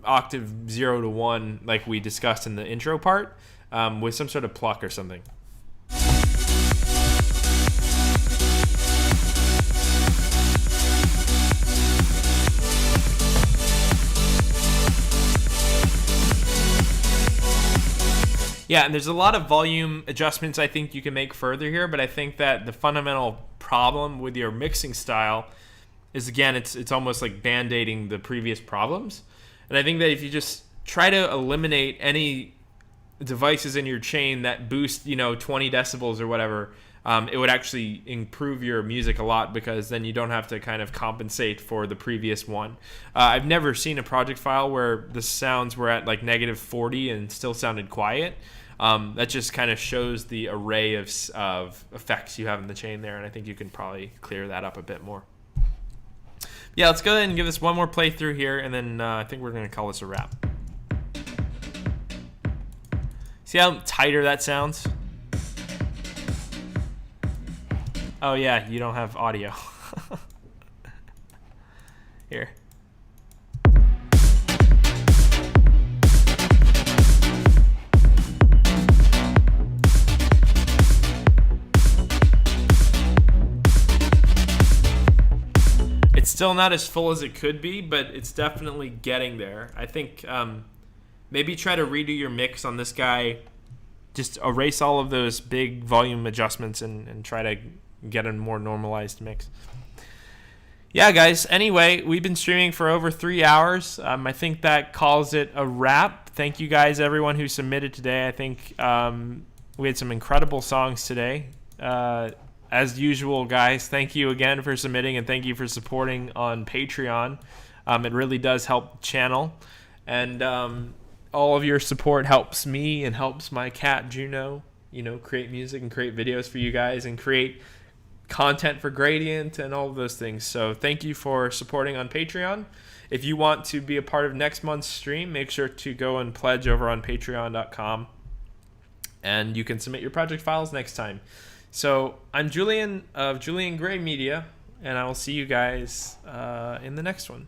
Speaker 1: octave 0 to 1 like we discussed in the intro part, with some sort of pluck or something. Yeah, and there's a lot of volume adjustments I think you can make further here, but I think that the fundamental problem with your mixing style is, again, it's almost like band-aiding the previous problems. And I think that if you just try to eliminate any devices in your chain that boost, 20 decibels or whatever, it would actually improve your music a lot, because then you don't have to kind of compensate for the previous one. I've never seen a project file where the sounds were at like -40 and still sounded quiet. That just kind of shows the array of effects you have in the chain there, and I think you can probably clear that up a bit more. Yeah, let's go ahead and give this one more playthrough here, and then I think we're going to call this a wrap. See how tighter that sounds? Oh yeah, you don't have audio. Here. It's still not as full as it could be, but it's definitely getting there. I think maybe try to redo your mix on this guy. Just erase all of those big volume adjustments and try to get a more normalized mix. Yeah, guys. Anyway, we've been streaming for over 3 hours. I think that calls it a wrap. Thank you guys, everyone who submitted today. I think we had some incredible songs today. As usual, guys, thank you again for submitting, and thank you for supporting on Patreon. It really does help the channel, and all of your support helps me and helps my cat Juno, create music and create videos for you guys and create content for Graydient and all of those things. So thank you for supporting on Patreon. If you want to be a part of next month's stream, make sure to go and pledge over on patreon.com, and you can submit your project files next time. So I'm Julian of Julian Gray Media, and I will see you guys in the next one.